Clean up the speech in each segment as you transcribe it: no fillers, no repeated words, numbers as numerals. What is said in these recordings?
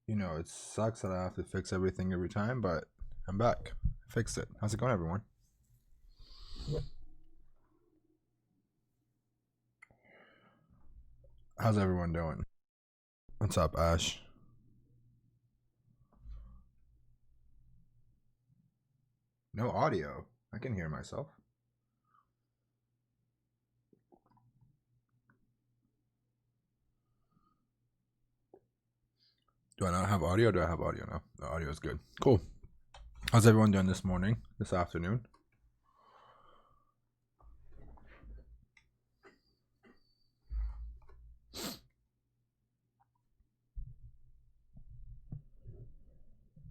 You know, it sucks that I have to fix everything every time, but I'm back. Fixed it. How's it going, everyone? How's everyone doing? What's up, Ash? No audio. I can hear myself. Do I not have audio? Do I have audio now? The audio is good. Cool. How's everyone doing this morning, this afternoon?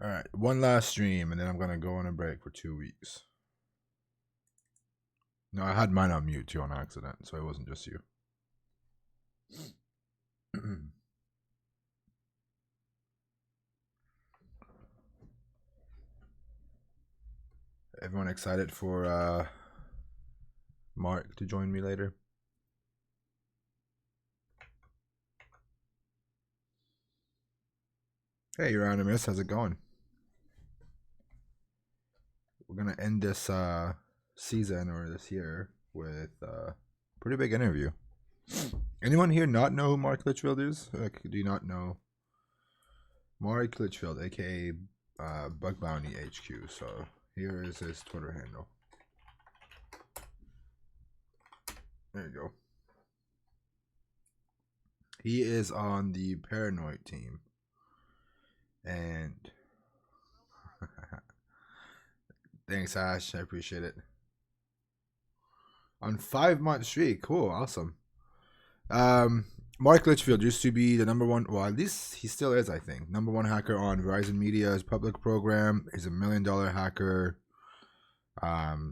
All right, one last stream, and then I'm gonna go on a break for 2 weeks. No, I had mine on mute too on accident, so it wasn't just you. Everyone excited for Mark to join me later? Hey, Euronymous, how's it going? We're gonna end this season or this year with a pretty big interview. Anyone here not know who Mark Litchfield is? Do you not know Mark Litchfield, aka Bug Bounty HQ? So here is his Twitter handle. There you go. He is on the Paranoid team, and thanks, Ash. I appreciate it. On 5-month streak, cool, awesome. Mark Litchfield used to be the #1, well, at least he still is, I think, #1 hacker on Verizon Media's public program. He's a $1 million hacker.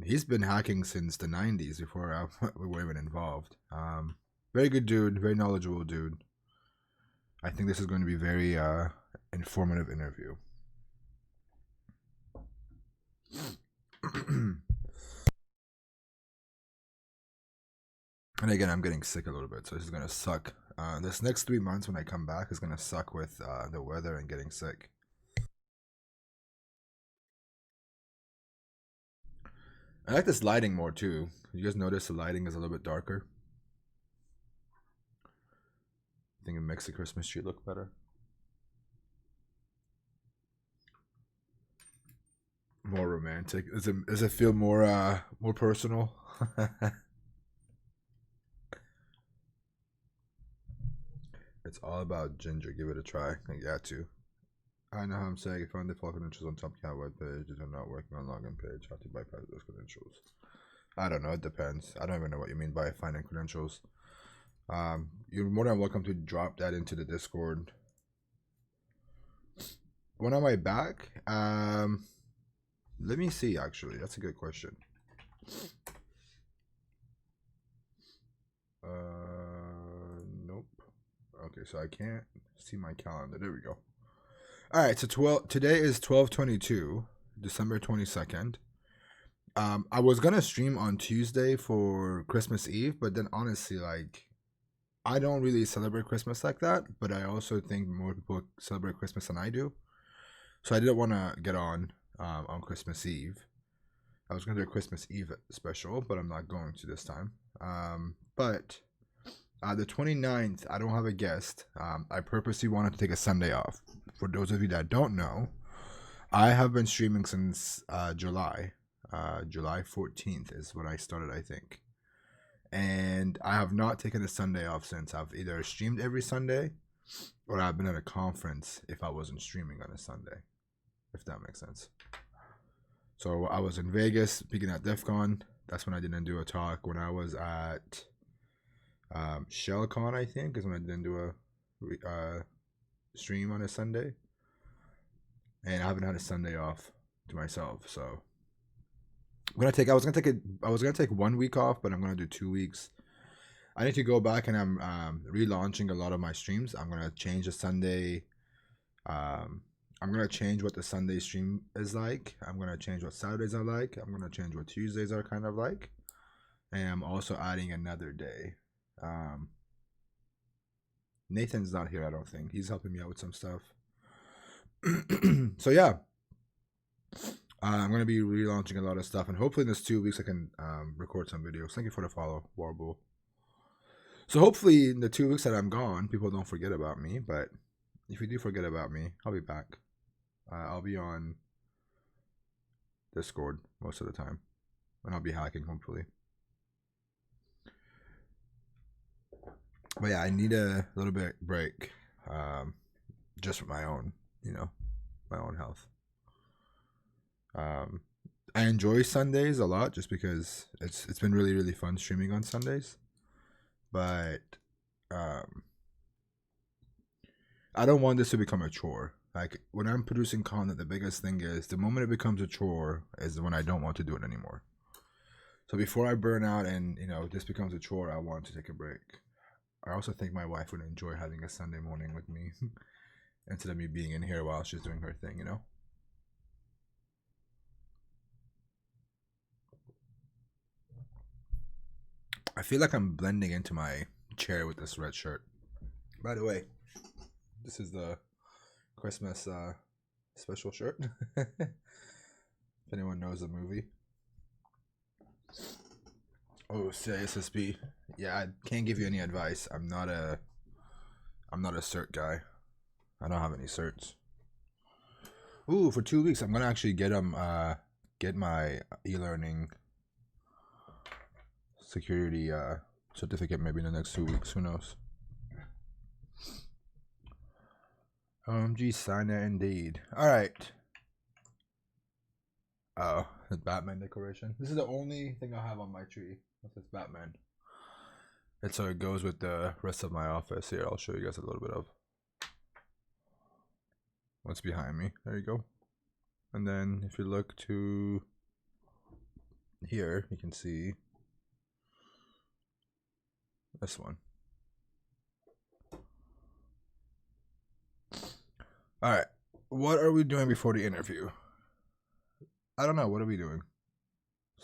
He's been hacking since the 90s before we were even involved. Very good dude, very knowledgeable dude. I think this is going to be a very informative interview. And again, I'm getting sick a little bit, so this is gonna suck. This next 3 months when I come back is gonna suck with the weather and getting sick. I like this lighting more too. You guys notice the lighting is a little bit darker? I think it makes the Christmas tree look better. More romantic. Does it feel more personal? It's all about ginger. Give it a try. I got to. I know how I'm saying. If I default credentials on top of your web page, if I'm not working on login page, how to bypass those credentials? I don't know. It depends. I don't even know what you mean by finding credentials. You're more than welcome to drop that into the Discord. When am I back? Let me see. Actually, that's a good question. Nope. Okay, so I can't see my calendar. There we go. All right, so today is 12/22, December 22nd. I was gonna stream on Tuesday for Christmas Eve, but then honestly, like, I don't really celebrate Christmas like that. But I also think more people celebrate Christmas than I do, so I didn't want to get on Christmas Eve. I was gonna do a Christmas Eve special, but I'm not going to this time. But the 29th, I don't have a guest. I purposely wanted to take a Sunday off. For those of you that don't know, I have been streaming since July. July 14th is when I started, I think. And I have not taken a Sunday off since. I've either streamed every Sunday or I've been at a conference if I wasn't streaming on a Sunday, if that makes sense. So I was in Vegas speaking at DEF CON. That's when I didn't do a talk. When I was at ShellCon, I think, is when I didn't do a stream on a Sunday. And I haven't had a Sunday off to myself, so I was gonna take 1 week off, but I'm gonna do 2 weeks. I need to go back, and I'm relaunching a lot of my streams. I'm gonna change the Sunday. I'm gonna change what the Sunday stream is like. I'm gonna change what Saturdays are like. I'm gonna change what Tuesdays are kind of like, and I'm also adding another day. Nathan's not here, I don't think. He's helping me out with some stuff. So yeah, I'm gonna be relaunching a lot of stuff, and hopefully in this 2 weeks I can record some videos. Thank you for the follow, Warble. So hopefully in the 2 weeks that I'm gone, people don't forget about me. But if you do forget about me, I'll be back. I'll be on Discord most of the time, and I'll be hacking hopefully. But yeah, I need a little bit break, just for my own, my own health. I enjoy Sundays a lot just because it's been really, really fun streaming on Sundays. But I don't want this to become a chore. Like when I'm producing content, the biggest thing is the moment it becomes a chore is when I don't want to do it anymore. So before I burn out and this becomes a chore, I want to take a break. I also think my wife would enjoy having a Sunday morning with me instead of me being in here while she's doing her thing, I feel like I'm blending into my chair with this red shirt. By the way, this is the Christmas special shirt. If anyone knows the movie. Oh, CISSP. Yeah, I can't give you any advice. I'm not a cert guy. I don't have any certs. Ooh, for 2 weeks I'm gonna actually get my e-learning security certificate maybe in the next 2 weeks. Who knows? OMG, Sina indeed. Alright. Oh, the Batman decoration. This is the only thing I have on my tree. That's Batman. And so it goes with the rest of my office. Here, I'll show you guys a little bit of what's behind me. There you go. And then if you look to here, you can see this one. Alright, what are we doing before the interview? I don't know, what are we doing?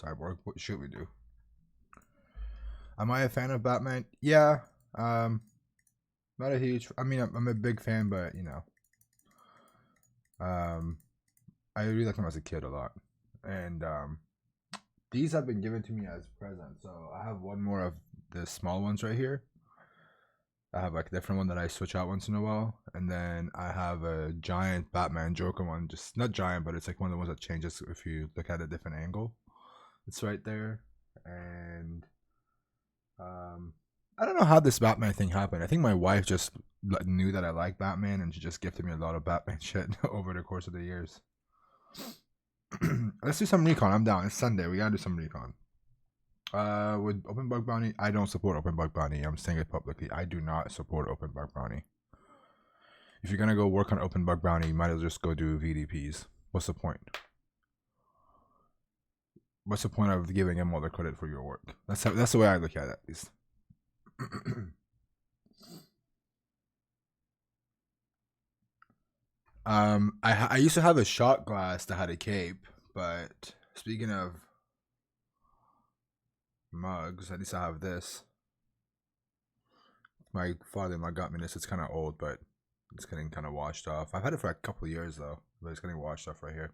Cyborg, what should we do? Am I a fan of Batman? Yeah, not a huge, I'm a big fan, but I really liked him as a kid a lot. And these have been given to me as presents, so I have one more of the small ones right here. I have like a different one that I switch out once in a while, and then I have a giant Batman Joker one, just not giant, but it's like one of the ones that changes if you look at a different angle. It's right there. And I don't know how this Batman thing happened. I think my wife just knew that I like Batman, and she just gifted me a lot of Batman shit over the course of the years. Let's do some Recon. I'm down. It's Sunday. We gotta do some Recon. With Open Bug Bounty, I don't support Open Bug Bounty. I'm saying it publicly. I do not support Open Bug Bounty. If you're gonna go work on Open Bug Bounty, you might as well just go do VDPs. What's the point? What's the point of giving him all the credit for your work? That's the way I look at it, at least. I used to have a shot glass that had a cape, but speaking of mugs, at least I have this. My father-in-law got me this. It's kind of old, but it's getting kind of washed off. I've had it for a couple of years though, but it's getting washed off right here.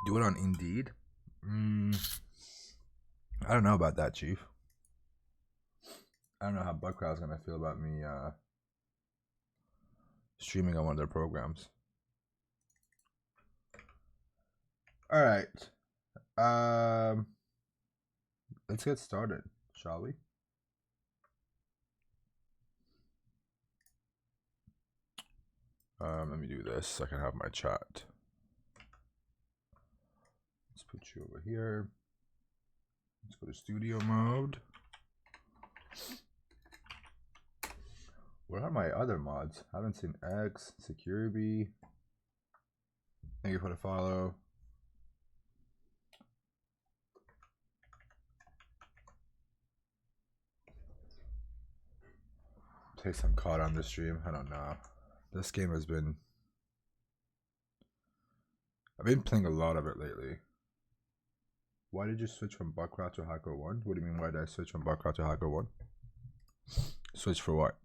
Do it on Indeed? I don't know about that, Chief. I don't know how Buckcrowd's gonna feel about me streaming on one of their programs. All right. Let's get started, shall we? Let me do this so I can have my chat. Let's put you over here. Let's go to studio mode. Where are my other mods? I haven't seen X, Security. Thank you for the follow. Take some COD on the stream. I don't know. This game has been... I've been playing a lot of it lately. Why did you switch from Buckcrowd to Hacker 1? What do you mean, why did I switch from Buckcrowd to Hacker 1? Switch for what?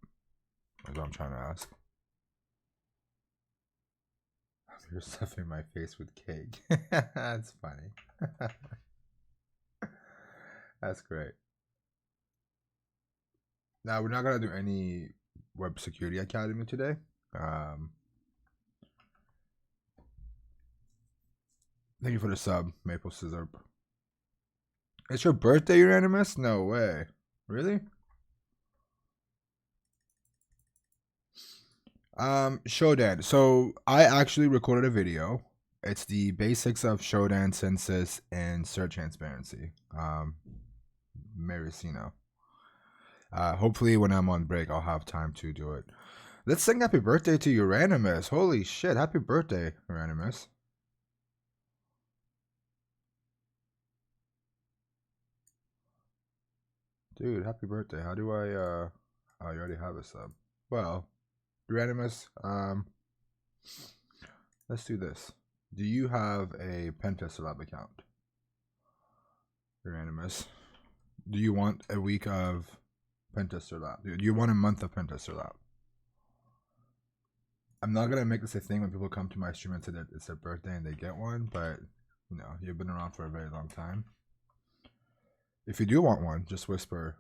That's what I'm trying to ask. You're stuffing my face with cake. That's funny. That's great. Now, we're not going to do any Web Security Academy today. Thank you for the sub, Maple Scissor. It's your birthday, Unanimous? No way. Really? Shodan. So I actually recorded a video. It's the basics of Shodan, census, and search transparency. Maricino. Hopefully when I'm on break, I'll have time to do it. Let's sing happy birthday to Uranimus. Holy shit, happy birthday, Uranimus. Dude, happy birthday. How do I, oh, you already have a sub. Well, Uranimus, let's do this. Do you have a Pentester Lab account? Uranimus. Do you want a week of Pentester Lab? Do you want a month of Pentester Lab? I'm not going to make this a thing when people come to my stream and say that it's their birthday and they get one, but, you know, you've been around for a very long time. If you do want one, just whisper.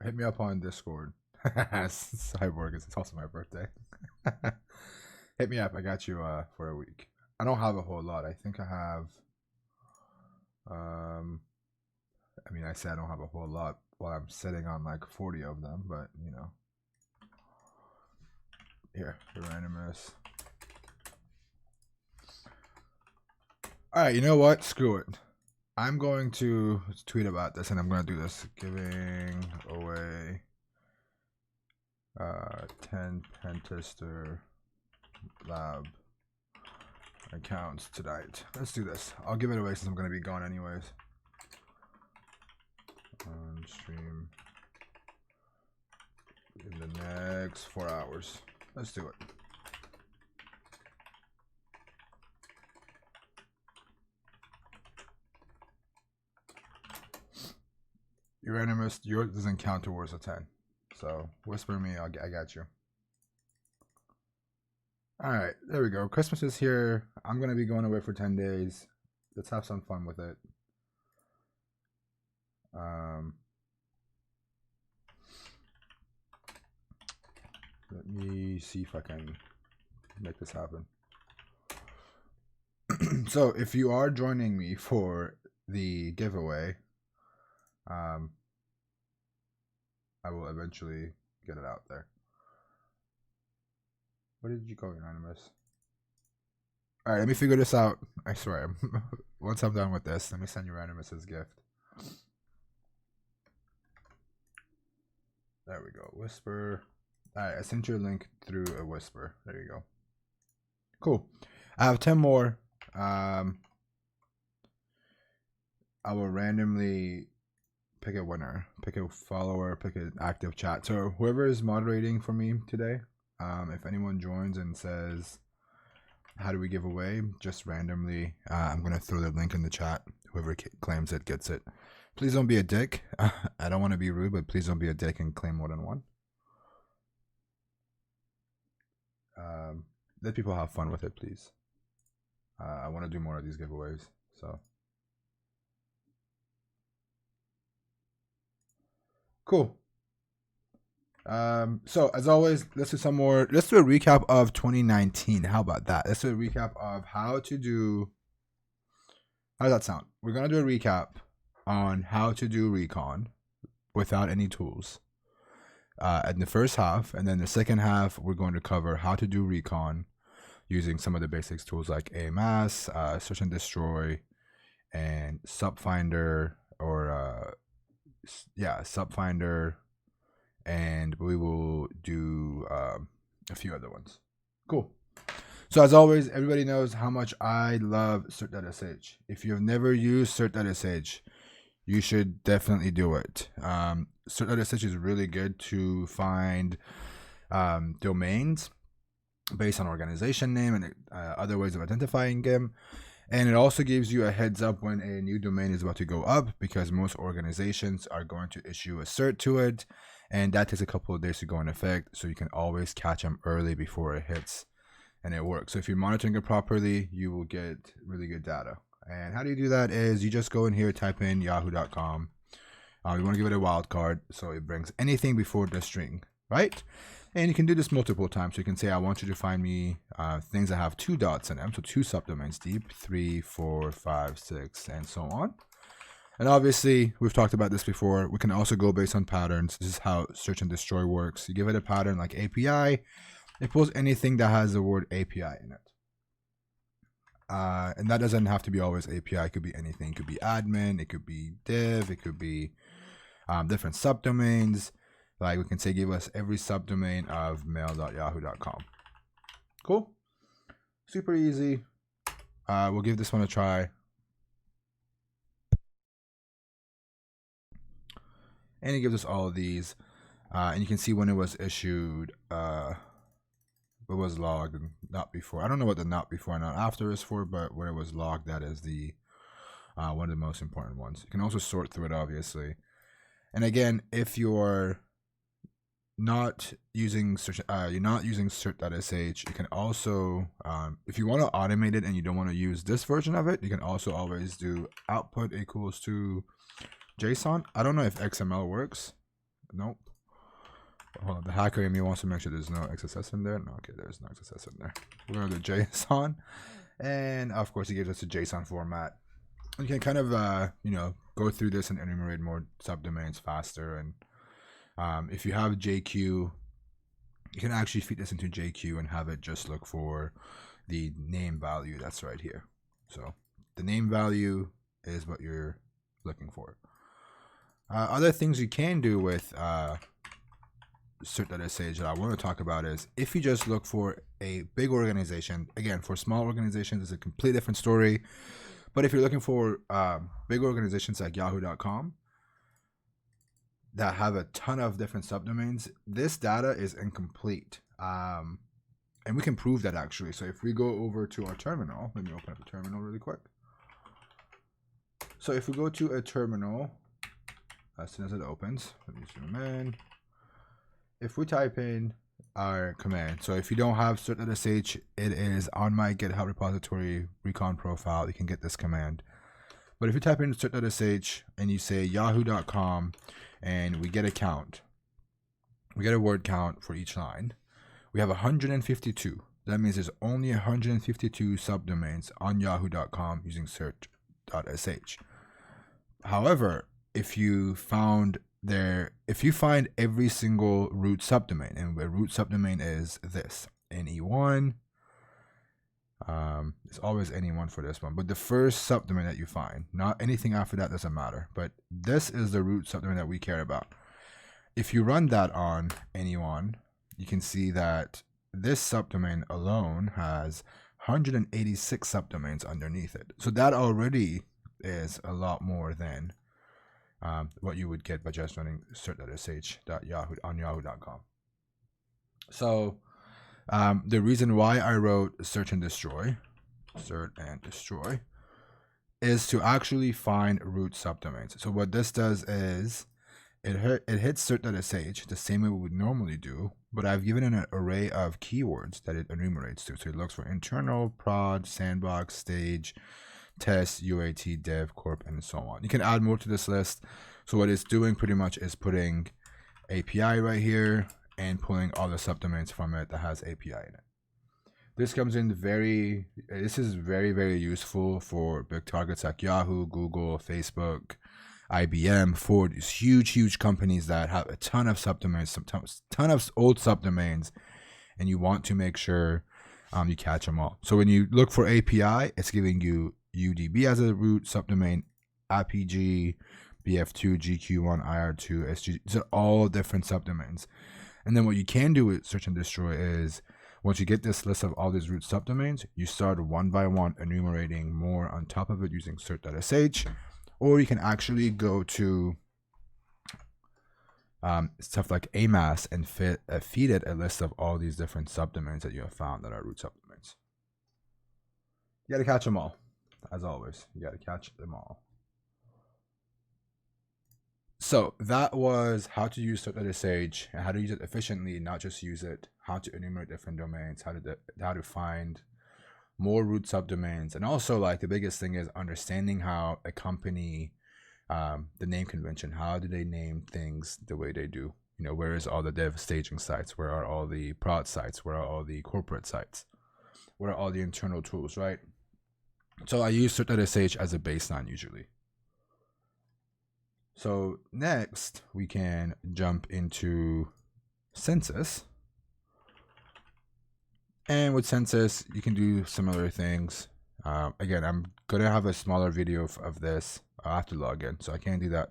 Hit me up on Discord. Cyborg, it's also my birthday. Hit me up. I got you for a week. I don't have a whole lot. I think I have. I mean, I say I don't have a whole lot while I'm sitting on like 40 of them, but you know. Here, the randomness. All right, you know what? Screw it. I'm going to tweet about this, and I'm going to do this. Giving away 10 Pentester Lab accounts tonight. Let's do this. I'll give it away since I'm going to be gone anyways. On stream in the next 4 hours. Let's do it. Uranimus, yours doesn't count towards a 10. So whisper me, I got you. Alright, there we go. Christmas is here. I'm going to be going away for 10 days. Let's have some fun with it. Let me see if I can make this happen. So if you are joining me for the giveaway, I will eventually get it out there. Where did you go, Anonymous? Alright, let me figure this out. I swear. Once I'm done with this, let me send you Anonymous's gift. There we go. Whisper. Alright, I sent you a link through a whisper. There you go. Cool. I have 10 more. I will randomly pick a winner, pick a follower, pick an active chat. So whoever is moderating for me today, if anyone joins and says, how do we give away? Just randomly, I'm going to throw the link in the chat. Whoever claims it gets it. Please don't be a dick. I don't want to be rude, but please don't be a dick and claim more than one. Let people have fun with it, please. I want to do more of these giveaways, so. Cool. So as always, let's do some more. Let's do a recap of 2019. How about that? Let's do a recap of how to do. How does that sound? We're gonna do a recap on how to do Recon without any tools in the first half, and then the second half we're going to cover how to do Recon using some of the basics tools like AMAS, search and destroy, and SupFinder, or SupFinder, and we will do a few other ones. Cool. So as always, everybody knows how much I love cert.sh. If you've never used cert.sh, you should definitely do it. Cert.sh is really good to find domains based on organization name and other ways of identifying them. And it also gives you a heads up when a new domain is about to go up, because most organizations are going to issue a cert to it. and that takes a couple of days to go in effect, so you can always catch them early before it hits and it works. So if you're monitoring it properly, you will get really good data. And how do you do that is you just go in here, type in yahoo.com. You want to give it a wildcard so it brings anything before the string, right? And you can do this multiple times. So you can say, I want you to find me things that have 2 dots in them, so 2 subdomains deep, 3, 4, 5, 6, and so on. And obviously, we've talked about this before. We can also go based on patterns. This is how search and destroy works. You give it a pattern like API. It pulls anything that has the word API in it. And that doesn't have to be always API. It could be anything. It could be admin. It could be div. It could be different subdomains. Like we can say, give us every subdomain of mail.yahoo.com. Cool. Super easy. We'll give this one a try. And it gives us all of these. And you can see when it was issued, it was logged and not before. I don't know what the not before and not after is for, but where it was logged, that is the one of the most important ones. You can also sort through it, obviously. And again, if you're not using search, cert.sh, you can also, if you want to automate it and you don't want to use this version of it, you can also always do output equals to JSON. I don't know if XML works. Nope. Hold on, the hacker in me wants to make sure there's no XSS in there. No, okay, there's no XSS in there. We're going to do JSON. And of course, it gives us a JSON format. You can kind of, go through this and enumerate more subdomains faster. And if you have JQ, you can actually feed this into JQ and have it just look for the name value that's right here. So the name value is what you're looking for. Other things you can do with cert.sh that I want to talk about is if you just look for a big organization. Again, for small organizations, it's a completely different story. But if you're looking for big organizations like yahoo.com that have a ton of different subdomains, this data is incomplete. And we can prove that actually. So if we go over to our terminal, let me open up the terminal really quick. So if we go to a terminal, as soon as it opens, let me zoom in. If we type in our command, so if you don't have cert.sh, it is on my GitHub repository Recon profile. You can get this command. But if you type in cert.sh and you say yahoo.com and we get a count, we get a word count for each line. We have 152. That means there's only 152 subdomains on yahoo.com using cert.sh. However, if you find every single root subdomain, and the root subdomain is this, NE1, it's always NE1 for this one, but the first subdomain that you find, not anything after that doesn't matter, but this is the root subdomain that we care about. If you run that on NE1, you can see that this subdomain alone has 186 subdomains underneath it. So that already is a lot more than what you would get by just running cert.sh.yahoo on yahoo.com. So the reason why I wrote cert and destroy is to actually find root subdomains. So what this does is it hits cert.sh the same way we would normally do, but I've given it an array of keywords that it enumerates to. So it looks for internal, prod, sandbox, stage, test, UAT, dev, corp, and so on. You can add more to this list. So what it's doing pretty much is putting API right here and pulling all the subdomains from it that has API in it. This is very, very useful for big targets like Yahoo, Google, Facebook, IBM, Ford, these huge companies that have a ton of subdomains, ton of old subdomains, and you want to make sure you catch them all. So when you look for API, it's giving you UDB as a root subdomain, APG, BF2, GQ1, IR2, SG. These are all different subdomains. And then what you can do with search and destroy is once you get this list of all these root subdomains, you start one by one enumerating more on top of it using cert.sh, or you can actually go to stuff like AMAS and feed it a list of all these different subdomains that you have found that are root subdomains. You got to catch them all. As always, you got to catch them all. So that was how to use .sage and how to use it efficiently, not just use it, how to enumerate different domains, how to find more root subdomains, and also like the biggest thing is understanding how a company, the name convention, how do they name things the way they do? You know, where is all the dev staging sites? Where are all the prod sites? Where are all the corporate sites? Where are all the internal tools, right? So I use .sage as a baseline usually. So next we can jump into census. And with census, you can do similar things. Again, I'm gonna have a smaller video of this. I have to log in, so I can't do that.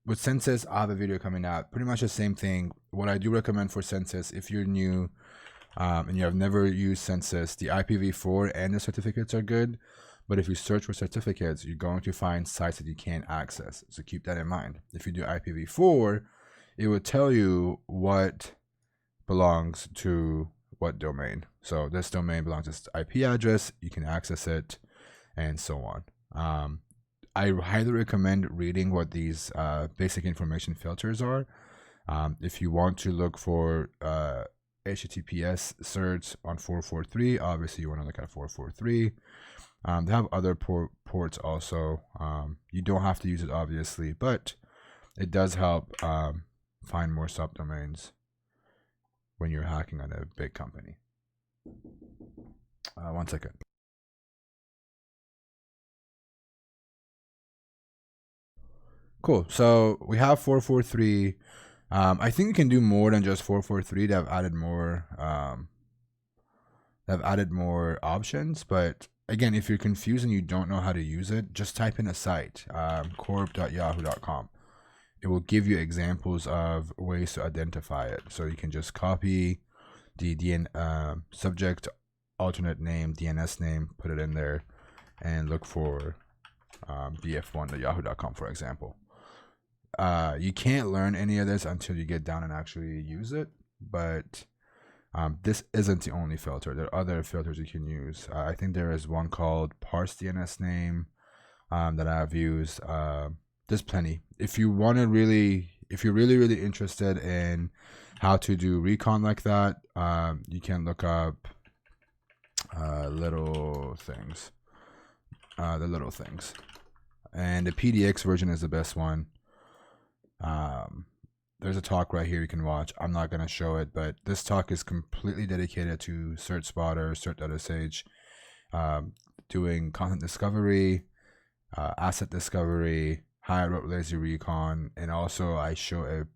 With census, I have a video coming out. Pretty much the same thing. What I do recommend for census, if you're new and you have never used census, the IPv4 and the certificates are good. But if you search for certificates, you're going to find sites that you can't access. So keep that in mind. If you do IPv4, it will tell you what belongs to what domain. So this domain belongs to this IP address. You can access it, and so on. I highly recommend reading what these basic information filters are. If you want to look for HTTPS certs on 443, obviously you want to look at 443. They have other ports also. You don't have to use it obviously, but it does help find more subdomains when you're hacking on a big company. 1 second. Cool. So we have 443. I think you can do more than just 443. They've added more. They've added more options, but again, if you're confused and you don't know how to use it, just type in a site, corp.yahoo.com. It will give you examples of ways to identify it. So you can just copy the subject, alternate name, DNS name, put it in there, and look for bf1.yahoo.com, for example. You can't learn any of this until you get down and actually use it, but this isn't the only filter. There are other filters you can use. I think there is one called parse DNS name that I've used. There's plenty. If you want to if you're really interested in how to do recon like that, you can look up little things. The little things. And the PDX version is the best one. There's a talk right here you can watch. I'm not going to show it, but this talk is completely dedicated to Cert Spotter, Cert.sh, doing content discovery, asset discovery, high route lazy recon, and also I show a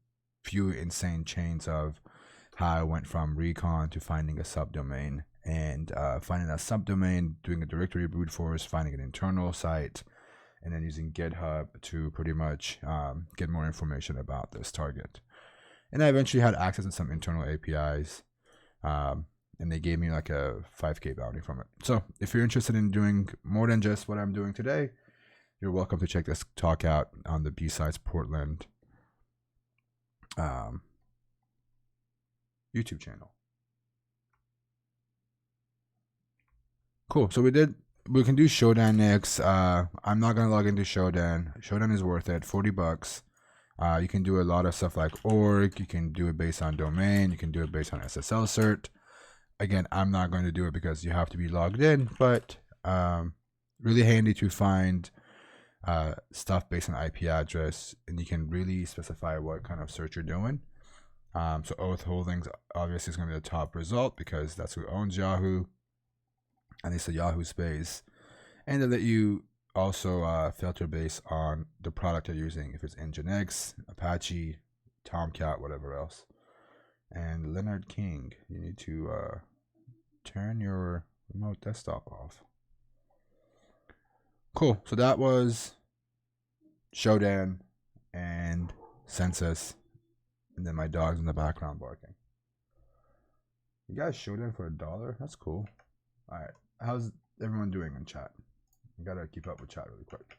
few insane chains of how I went from recon to finding a subdomain, and finding that subdomain, doing a directory brute force, finding an internal site, and then using GitHub to pretty much get more information about this target. And I eventually had access to some internal APIs, and they gave me like a 5K bounty from it. So if you're interested in doing more than just what I'm doing today, you're welcome to check this talk out on the B-Sides Portland YouTube channel. Cool. So we can do Shodan next. I'm not gonna log into Shodan. Shodan is worth it. $40. You can do a lot of stuff like org. You can do it based on domain. You can do it based on SSL cert. Again, I'm not going to do it because you have to be logged in, but really handy to find stuff based on IP address, and you can really specify what kind of search you're doing. So Oath Holdings obviously is going to be the top result because that's who owns Yahoo, and it's a Yahoo space. And they let you also filter based on the product you're using, if it's Nginx, Apache, Tomcat, whatever else. And Leonard King, you need to turn your remote desktop off. Cool. So that was Shodan and Census, and then my dog's in the background barking. You guys Shodan for $1? That's cool. All right. How's everyone doing in chat? You gotta keep up with chat really quick.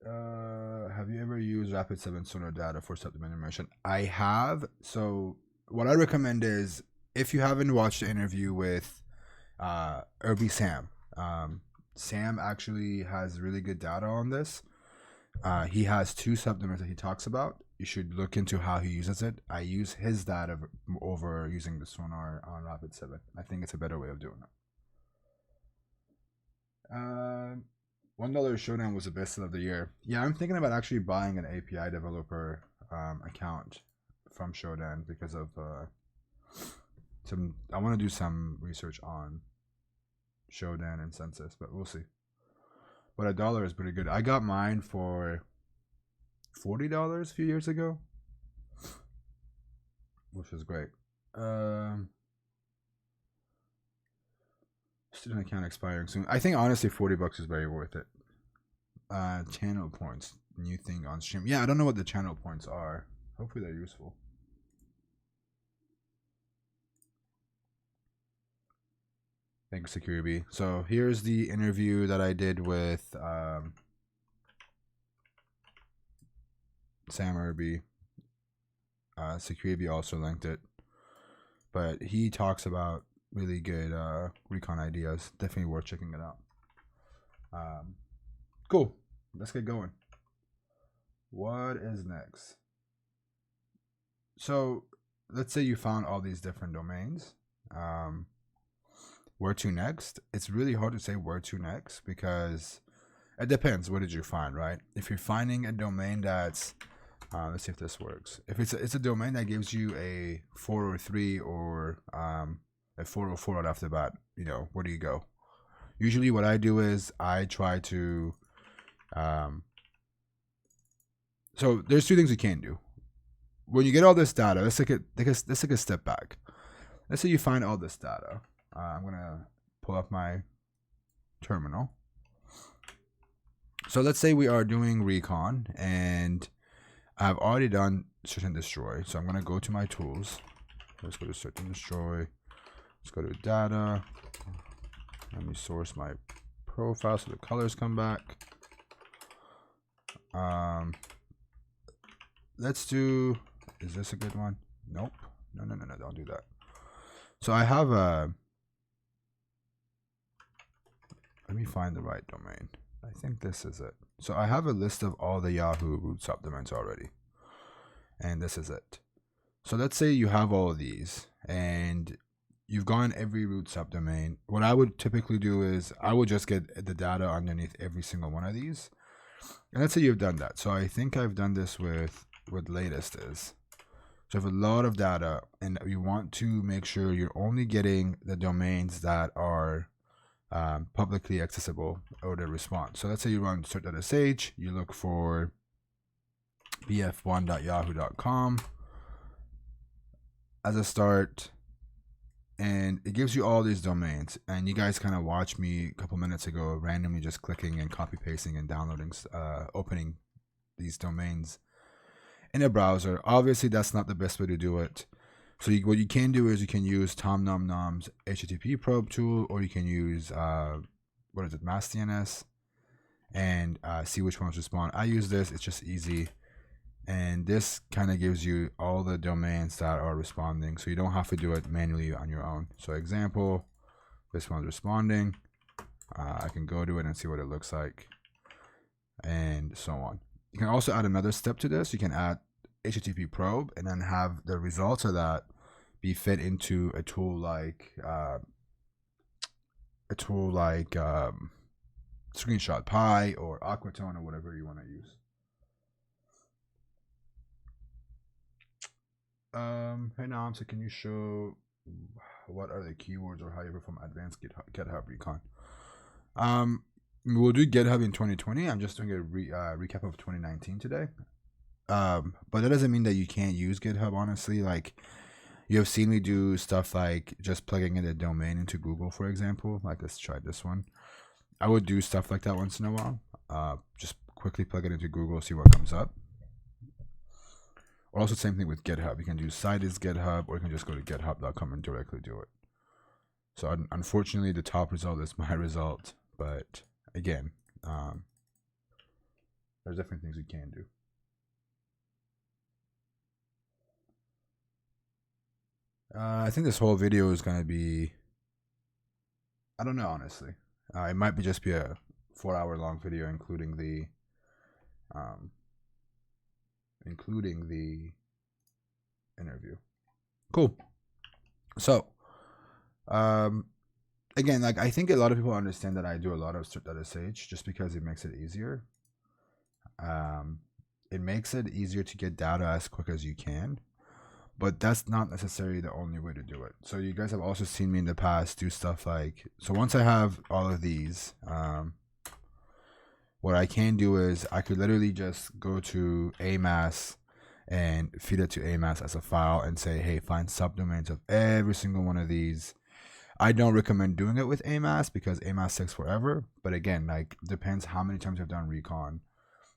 Have you ever used Rapid7 Sonar Data for subdomain immersion? I have. So what I recommend is, if you haven't watched the interview with Irby Sam, Sam actually has really good data on this. He has 2 subdomains that he talks about. You should look into how he uses it. I use his data over using the Sonar on Rapid7. I think it's a better way of doing it. $1 Showdown was the best of the year. Yeah, I'm thinking about actually buying an API developer account from Showdown because of I want to do some research on Showdown and Census, but we'll see. But $1 is pretty good. I got mine for $40 a few years ago, which was great. Student account expiring soon. I think honestly $40 is very worth it. Channel points, new thing on stream. Yeah, I don't know what the channel points are. Hopefully they're useful. Thanks, Security. So here's the interview that I did with Sam Irby. Security also linked it, but he talks about really good Recon ideas. Definitely worth checking it out. Cool. Let's get going. What is next? So let's say you found all these different domains. Where to next? It's really hard to say where to next because it depends. What did you find, right? If you're finding a domain that's let's see if this works. If it's a domain that gives you a 403 or a 404 right off the bat, you know, where do you go? Usually what I do is I try to so there's 2 things you can do. When you get all this data, let's take a step back. Let's say you find all this data. I'm gonna pull up my terminal. So let's say we are doing Recon and I've already done search and destroy. So I'm gonna go to my tools. Let's go to search and destroy. Let's go to data. Let me source my profile so the colors come back. Let's do, is this a good one? Nope. No, don't do that. So I have a, let me find the right domain. I think this is it. So I have a list of all the Yahoo root subdomains already. And this is it. So let's say you have all of these and you've gone every root subdomain. What I would typically do is I would just get the data underneath every single one of these. And let's say you've done that. So I think I've done this with what latest is. So you have a lot of data and you want to make sure you're only getting the domains that are publicly accessible or the response. So let's say you run cert.sh, you look for bf1.yahoo.com as a start, and it gives you all these domains. And you guys kind of watched me a couple minutes ago randomly just clicking and copy pasting and downloading, opening these domains in a browser. Obviously that's not the best way to do it. So what you can do is you can use Tom Nom Nom's HTTP probe tool, or you can use MassDNS, and see which ones respond. I use this. It's just easy, and this kind of gives you all the domains that are responding, so you don't have to do it manually on your own. So example, this one's responding. I can go to it and see what it looks like, and so on. You can also add another step to this. You can add HTTP probe and then have the results of that be fed into a tool like Screenshot Pi or Aquatone or whatever you want to use. Hey NahamSec, can you show what are the keywords or how you perform advanced GitHub Recon? We'll do GitHub in 2020. I'm just doing a recap of 2019 today. But that doesn't mean that you can't use GitHub, honestly. Like, you have seen me do stuff like just plugging in a domain into Google, for example. Like, let's try this one. I would do stuff like that once in a while. Just quickly plug it into Google, see what comes up. Or also same thing with GitHub. You can do site is GitHub, or you can just go to github.com and directly do it. So unfortunately, the top result is my result. But again, there's different things you can do. I think this whole video is going to be, I don't know, honestly. It might be just be a 4-hour long video, including the interview. Cool. So, again, like I think a lot of people understand that I do a lot of SH just because it makes it easier. It makes it easier to get data as quick as you can, but that's not necessarily the only way to do it. So you guys have also seen me in the past do stuff like, so once I have all of these, what I can do is I could literally just go to AMAS and feed it to AMAS as a file and say, hey, find subdomains of every single one of these. I don't recommend doing it with AMAS because AMAS takes forever, but again, like depends how many times you've done Recon.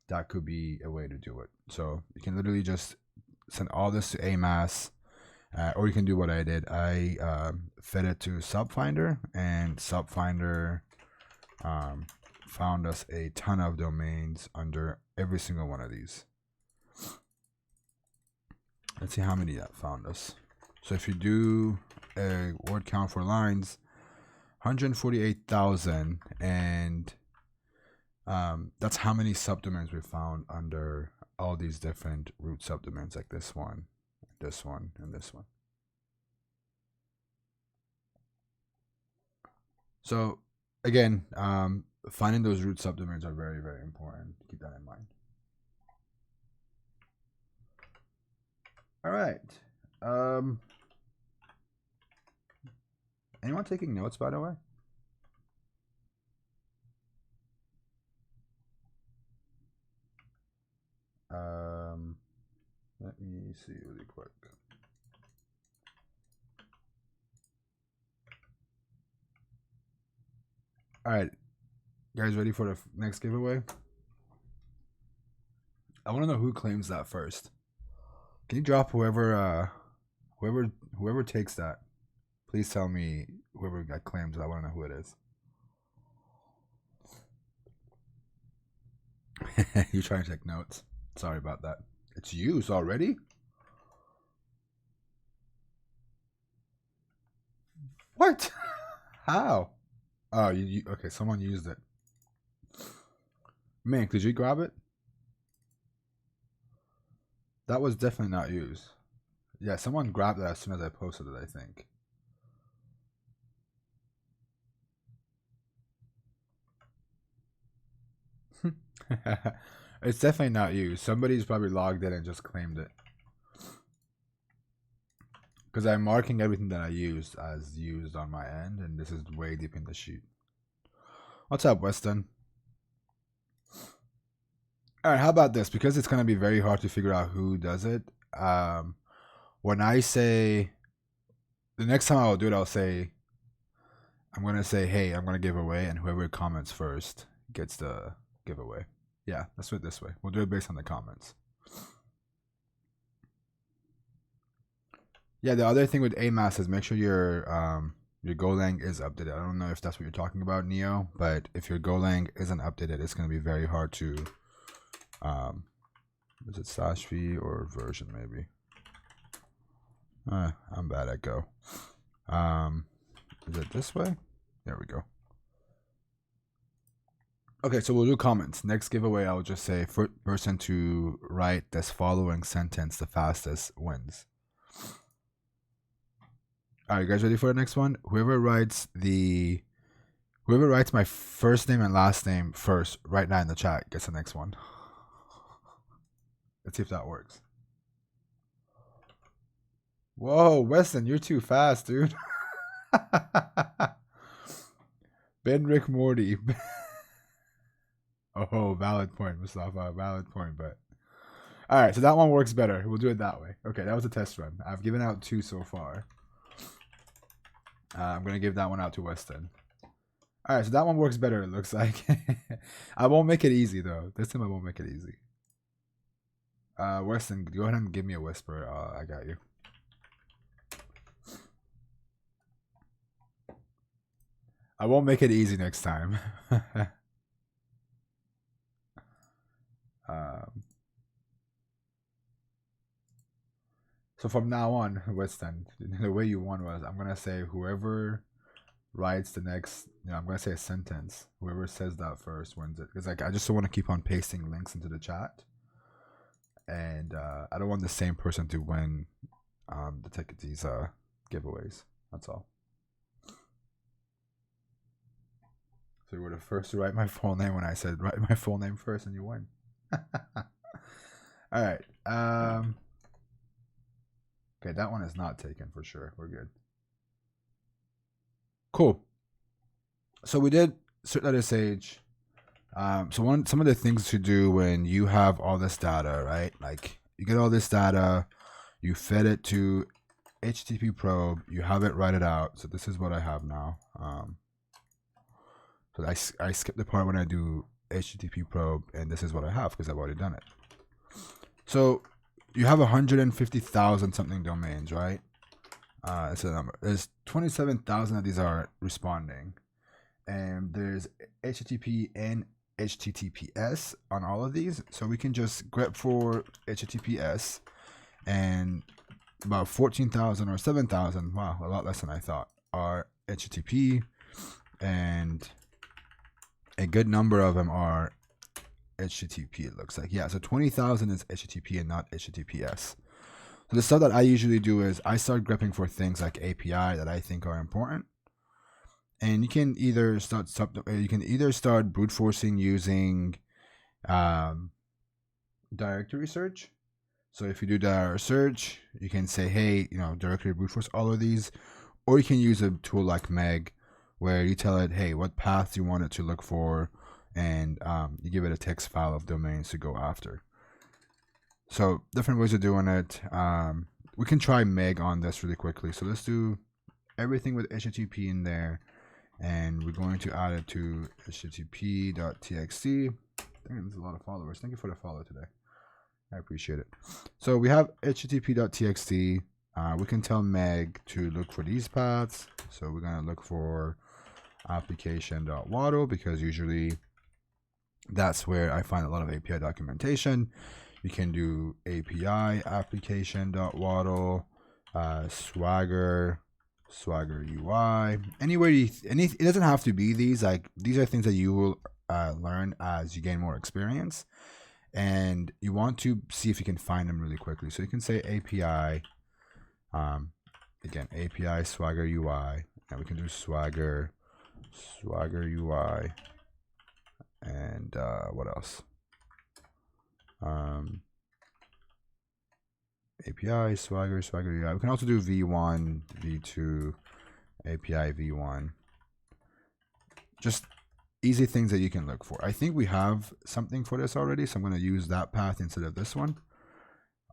That could be a way to do it. So you can literally just send all this to AMAS, or you can do what I did. I fed it to SubFinder, and SubFinder found us a ton of domains under every single one of these. Let's see how many that found us. So if you do a word count for lines, 148,000, and that's how many subdomains we found under all these different root subdomains, like this one, and this one. So again, finding those root subdomains are very, very important. Keep that in mind. All right. Anyone taking notes, by the way? Let me see really quick. All right, guys, ready for the next giveaway? I want to know who claims that first. Can you drop whoever takes that? Please tell me whoever got claims. I want to know who it is. You trying to take notes? Sorry about that. It's used already? What? How? Oh, you okay, someone used it. Man, could you grab it? That was definitely not used. Yeah, someone grabbed it as soon as I posted it, I think. It's definitely not used. Somebody's probably logged in and just claimed it. Because I'm marking everything that I used as used on my end, and this is way deep in the sheet. What's up, Weston? Alright, how about this? Because it's going to be very hard to figure out who does it. When I say, the next time I'll do it, I'll say, I'm going to say, hey, I'm going to give away, and whoever comments first gets the giveaway. Yeah, let's do it this way. We'll do it based on the comments. Yeah, the other thing with AMAS is make sure your Golang is updated. I don't know if that's what you're talking about, Neo, but if your Golang isn't updated, it's going to be very hard to, is it /v or version maybe? I'm bad at Go. Is it this way? There we go. Okay, so we'll do comments. Next giveaway, I'll just say first person to write this following sentence the fastest wins. All right, you guys ready for the next one? Whoever writes my first name and last name first right now in the chat gets the next one. Let's see if that works. Whoa, Weston, you're too fast, dude. Ben Rick Morty. Oh, valid point, Mustafa. Valid point, but all right. So that one works better. We'll do it that way. Okay, that was a test run. I've given out 2 so far. I'm gonna give that one out to Weston. All right, so that one works better. It looks like. I won't make it easy though. This time I won't make it easy. Weston, go ahead and give me a whisper. I got you. I won't make it easy next time. So from now on, Weston, the way you won was I'm gonna say whoever writes the next, I'm gonna say a sentence. Whoever says that first wins it. Because like I just don't want to keep on pasting links into the chat, and I don't want the same person to win these giveaways. That's all. So you were the first to write my full name when I said write my full name first, and you win. All right. Okay, that one is not taken for sure. We're good. Cool. So we did cert.sh. So some of the things to do when you have all this data, right? Like you get all this data, you fed it to HTTP probe, you have it write it out. So this is what I have now. So I skip the part when I do HTTP probe, and this is what I have because I've already done it. So you have 150,000 something domains, right? It's a number. There's 27,000 of these are responding, and there's HTTP and HTTPS on all of these. So we can just grep for HTTPS, and about 14,000 or 7,000, wow, a lot less than I thought, are HTTP, and a good number of them are HTTP, it looks like. Yeah, so 20,000 is HTTP and not HTTPS. So the stuff that I usually do is I start grepping for things like API that I think are important. And you can either start brute forcing using directory search. So if you do directory search, you can say, hey, directory brute force all of these, or you can use a tool like Meg, where you tell it, hey, what path you want it to look for, and you give it a text file of domains to go after. So different ways of doing it. We can try Meg on this really quickly. So let's do everything with HTTP in there, and we're going to add it to http.txt. There's a lot of followers. Thank you for the follow today. I appreciate it. So we have http.txt. We can tell Meg to look for these paths. So we're going to look for application.waddle, because usually that's where I find a lot of API documentation. You can do API application.waddle, Swagger UI, anywhere it doesn't have to be these. Like these are things that you will learn as you gain more experience, and you want to see if you can find them really quickly. So you can say API, again API Swagger UI, and we can do Swagger UI, and what else? API Swagger UI. We can also do V1, V2, API V1. Just easy things that you can look for. I think we have something for this already, so I'm going to use that path instead of this one.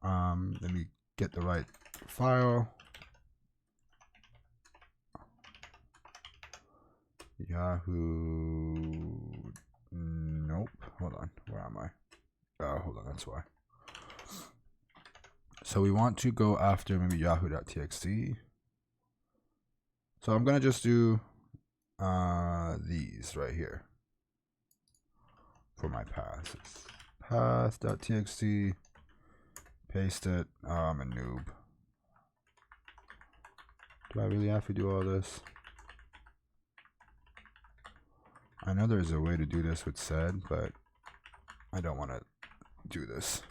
Let me get the right file. Yahoo. Nope. Hold on. Where am I? Hold on. That's why. So we want to go after maybe yahoo.txt. So I'm going to just do these right here for my paths. Path.txt. Paste it. Oh, I'm a noob. Do I really have to do all this? I know there's a way to do this with sed, but I don't want to do this.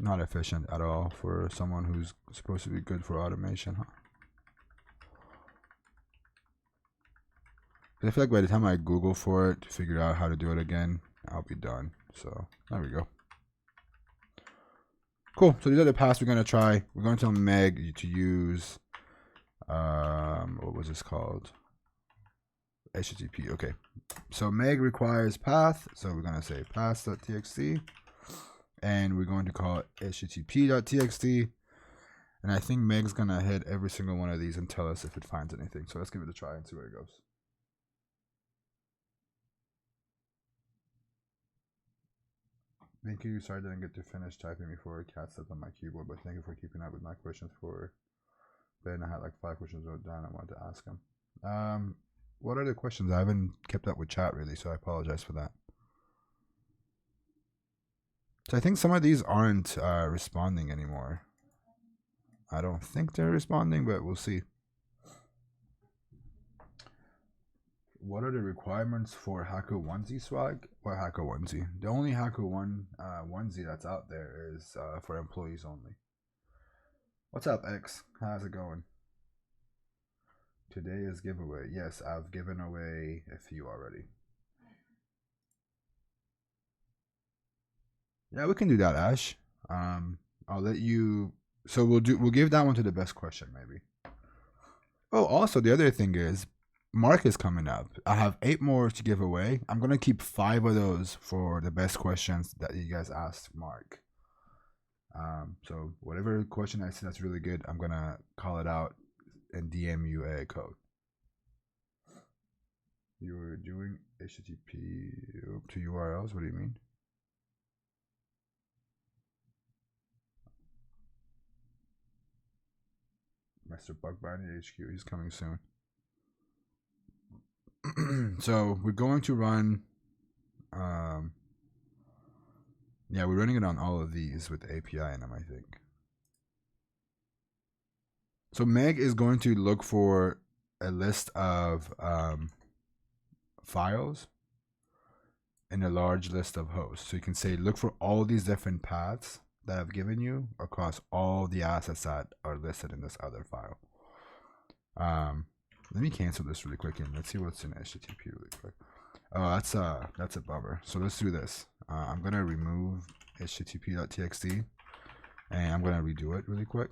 Not efficient at all for someone who's supposed to be good for automation, huh? I feel like by the time I Google for it to figure out how to do it again, I'll be done. So there we go. Cool. So these are the paths we're going to try. We're going to tell Meg to use what was this called? HTTP. Okay. So Meg requires path. So we're going to say path.txt. And we're going to call it http.txt. And I think Meg's going to hit every single one of these and tell us if it finds anything. So let's give it a try and see where it goes. Thank you. Sorry I didn't get to finish typing before cat stepped on my keyboard, but thank you for keeping up with my questions for Ben. I had like 5 questions wrote down I wanted to ask him. What are the questions? I haven't kept up with chat really, so I apologize for that. So I think some of these aren't responding anymore. I don't think they're responding, but we'll see. What are the requirements for Hacker Onesie swag? What Hacker Onesie? The only Hacker Onesie that's out there is for employees only. What's up, X? How's it going? Today is giveaway. Yes, I've given away a few already. Yeah, we can do that, Ash. I'll let you. So we'll give that one to the best question, maybe. Oh, also the other thing is, Mark is coming up. I have 8 more to give away. I'm gonna keep 5 of those for the best questions that you guys asked Mark. So whatever question I see that's really good, I'm gonna call it out and DM you a code. You're doing HTTP to URLs? What do you mean? Mr. Bug Bounty HQ, he's coming soon. So we're going to run yeah, we're running it on all of these with the API in them, I think. So Meg is going to look for a list of files and a large list of hosts. So you can say, look for all these different paths that I've given you across all the assets that are listed in this other file. Let me cancel this really quick and let's see what's in HTTP really quick. Oh, that's a bummer. So let's do this. I'm gonna remove http.txt and I'm gonna redo it really quick.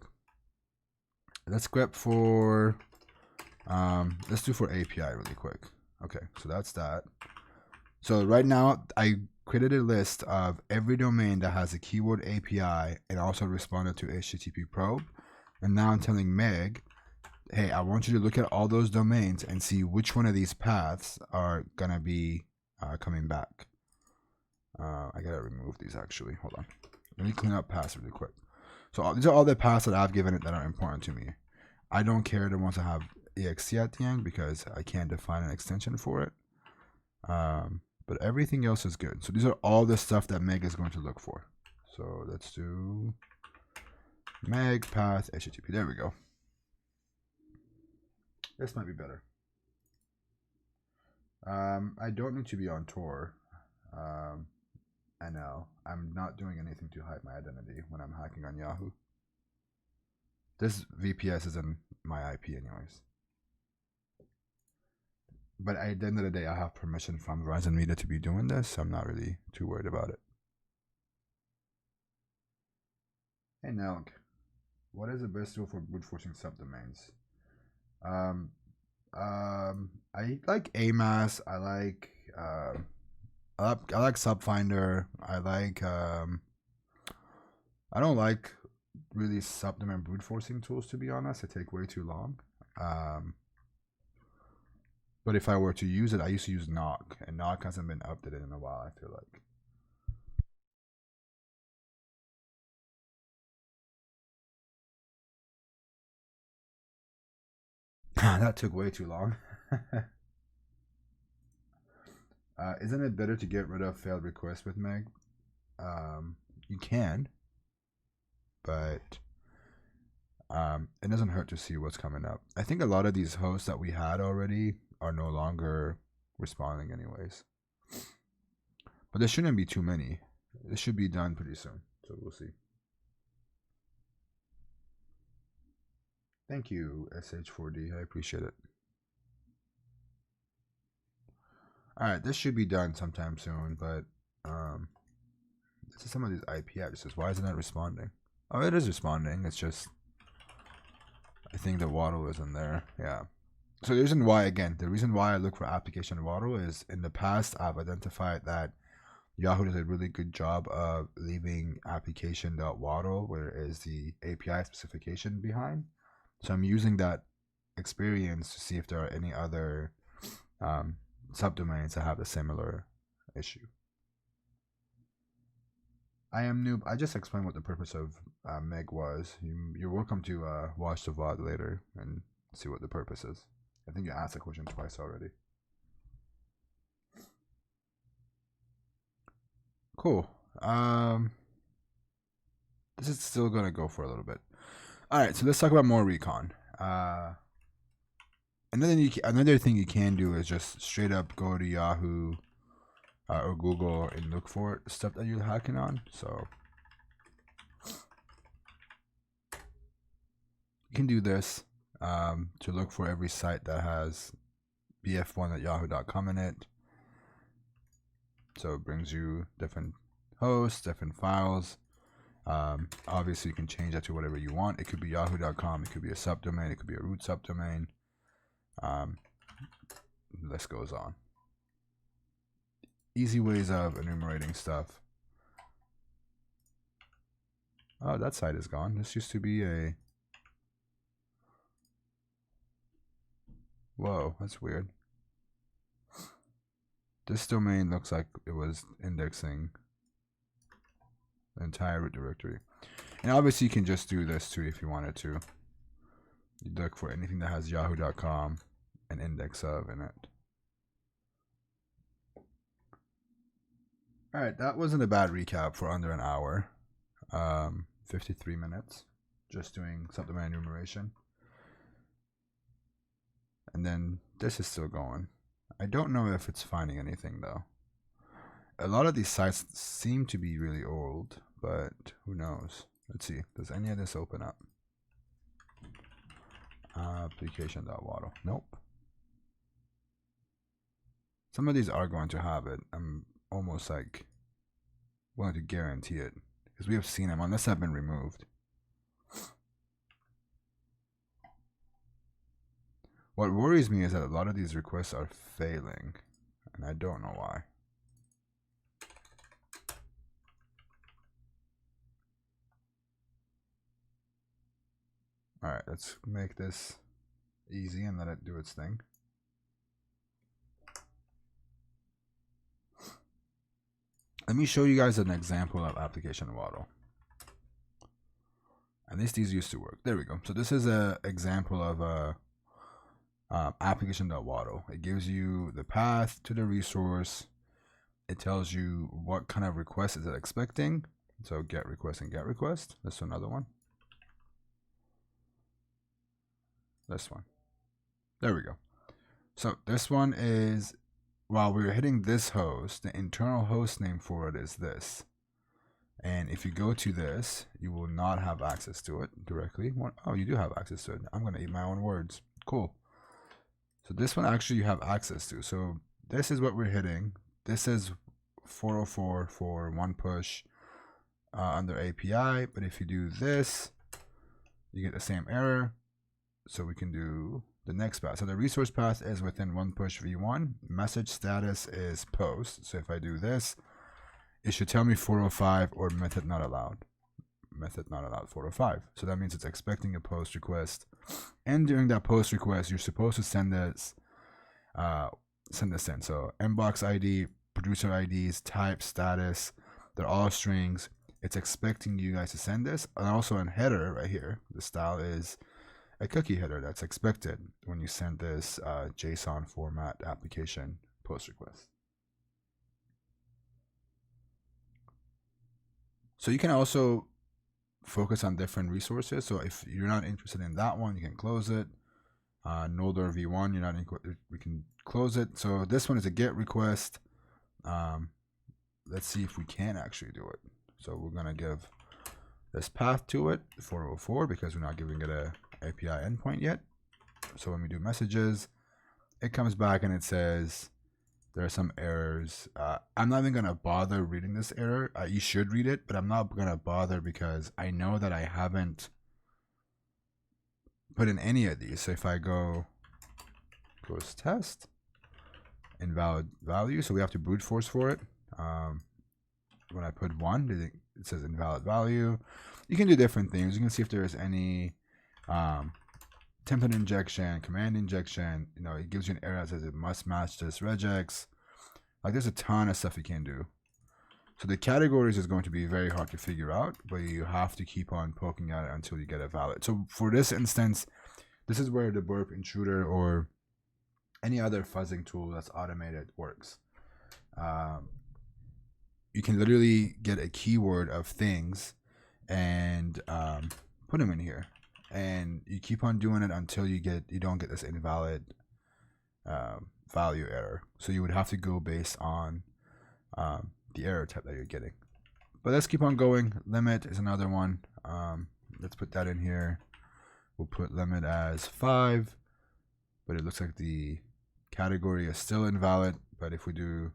Let's grep for let's do for API really quick. Okay, so that's that. So right now I created a list of every domain that has a keyword API and also responded to HTTP probe. And now I'm telling Meg, hey, I want you to look at all those domains and see which one of these paths are gonna be coming back. I gotta remove these actually. Hold on. Let me clean up paths really quick. So these are all the paths that I've given it that are important to me. I don't care the ones that have exe at the end because I can't define an extension for it. But everything else is good. So these are all the stuff that Meg is going to look for. So let's do Meg path HTTP. There we go. This might be better. I don't need to be on Tor. NL. I'm not doing anything to hide my identity when I'm hacking on Yahoo. This VPS isn't my IP anyways. But at the end of the day, I have permission from Verizon Media to be doing this, so I'm not really too worried about it. Hey Nelk, what is the best tool for brute forcing subdomains? I like AMAS. I like Subfinder. I like I don't like really subdomain brute forcing tools, to be honest. They take way too long. But if I were to use it, I used to use Knock, and Knock hasn't been updated in a while, I feel like. That took way too long. Isn't it better to get rid of failed requests with Meg? You can, but it doesn't hurt to see what's coming up. I think a lot of these hosts that we had already are no longer responding anyways. But there shouldn't be too many. It should be done pretty soon, so we'll see. Thank you, SH4D. I appreciate it. Alright, this should be done sometime soon, but this is some of these IP addresses. Why isn't it responding? Oh, it is responding. It's just I think the waddle isn't there. Yeah. So the reason why, again, the reason why I look for application waddle is in the past I've identified that Yahoo does a really good job of leaving application.waddle, where is the API specification behind. So I'm using that experience to see if there are any other subdomains that have a similar issue. I am noob. I just explained what the purpose of Meg was. You're welcome to watch the VOD later and see what the purpose is. I think you asked the question twice already. Cool. This is still gonna go for a little bit. All right, so let's talk about more Recon. Another thing you can do is just straight up go to Yahoo or Google and look for stuff that you're hacking on. So you can do this to look for every site that has bf1@yahoo.com in it. So it brings you different hosts, different files. Obviously, you can change that to whatever you want. It could be yahoo.com. It could be a subdomain. It could be a root subdomain. The list goes on. Easy ways of enumerating stuff. Oh, that site is gone. This used to be a... Whoa, that's weird. This domain looks like it was indexing the entire root directory. And obviously you can just do this too if you wanted to. You look for anything that has yahoo.com and index of in it. Alright, that wasn't a bad recap for under an hour. 53 minutes. Just doing subdomain enumeration. And then this is still going. I don't know if it's finding anything though. A lot of these sites seem to be really old, but who knows? Let's see. Does any of this open up? Application.waddle. Nope. Some of these are going to have it. I'm almost like willing to guarantee it because we have seen them unless they've been removed. What worries me is that a lot of these requests are failing, and I don't know why. Alright, let's make this easy and let it do its thing. Let me show you guys an example of application waddle. At least these used to work. There we go. So this is an example of a application.waddle. It gives you the path to the resource. It tells you what kind of request is it expecting. So get request and get request. Let's do another one. This one. There we go. So this one is, while we're hitting this host, the internal host name for it is this. And if you go to this, you will not have access to it directly. Oh, you do have access to it. I'm going to eat my own words. Cool. So this one actually you have access to. So this is what we're hitting. This is 404 for one push under API. But if you do this, you get the same error. So we can do the next path. So the resource path is within one push v1. Message status is post. So if I do this, it should tell me 405 or method not allowed. Method not allowed 405. So that means it's expecting a post request. And during that post request, you're supposed to send this in. So inbox ID, producer IDs, type, status, they're all strings. It's expecting you guys to send this. And also in header right here, the style is a cookie header that's expected when you send this JSON format application post request. So you can also focus on different resources. So if you're not interested in that one, you can close it. Nolder v1, you're not we can close it. So this one is a get request. Let's see if we can actually do it. So we're gonna give this path to it 404 because we're not giving it a API endpoint yet. So when we do messages, it comes back and it says there are some errors. I'm not even gonna bother reading this error. You should read it, but I'm not gonna bother because I know that I haven't put in any of these. So if I go close test, invalid value, so we have to brute force for it. When I put 1, it says invalid value. You can do different things. You can see if there's any template injection, command injection. You know, it gives you an error that says it must match this regex. Like there's a ton of stuff you can do. So the categories is going to be very hard to figure out, but you have to keep on poking at it until you get it valid. So for this instance, this is where the burp intruder or any other fuzzing tool that's automated works. You can literally get a keyword of things and put them in here. and you keep on doing it until you don't get this invalid value error. So you would have to go based on the error type that you're getting. But let's keep on going. Limit is another one. Let's put that in here. We'll put limit as 5, but it looks like the category is still invalid. But if we do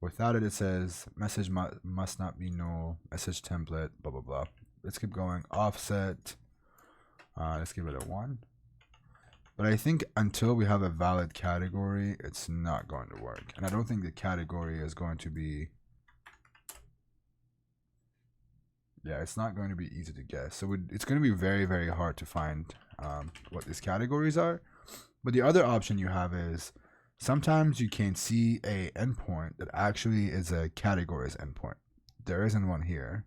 without it, it says message must not be null, message template, blah, blah, blah. Let's keep going. Offset, let's give it a 1. But I think until we have a valid category, it's not going to work. And I don't think the category is going to be, yeah, it's not going to be easy to guess. So it's going to be very, very hard to find what these categories are. But the other option you have is sometimes you can see a endpoint that actually is a categories endpoint. There isn't one here.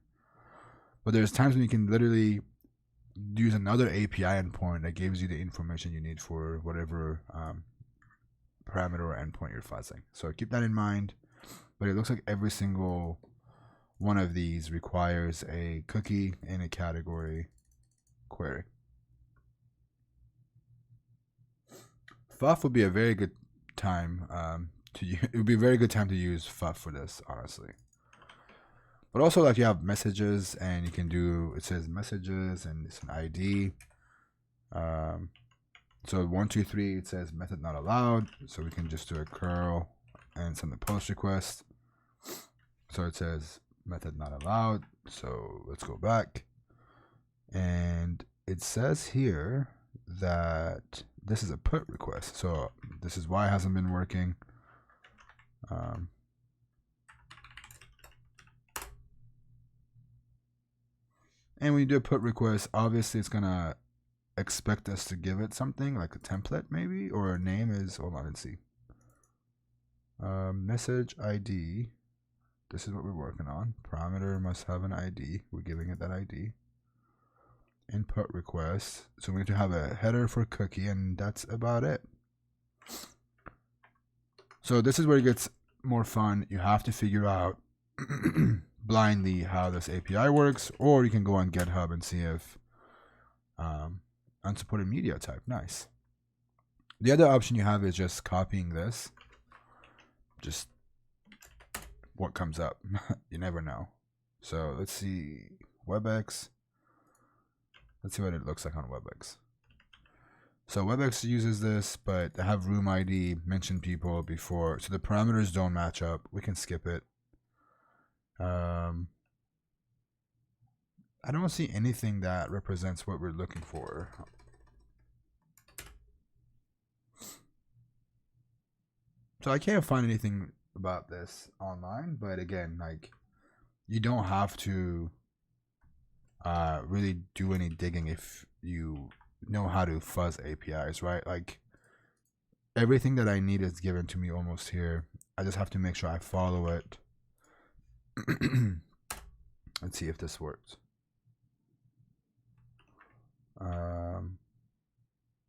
But there's times when you can literally use another API endpoint that gives you the information you need for whatever parameter or endpoint you're fuzzing. So keep that in mind. But it looks like every single one of these requires a cookie in a category query. Fuff would be a very good time it would be a very good time to use Fuff for this, honestly. But also, like, you have messages, and you can do, it says messages, and it's an ID. So 1, 2, 3, it says method not allowed. So we can just do a curl and send the post request. So it says method not allowed. So let's go back. And it says here that this is a put request. So this is why it hasn't been working. And when you do a put request, obviously it's going to expect us to give it something like a template maybe, or a name is, hold on and see. Message ID. This is what we're working on. Parameter must have an ID. We're giving it that ID. Input request. So we need to have a header for cookie, and that's about it. So this is where it gets more fun. You have to figure out blindly how this API works, or you can go on GitHub and see if unsupported media type. Nice. The other option you have is just copying this. Just what comes up. You never know. So let's see. WebEx. Let's see what it looks like on WebEx. So WebEx uses this, but they have room ID, mentioned people before. So the parameters don't match up. We can skip it. I don't see anything that represents what we're looking for. So I can't find anything about this online, but again, like, you don't have to really do any digging if you know how to fuzz APIs, right? Like, everything that I need is given to me almost here. I just have to make sure I follow it. Let's see if this works. Oh,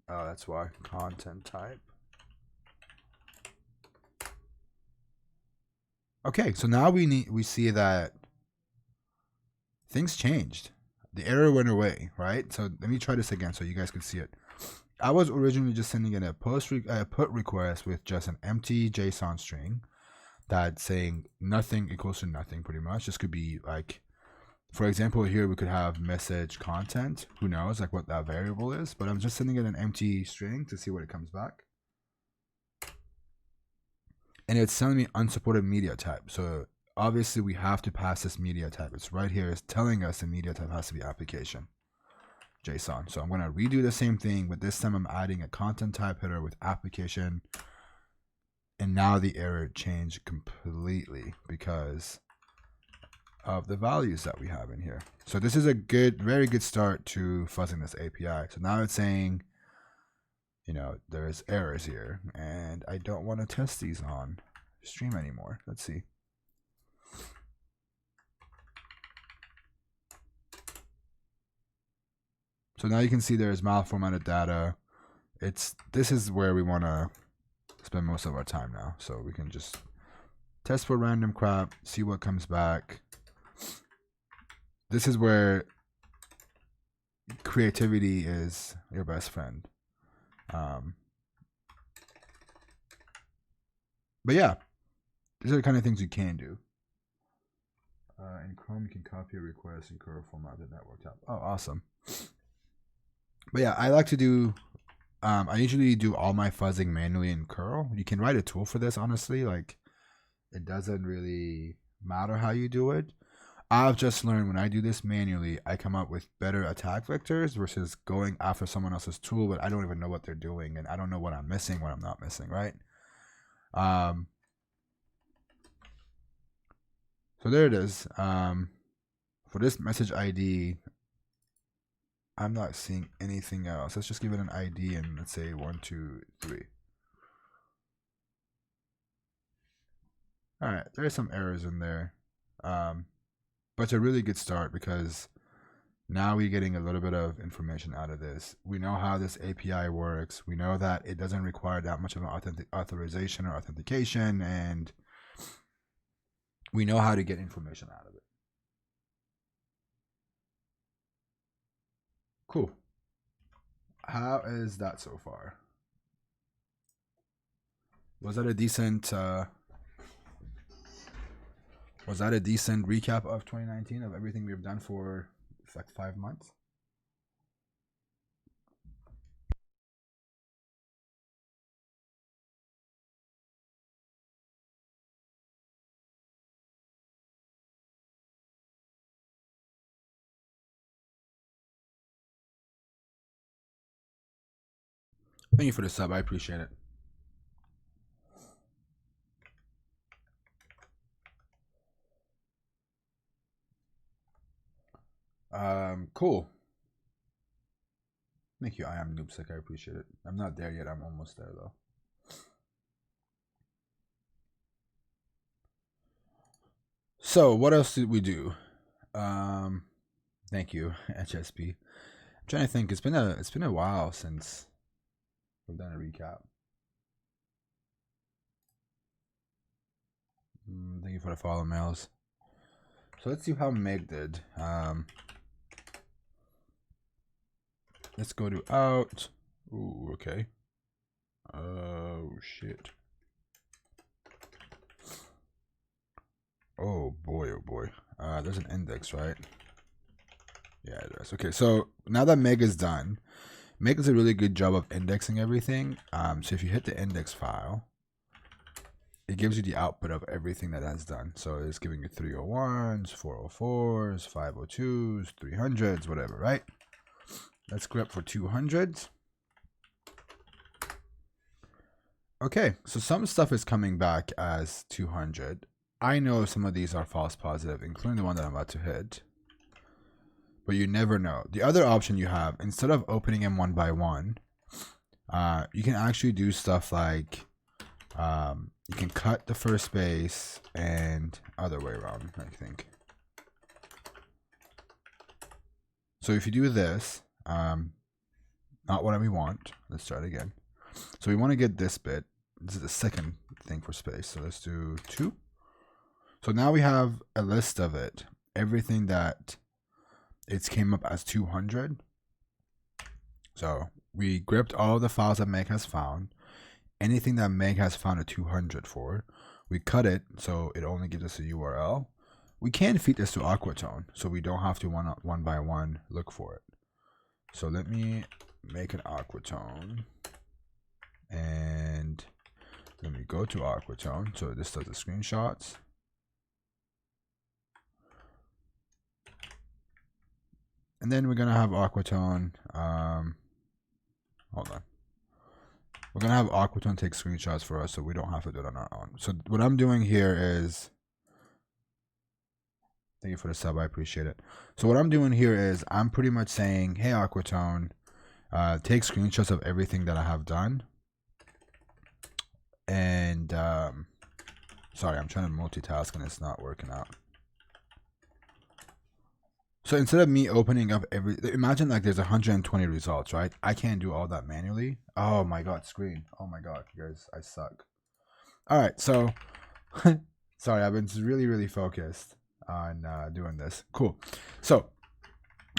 that's why. Content type. Okay, so now we see that things changed. The error went away, right? So let me try this again so you guys can see it. I was originally just sending in a put request with just an empty JSON string that's saying nothing equals to nothing, pretty much. This could be like, for example, here we could have message content. Who knows like what that variable is, but I'm just sending in an empty string to see what it comes back. And it's telling me unsupported media type. So obviously we have to pass this media type. It's right here. It's telling us the media type has to be application JSON. So I'm going to redo the same thing, but this time I'm adding a content type header with application. And now the error changed completely because of the values that we have in here. So this is a very good start to fuzzing this API. So now it's saying, you know, there's errors here, and I don't want to test these on stream anymore. Let's see. So now you can see there's malformatted data. This is where we want to spend most of our time now. So we can just test for random crap, see what comes back. This is where creativity is your best friend. But yeah, these are the kind of things you can do. In Chrome, you can copy a request and curl format the network tab. Oh, awesome. But yeah, I like to do, I usually do all my fuzzing manually in curl. You can write a tool for this, honestly. Like, it doesn't really matter how you do it. I've just learned when I do this manually, I come up with better attack vectors versus going after someone else's tool, but I don't even know what they're doing, and I don't know what I'm missing, what I'm not missing, right? So there it is. For this message ID, I'm not seeing anything else. Let's just give it an ID and let's say 1, 2, 3. All right, there's some errors in there. But it's a really good start because now we're getting a little bit of information out of this. We know how this API works. We know that it doesn't require that much of an authorization or authentication, and we know how to get information out of it. Cool. How is that so far? Was that a decent recap of 2019 of everything we've done for like 5 months? Thank you for the sub. I appreciate it. Cool. Thank you. I am NahamSec. I appreciate it. I'm not there yet. I'm almost there though. So what else did we do? Thank you, HSP. I'm trying to think. It's been a while since we've done a recap. Thank you for the follow mails. So let's see how Meg did. Let's go to out. Ooh, okay. Oh shit. Oh boy, oh boy. There's an index, right? Yeah, there's. Okay, so now that Meg is done, Meg does a really good job of indexing everything. So if you hit the index file, it gives you the output of everything that has done. So it's giving you 301s, 404s, 502s, 300s, whatever, right? Let's grep for 200s. Okay, so some stuff is coming back as 200. I know some of these are false positive, including the one that I'm about to hit. But you never know. The other option you have, instead of opening them one by one, you can actually do stuff like you can cut the first space and other way around, I think. So if you do this, not what we want. Let's try it again. So we want to get this bit. This is the second thing for space. So let's do 2. So now we have a list of it. Everything that it came up as 200. So we gripped all the files that Meg has found. Anything that Meg has found a 200 for, we cut it so it only gives us a URL. We can feed this to Aquatone, so we don't have to one by one look for it. So let me make an Aquatone, and let me go to Aquatone. So this does the screenshots. And then we're gonna have Aquatone. Hold on. We're gonna have Aquatone take screenshots for us, so we don't have to do it on our own. So what I'm doing here is, thank you for the sub, I appreciate it. So what I'm doing here is I'm pretty much saying, hey Aquatone, take screenshots of everything that I have done. And sorry, I'm trying to multitask and it's not working out. So instead of me opening up imagine like there's 120 results, right? I can't do all that manually. Oh my god, screen. Oh my god, you guys, I suck. All right, so sorry, I've been really focused on doing this. Cool. So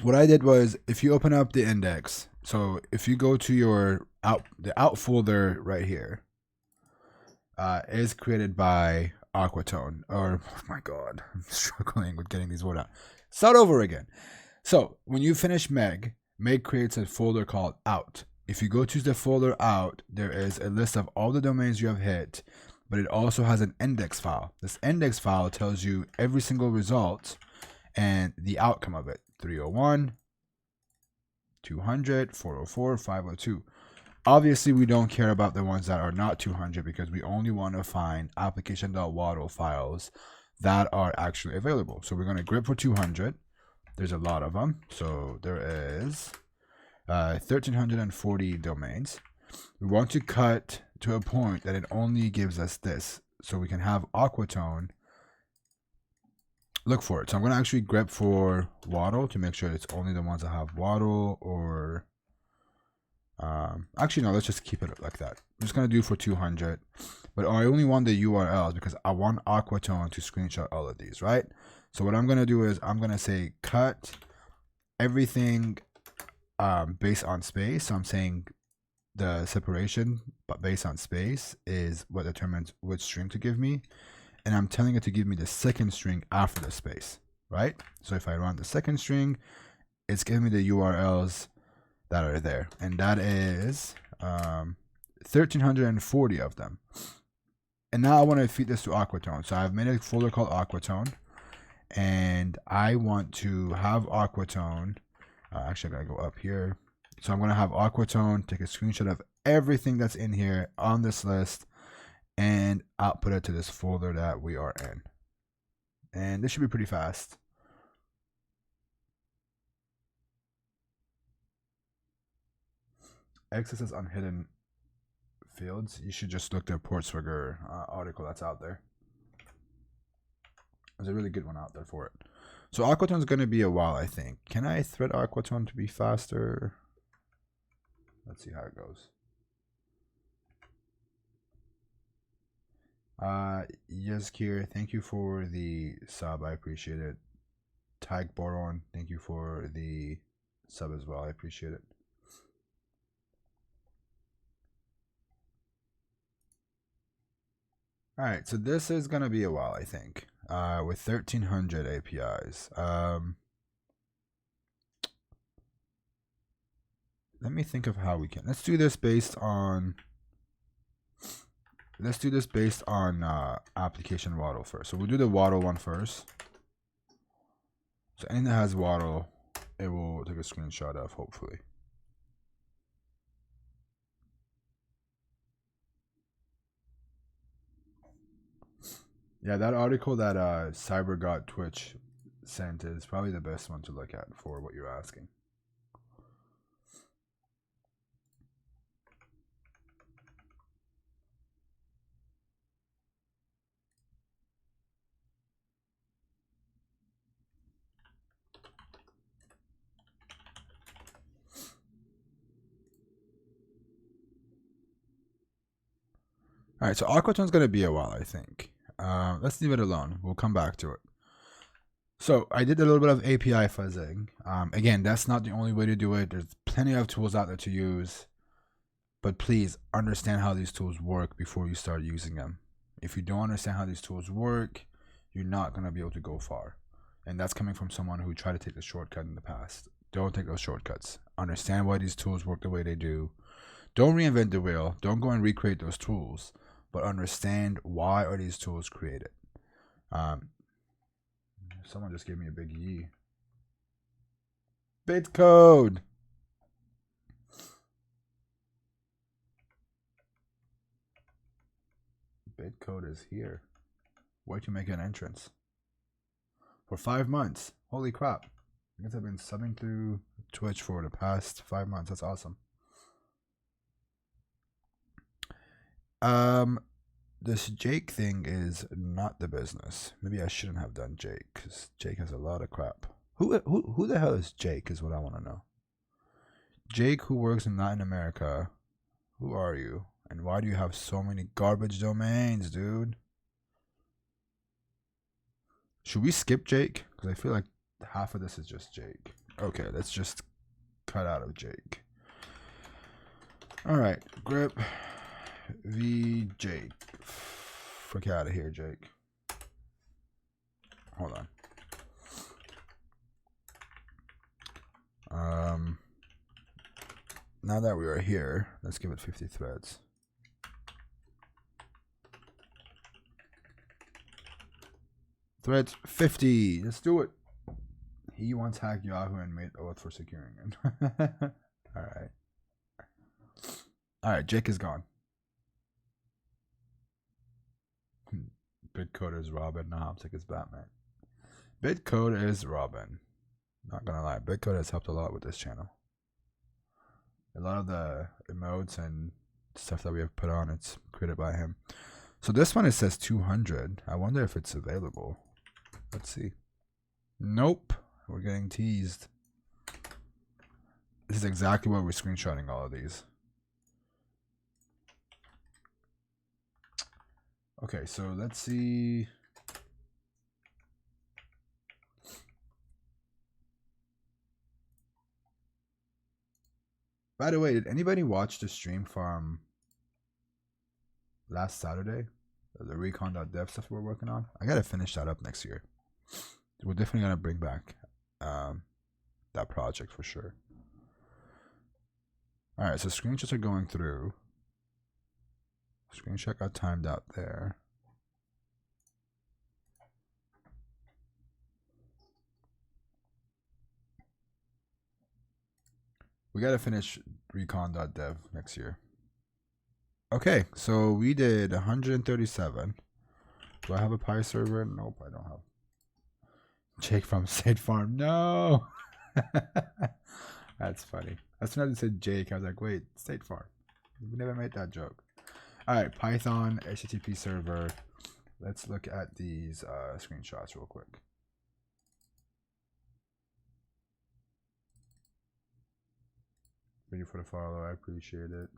what I did was, if you open up the index, so if you go to your the out folder right here, is created by Aquatone. Or, oh my god, I'm struggling with getting these words out. Start over again. So when you finish Meg creates a folder called out. If you go to the folder out, there is a list of all the domains you have hit, but it also has an index file. This index file tells you every single result and the outcome of it. 301, 200, 404, 502. Obviously, we don't care about the ones that are not 200 because we only want to find application.waddle files that are actually available. So we're going to grep for 200. There's a lot of them. So there is 1,340 domains. We want to cut to a point that it only gives us this. So we can have Aquatone look for it. So I'm going to actually grep for waddle to make sure it's only the ones that have waddle, or actually no, let's just keep it like that. I'm just going to do for 200, but I only want the URLs because I want Aquatone to screenshot all of these, right? So what I'm going to do is I'm going to say cut everything based on space. So I'm saying the separation but based on space is what determines which string to give me, and I'm telling it to give me the second string after the space, right? So if I run the second string, it's giving me the URLs that are there, and that is 1,340 of them. And now I want to feed this to Aquatone. So I've made a folder called Aquatone, and I want to have Aquatone. Actually, I gotta go up here. So I'm gonna have Aquatone take a screenshot of everything that's in here on this list and output it to this folder that we are in. And this should be pretty fast. Accesses on hidden fields. You should just look at the Portswigger article that's out there. There's a really good one out there for it. So Aquatone's going to be a while, I think. Can I thread Aquatone to be faster? Let's see how it goes. Yes, Kier, thank you for the sub. I appreciate it. Tag Boron, thank you for the sub as well. I appreciate it. All right, so this is going to be a while, I think, with 1,300 APIs. Let me think of how we can. Let's do this based on application waddle first. So we'll do the waddle one first. So anything that has waddle, it will take a screenshot of, hopefully. Yeah, that article that CyberGot Twitch sent is probably the best one to look at for what you're asking. All right, so Aquatone's going to be a while, I think. Let's leave it alone. We'll come back to it. So I did a little bit of API fuzzing. Again, that's not the only way to do it. There's plenty of tools out there to use. But please understand how these tools work before you start using them. If you don't understand how these tools work, you're not going to be able to go far. And that's coming from someone who tried to take the shortcut in the past. Don't take those shortcuts. Understand why these tools work the way they do. Don't reinvent the wheel. Don't go and recreate those tools. But understand why are these tools created. Someone just gave me a big yee. Bitcode. Bitcode is here. Why to make an entrance? For 5 months. Holy crap. I guess I've been subbing through Twitch for the past 5 months. That's awesome. This Jake thing is not the business. Maybe I shouldn't have done Jake, because Jake has a lot of crap. Who the hell is Jake is what I want to know. Jake, who works in Latin America. Who are you? And why do you have so many garbage domains, dude? Should we skip Jake? Because I feel like half of this is just Jake. Okay, let's just cut out of Jake. All right, grip v Jake. Frick out of here, Jake. Hold on. Now that we are here, let's give it 50 threads. Threads 50. Let's do it. He once hacked Yahoo and made oath for securing it. All right. All right, Jake is gone. Bitcode is Robin. NahamSec is Batman. Bitcode is Robin. Not gonna lie, Bitcode has helped a lot with this channel. A lot of the emotes and stuff that we have put on, it's created by him. So this one, it says 200. I wonder if it's available. Let's see. Nope. We're getting teased. This is exactly why we're screenshotting all of these. Okay, so let's see. By the way, did anybody watch the stream from last Saturday? The Recon.dev stuff we're working on? I gotta finish that up next year. We're definitely gonna bring back that project for sure. Alright, so screenshots are going through. Screenshot got timed out there. We gotta finish Recon.dev next year. Okay, so we did 137. Do I have a Pi server? Nope, I don't have. Jake from State Farm. No! That's funny. As soon as I said Jake, I was like, wait, State Farm. We never made that joke. Alright, Python, HTTP server. Let's look at these screenshots real quick. Thank you for the follow. I appreciate it.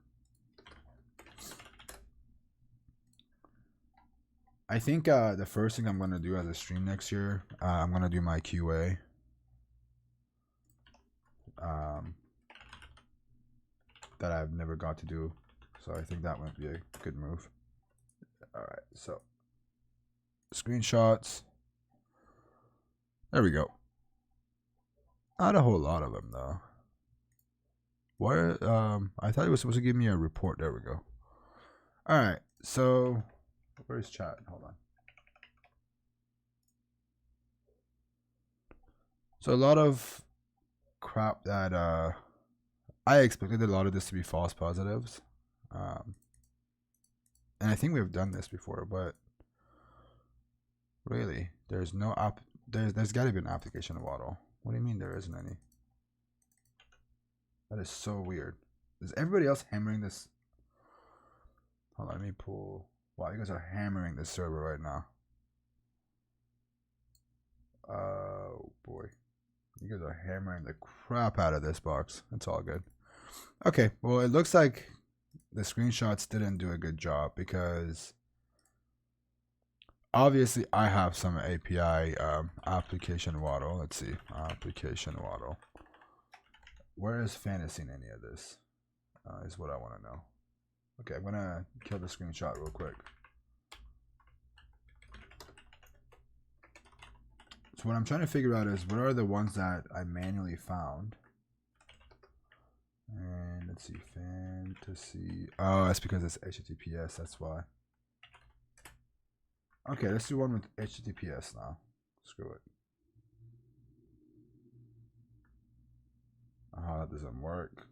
I think the first thing I'm going to do as a stream next year, I'm going to do my QA. That I've never got to do. So I think that might be a good move. Alright, so screenshots. There we go. Not a whole lot of them though. Where I thought it was supposed to give me a report. There we go. Alright, so where's chat? Hold on. So a lot of crap that I expected a lot of this to be false positives. And I think we've done this before, but really, there's no there's got to be an application model. What do you mean there isn't any? That is so weird. Is everybody else hammering this? Hold on, let me pull. Wow, you guys are hammering this server right now. Oh boy. You guys are hammering the crap out of this box. It's all good. Okay, well, it looks like the screenshots didn't do a good job because obviously I have some API application waddle. Let's see, application waddle. Where is fantasy in any of this? Is what I want to know. Okay, I'm gonna kill the screenshot real quick. So what I'm trying to figure out is what are the ones that I manually found. And let's see, fantasy. Oh, that's because it's HTTPS, that's why. Okay, let's do one with HTTPS now. Screw it. Oh, that doesn't work.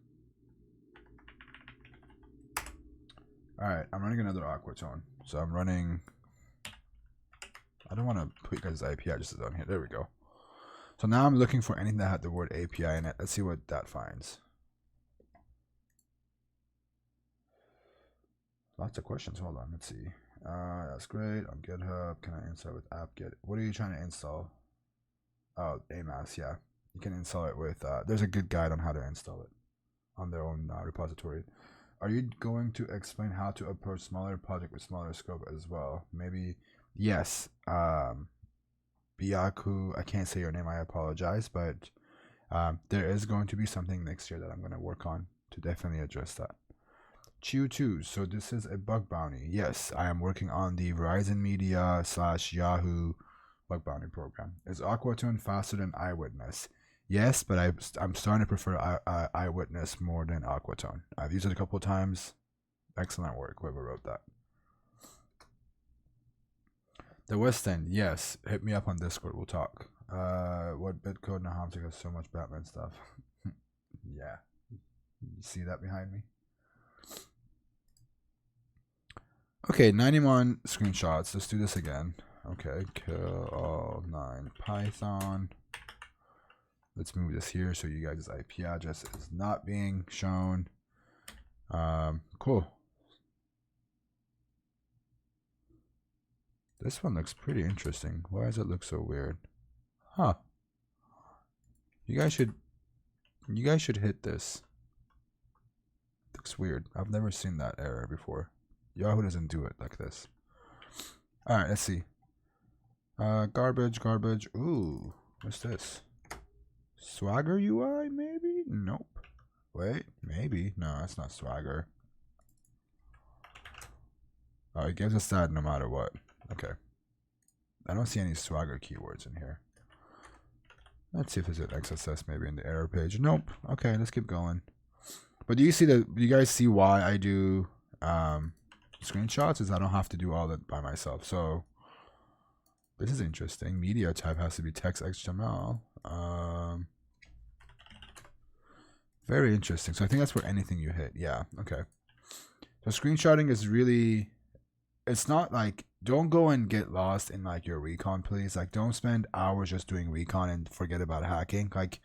Alright, I'm running another Aquatone. So I'm running. I don't want to put you guys' API just down here. There we go. So now I'm looking for anything that had the word API in it. Let's see what that finds. Lots of questions. Hold on. Let's see. That's great. On GitHub. Can I install with apt-get? What are you trying to install? Oh, AMAS. Yeah. You can install it with. There's a good guide on how to install it on their own repository. Are you going to explain how to approach smaller project with smaller scope as well? Maybe. Yes. Biaku. I can't say your name. I apologize. But There is going to be something next year that I'm going to work on to definitely address that. Chew 2. So this is a bug bounty. Yes, I am working on the Verizon Media / Yahoo bug bounty program. Is Aquatone faster than Eyewitness? Yes, but I'm starting to prefer Eyewitness more than Aquatone. I've used it a couple of times. Excellent work, whoever wrote that. The West End, yes. Hit me up on Discord, we'll talk. What bitcode NahamSec has so much Batman stuff? Yeah. You see that behind me? Okay, 91 screenshots. Let's do this again. Okay, kill all 9 Python. Let's move this here so you guys' IP address is not being shown. Cool. This one looks pretty interesting. Why does it look so weird? Huh. You guys should hit this. Looks weird. I've never seen that error before. Yahoo doesn't do it like this. Alright, let's see. Garbage. Ooh, what's this? Swagger UI, maybe? Nope. Wait, maybe. No, that's not Swagger. Oh, it gives us that no matter what. Okay. I don't see any Swagger keywords in here. Let's see if there's an XSS maybe in the error page. Nope. Okay, let's keep going. But do you guys see why I do screenshots? Is I don't have to do all that by myself. So this is interesting. Media type has to be text XML. Very interesting. So I think that's for anything you hit. Yeah. Okay. So screenshotting is really, it's not like, don't go and get lost in like your recon, please. Like, don't spend hours just doing recon and forget about hacking. Like,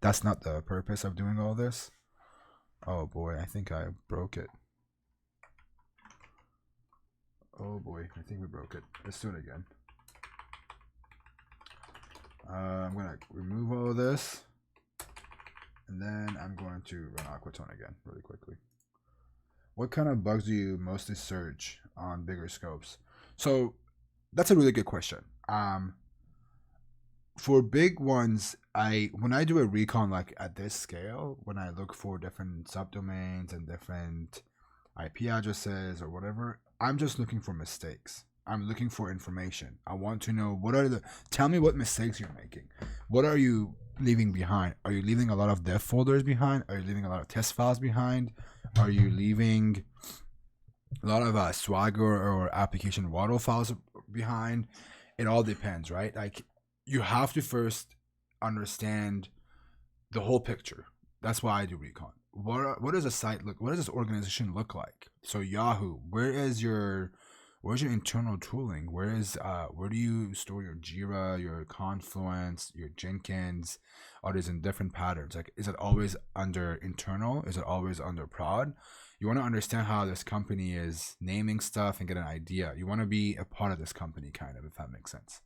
that's not the purpose of doing all this. Oh boy, I think I broke it. Oh boy, I think we broke it. Let's do it again. I'm gonna remove all of this, and then I'm going to run Aquatone again really quickly. What kind of bugs do you mostly search on bigger scopes? So that's a really good question. For big ones, when I do a recon like at this scale, when I look for different subdomains and different IP addresses or whatever, I'm just looking for mistakes. I'm looking for information. I want to know tell me what mistakes you're making. What are you leaving behind? Are you leaving a lot of dev folders behind? Are you leaving a lot of test files behind? Are you leaving a lot of Swagger or application waddle files behind? It all depends, right? Like, you have to first understand the whole picture. That's why I do recon. What does a site look? What does this organization look like? So Yahoo, where's your internal tooling? Where do you store your Jira, your Confluence, your Jenkins? Are these in different patterns? Like, is it always under internal? Is it always under prod? You want to understand how this company is naming stuff and get an idea. You want to be a part of this company, kind of, if that makes sense.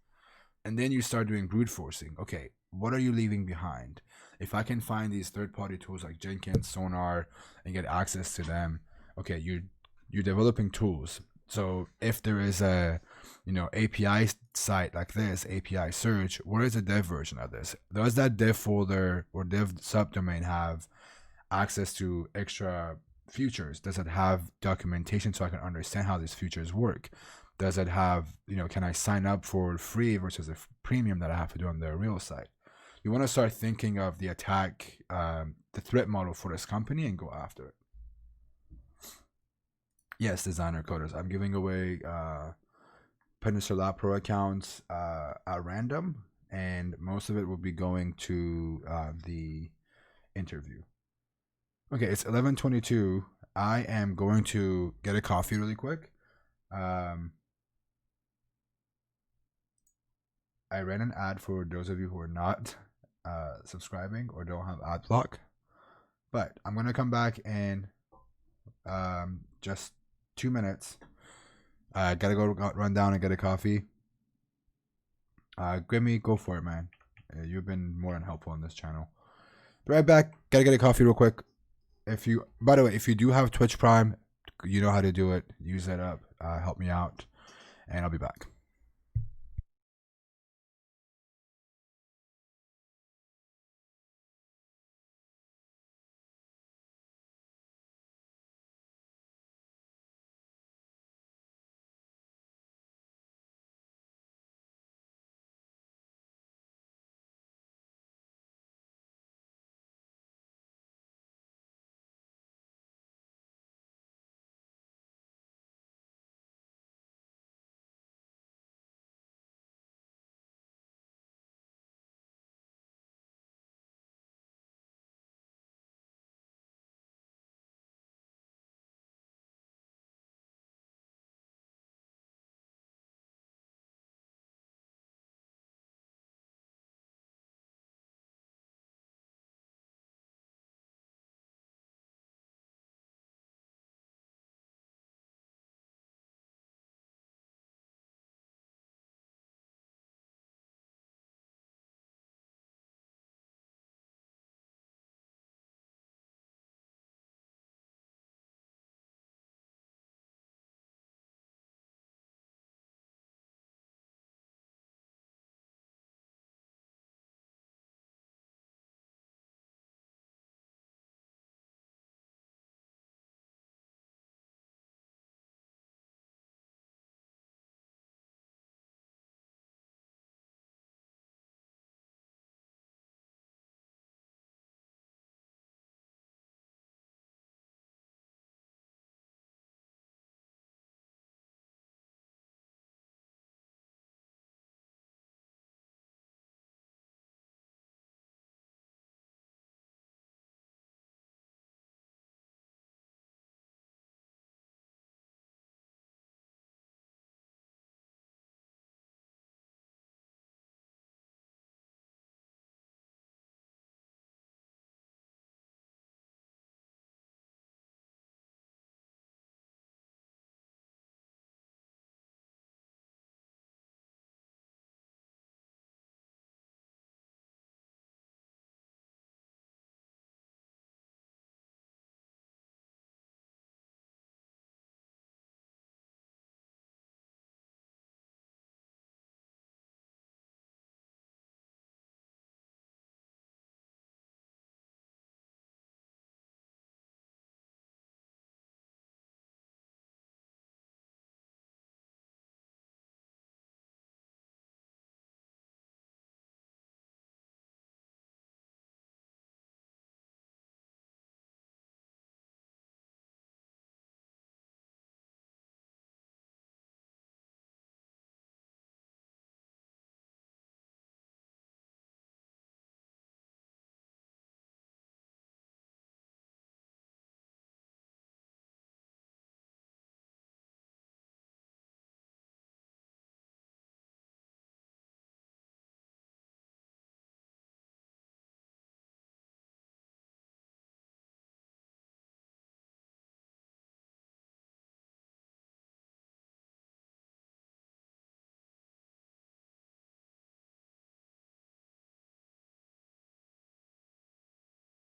And then you start doing brute forcing. Okay, what are you leaving behind? If I can find these third-party tools like Jenkins, Sonar, and get access to them, okay, you're developing tools. So if there is a API site like this, API search, where is the dev version of this? Does that dev folder or dev subdomain have access to extra features? Does it have documentation so I can understand how these features work? Does it have, can I sign up for free versus a premium that I have to do on the real site? You want to start thinking of the attack, the threat model for this company and go after it. Yes, designer coders. I'm giving away Peninsula Lab Pro accounts at random, and most of it will be going to the interview. Okay, it's 11:22. I am going to get a coffee really quick. I ran an ad for those of you who are not subscribing or don't have ad block, but I'm gonna come back in just 2 minutes. I gotta go run down and get a coffee. Grimmy, go for it, man. You've been more than helpful on this channel. Be right back. Gotta get a coffee real quick. By the way, if you do have Twitch Prime, you know how to do it. Use that up. Help me out, and I'll be back.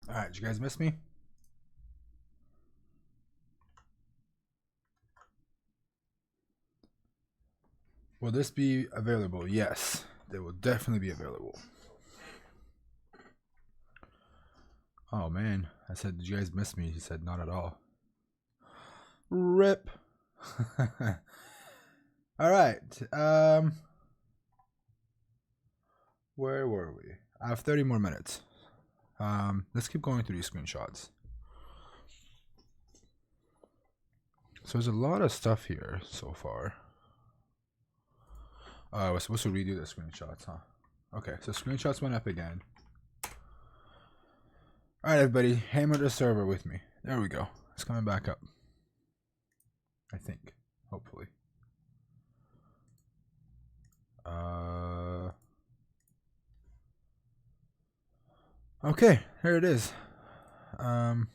All right, did you guys miss me? Will this be available? Yes, they will definitely be available. Oh man, I said, did you guys miss me? He said, not at all. Rip. All right. Where were we? I have 30 more minutes. Let's keep going through these screenshots. So there's a lot of stuff here so far. We're supposed to redo the screenshots, huh? Okay, so screenshots went up again. All right, everybody, hammer the server with me. There we go. It's coming back up. I think, hopefully. Okay, here it is. So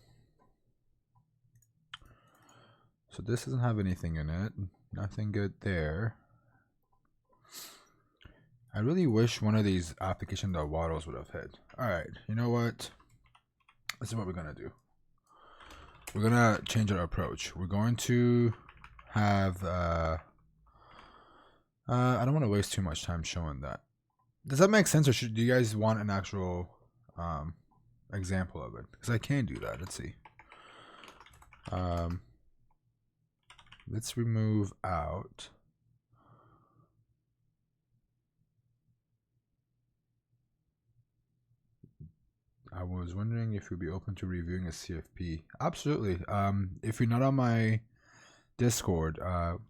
this doesn't have anything in it. Nothing good there. I really wish one of these application.waddles would have hit. Alright, you know what? This is what we're gonna do. We're gonna change our approach. We're going to have I don't want to waste too much time showing that. Does that make sense, or do you guys want an actual example of it? Because I can do that. Let's see. Let's remove out. I was wondering if you'd be open to reviewing a CFP. Absolutely. If you're not on my Discord,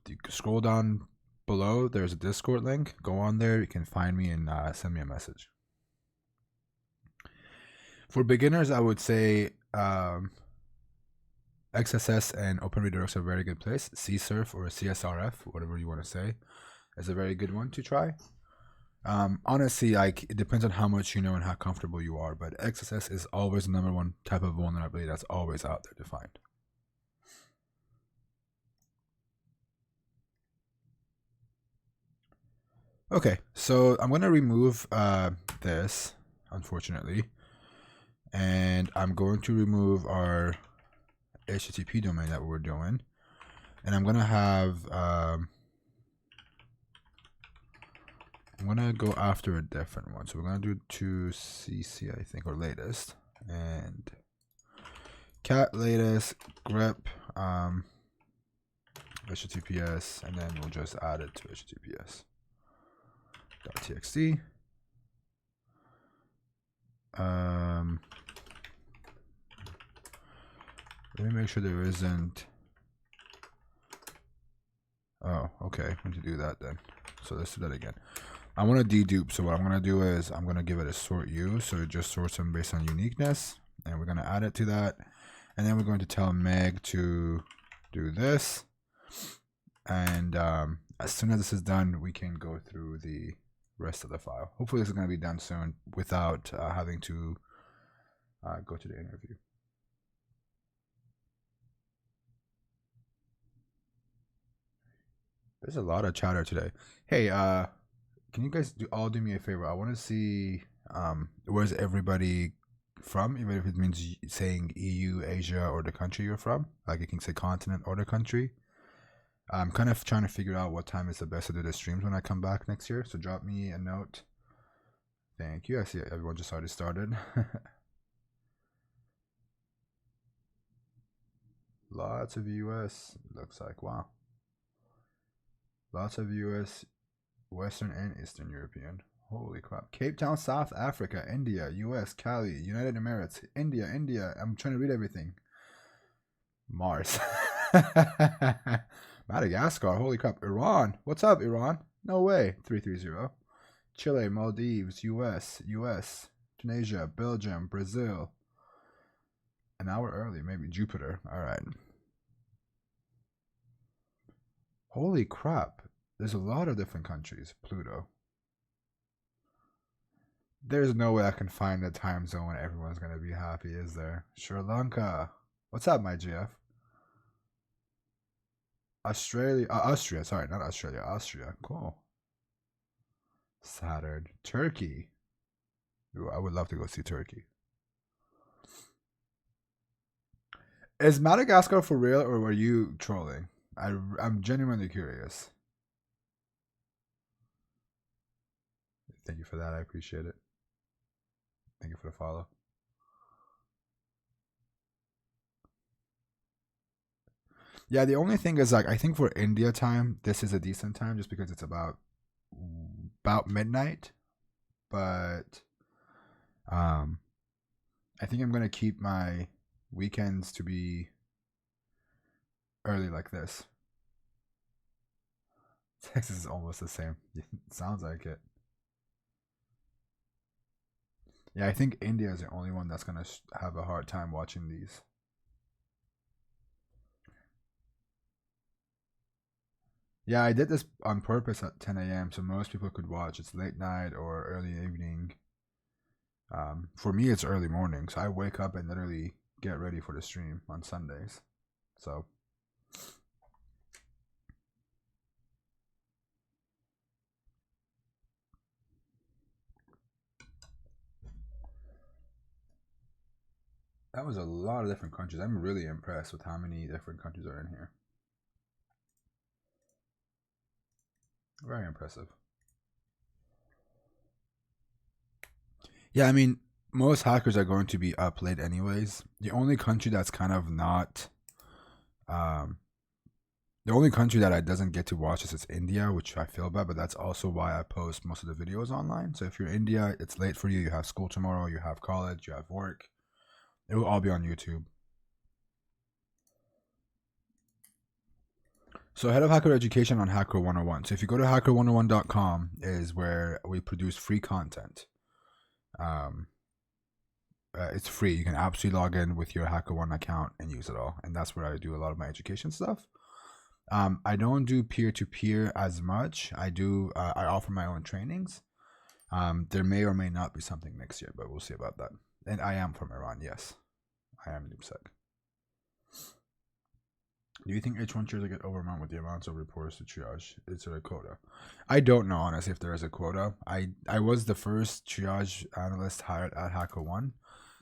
you scroll down below. There's a Discord link. Go on there. You can find me and send me a message. For beginners, I would say XSS and Open Redirects are a very good place. CSRF or CSRF, whatever you want to say, is a very good one to try. Honestly, like, it depends on how much you know and how comfortable you are, but XSS is always the number one type of vulnerability that's always out there to find. Okay, so I'm going to remove this, unfortunately, and I'm going to remove our HTTP domain that we're doing, and I'm going to have I'm gonna go after a different one. So we're gonna do 2cc, I think, or latest, and cat latest grep https, and then we'll just add it to https.txt. Let me make sure there isn't. Oh, okay. I need to do that then. So let's do that again. I want to dedupe, so what I'm going to do is I'm going to give it a sort U, so it just sorts them based on uniqueness, and we're going to add it to that, and then we're going to tell Meg to do this, and as soon as this is done, we can go through the rest of the file. Hopefully this is going to be done soon without having to go to the interview. There's a lot of chatter today. Hey, can you guys all do me a favor? I want to see where's everybody from, even if it means saying EU, Asia, or the country you're from. Like, you can say continent or the country. I'm kind of trying to figure out what time is the best to do the streams when I come back next year. So drop me a note. Thank you. I see everyone just already started. Lots of US, looks like. Wow. Lots of US, Western and Eastern European. Holy crap. Cape Town, South Africa, India, US, Cali, United Emirates, India. I'm trying to read everything. Mars. Madagascar, holy crap. Iran. What's up, Iran? No way. 330. Chile, Maldives, US, Tunisia, Belgium, Brazil. An hour early, maybe Jupiter. All right. Holy crap. There's a lot of different countries. Pluto. There's no way I can find a time zone when everyone's going to be happy, is there? Sri Lanka. What's up, my GF? Austria. Sorry, not Australia. Austria. Cool. Saturn. Turkey. Ooh, I would love to go see Turkey. Is Madagascar for real or were you trolling? I'm genuinely curious. Thank you for that. I appreciate it. Thank you for the follow. Yeah, the only thing is like I think for India time, this is a decent time just because it's about midnight. But um I think I'm gonna keep my weekends to be early like this. Texas is almost the same. Sounds like it. Yeah, I think India is the only one that's gonna have a hard time watching these. Yeah, I did this on purpose at 10 a.m. so most people could watch. It's late night or early evening. For me, it's early morning, so I wake up and literally get ready for the stream on Sundays. So that was a lot of different countries. I'm really impressed with how many different countries are in here. Very impressive. Yeah, I mean, most hackers are going to be up late anyways. The only country that's kind of not, um, the only country that I doesn't get to watch is India, which I feel bad, but that's also why I post most of the videos online. So if you're India, it's late for you. You have school tomorrow, you have college, you have work. It will all be on YouTube. So head of hacker education on Hacker 101. So if you go to hacker101.com is where we produce free content. It's free. You can absolutely log in with your HackerOne account and use it all. And that's where I do a lot of my education stuff. I don't do peer-to-peer as much. I offer my own trainings. There may or may not be something next year, but we'll see about that. And I am from Iran, yes. I am NahamSec. Do you think H1 tiers get overwhelmed with the amounts of reports to triage? Is there a quota? I don't know, honestly, if there is a quota. I was the first triage analyst hired at HackerOne.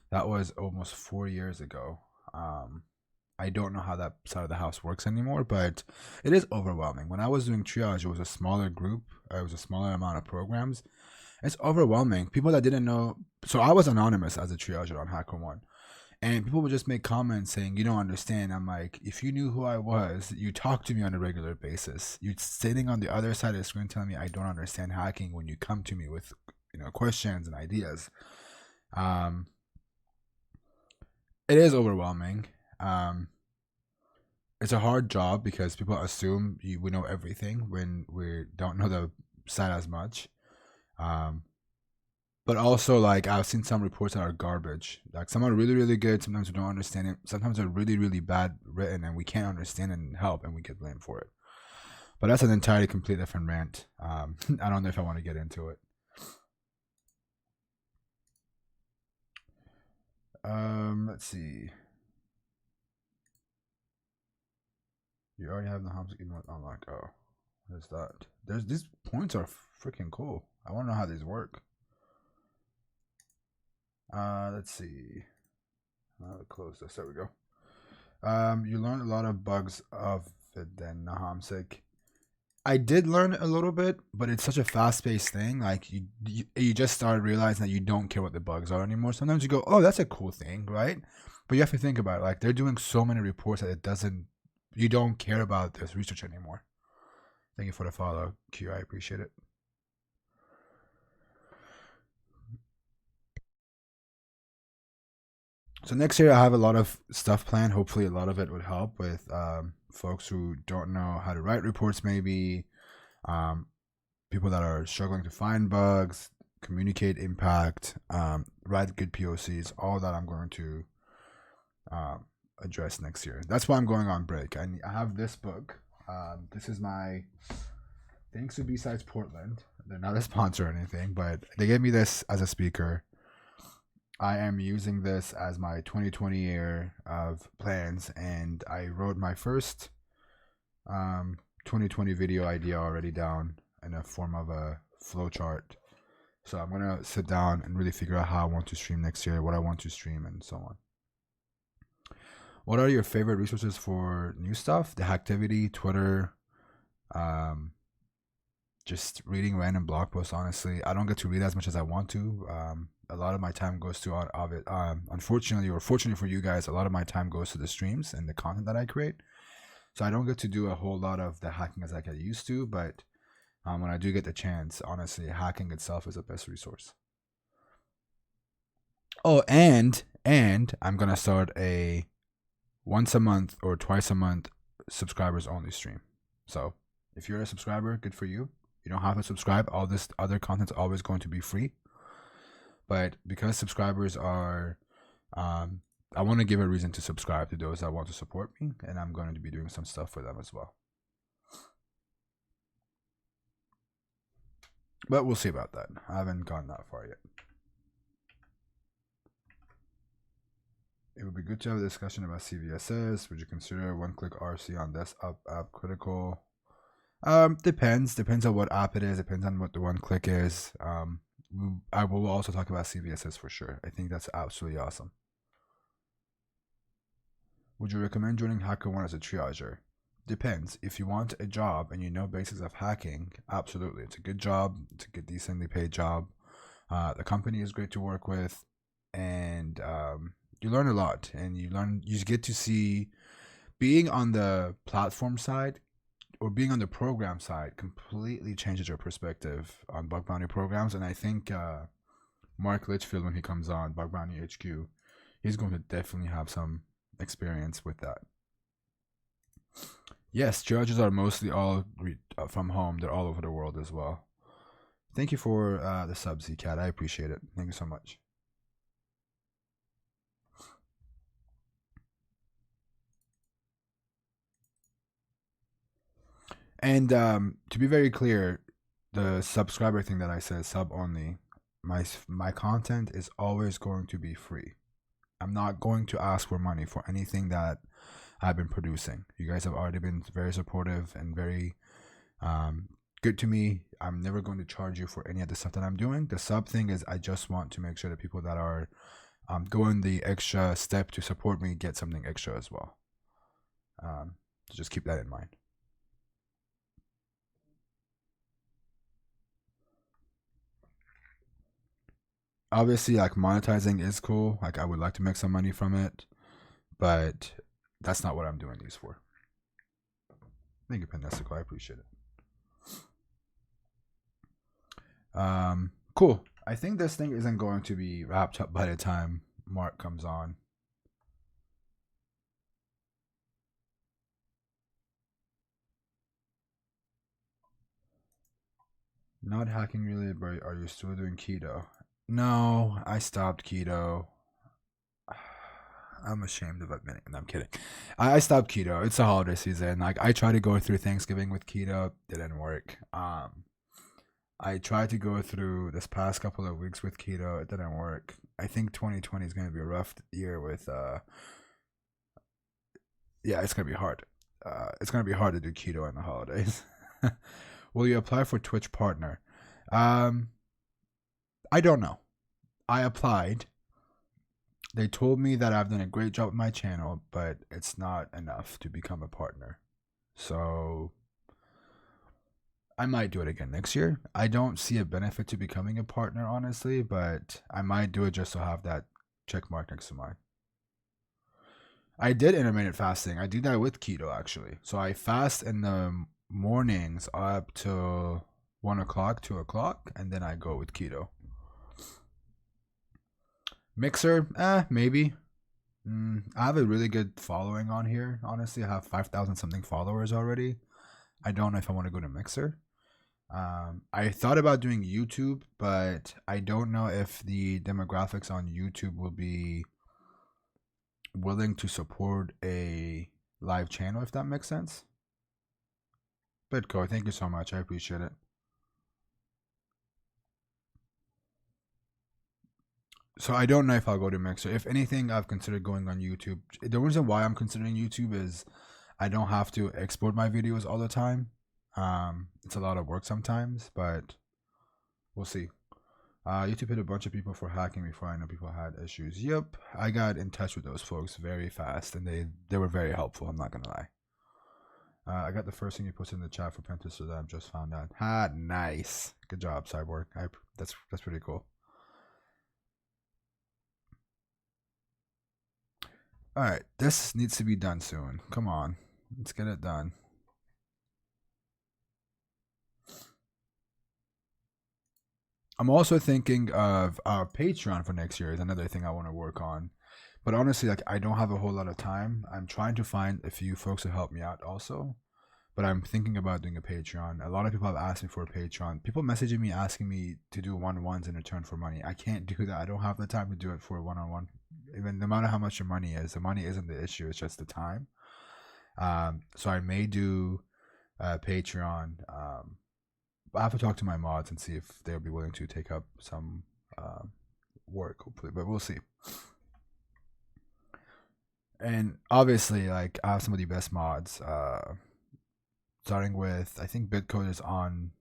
That was almost 4 years ago. I don't know how that side of the house works anymore, but it is overwhelming. When I was doing triage, it was a smaller group. It was a smaller amount of programs. It's overwhelming. People that didn't know. So I was anonymous as a triager on HackerOne. And people would just make comments saying, you don't understand. I'm like, if you knew who I was, you talk to me on a regular basis. You're sitting on the other side of the screen telling me I don't understand hacking when you come to me with, questions and ideas. It is overwhelming. It's a hard job because people assume we know everything when we don't know the side as much. But also, like, I've seen some reports that are garbage. Like, some are really, really good. Sometimes we don't understand it. Sometimes they're really, really bad written, and we can't understand it and help, and we get blamed for it. But that's an entirely complete different rant. I don't know if I want to get into it. Let's see. You already have the NahamSec emote unlocked. Oh, what is that? These points are freaking cool. I want to know how these work. Let's see. I'll close this. There we go. You learned a lot of bugs of it then, NahamSec. I did learn a little bit, but it's such a fast-paced thing. Like you just start realizing that you don't care what the bugs are anymore. Sometimes you go, "Oh, that's a cool thing," right? But you have to think about it. Like they're doing so many reports that you don't care about this research anymore. Thank you for the follow, Q. I appreciate it. So next year I have a lot of stuff planned. Hopefully a lot of it would help with folks who don't know how to write reports, maybe people that are struggling to find bugs, communicate impact, write good POCs, all that I'm going to address next year. That's why I'm going on break. I have this book. This is my thanks to B-Sides Portland. They're not a sponsor or anything, but they gave me this as a speaker. I am using this as my 2020 year of plans, and I wrote my first 2020 video idea already down in a form of a flowchart. So I'm gonna sit down and really figure out how I want to stream next year, what I want to stream, and so on. What are your favorite resources for new stuff? The Hacktivity, Twitter, just reading random blog posts. Honestly, I don't get to read as much as I want to. A lot of my time goes to of it. Unfortunately, or fortunately for you guys, a lot of my time goes to the streams and the content that I create. So I don't get to do a whole lot of the hacking as I get used to. But when I do get the chance, honestly, hacking itself is the best resource. Oh, and I'm gonna start a once a month or twice a month subscribers only stream. So if you're a subscriber, good for you. You don't have to subscribe. All this other content's always going to be free. But because subscribers are, I want to give a reason to subscribe to those that want to support me, and I'm going to be doing some stuff for them as well. But we'll see about that. I haven't gone that far yet. It would be good to have a discussion about CVSS. Would you consider one-click RC on desktop app critical? Depends on what app it is. Depends on what the one-click is. I will also talk about CVSS for sure. I think that's absolutely awesome. Would you recommend joining HackerOne as a triager? Depends. If you want a job and you know basics of hacking, absolutely. It's a good job. It's a good, decently paid job. The company is great to work with, and you learn a lot, and you get to see being on the platform side or being on the program side completely changes your perspective on bug bounty programs. And I think Mark Litchfield, when he comes on Bug Bounty HQ, he's going to definitely have some experience with that. Yes, triages are mostly all from home. They're all over the world as well. Thank you for the sub, Zcat. I appreciate it. Thank you so much. And to be very clear, the subscriber thing that I said, sub only, my content is always going to be free. I'm not going to ask for money for anything that I've been producing. You guys have already been very supportive and very good to me. I'm never going to charge you for any of the stuff that I'm doing. The sub thing is I just want to make sure that people that are going the extra step to support me get something extra as well. So just keep that in mind. Obviously, like, monetizing is cool. Like, I would like to make some money from it, but that's not what I'm doing these for. Thank you, Penesico. I appreciate it. Cool. I think this thing isn't going to be wrapped up by the time Mark comes on. Not hacking related, but are you still doing keto? No, I stopped keto. I'm ashamed of admitting. No, I'm kidding. I stopped keto. It's the holiday season. Like, I tried to go through Thanksgiving with keto, didn't work. I tried to go through this past couple of weeks with keto, it didn't work. I think 2020 is going to be a rough year with. Yeah, it's gonna be hard. It's gonna be hard to do keto in the holidays. Will you apply for Twitch partner? I don't know. I applied. They told me that I've done a great job with my channel, but it's not enough to become a partner. So I might do it again next year. I don't see a benefit to becoming a partner, honestly, but I might do it just to have that check mark next to mine. I did intermittent fasting. I do that with keto, actually. So I fast in the mornings up to 1 o'clock, 2 o'clock, and then I go with keto. Mixer, maybe. I have a really good following on here. Honestly, I have 5,000 something followers already. I don't know if I want to go to Mixer. I thought about doing YouTube, but I don't know if the demographics on YouTube will be willing to support a live channel, if that makes sense. Bitco, thank you so much. I appreciate it. So I don't know if I'll go to Mixer. If anything, I've considered going on YouTube. The reason why I'm considering YouTube is I don't have to export my videos all the time. It's a lot of work sometimes, but we'll see. YouTube hit a bunch of people for hacking before I know people had issues. Yep, I got in touch with those folks very fast, and they were very helpful. I'm not gonna lie. I got the first thing you posted in the chat for Prentice that I've just found out. Nice. Good job, Cyborg. That's pretty cool. All right, this needs to be done soon. Come on, let's get it done. I'm also thinking of our Patreon for next year is another thing I want to work on. But honestly, like I don't have a whole lot of time. I'm trying to find a few folks to help me out also. But I'm thinking about doing a Patreon. A lot of people have asked me for a Patreon. People messaging me asking me to do one-on-ones in return for money. I can't do that. I don't have the time to do it for a one-on-one. Even no matter how much your money is, the money isn't the issue. It's just the time. So I may do a Patreon. I have to talk to my mods and see if they'll be willing to take up some work, hopefully. But we'll see. And obviously, like I have some of the best mods. Starting with, I think Bitcode is on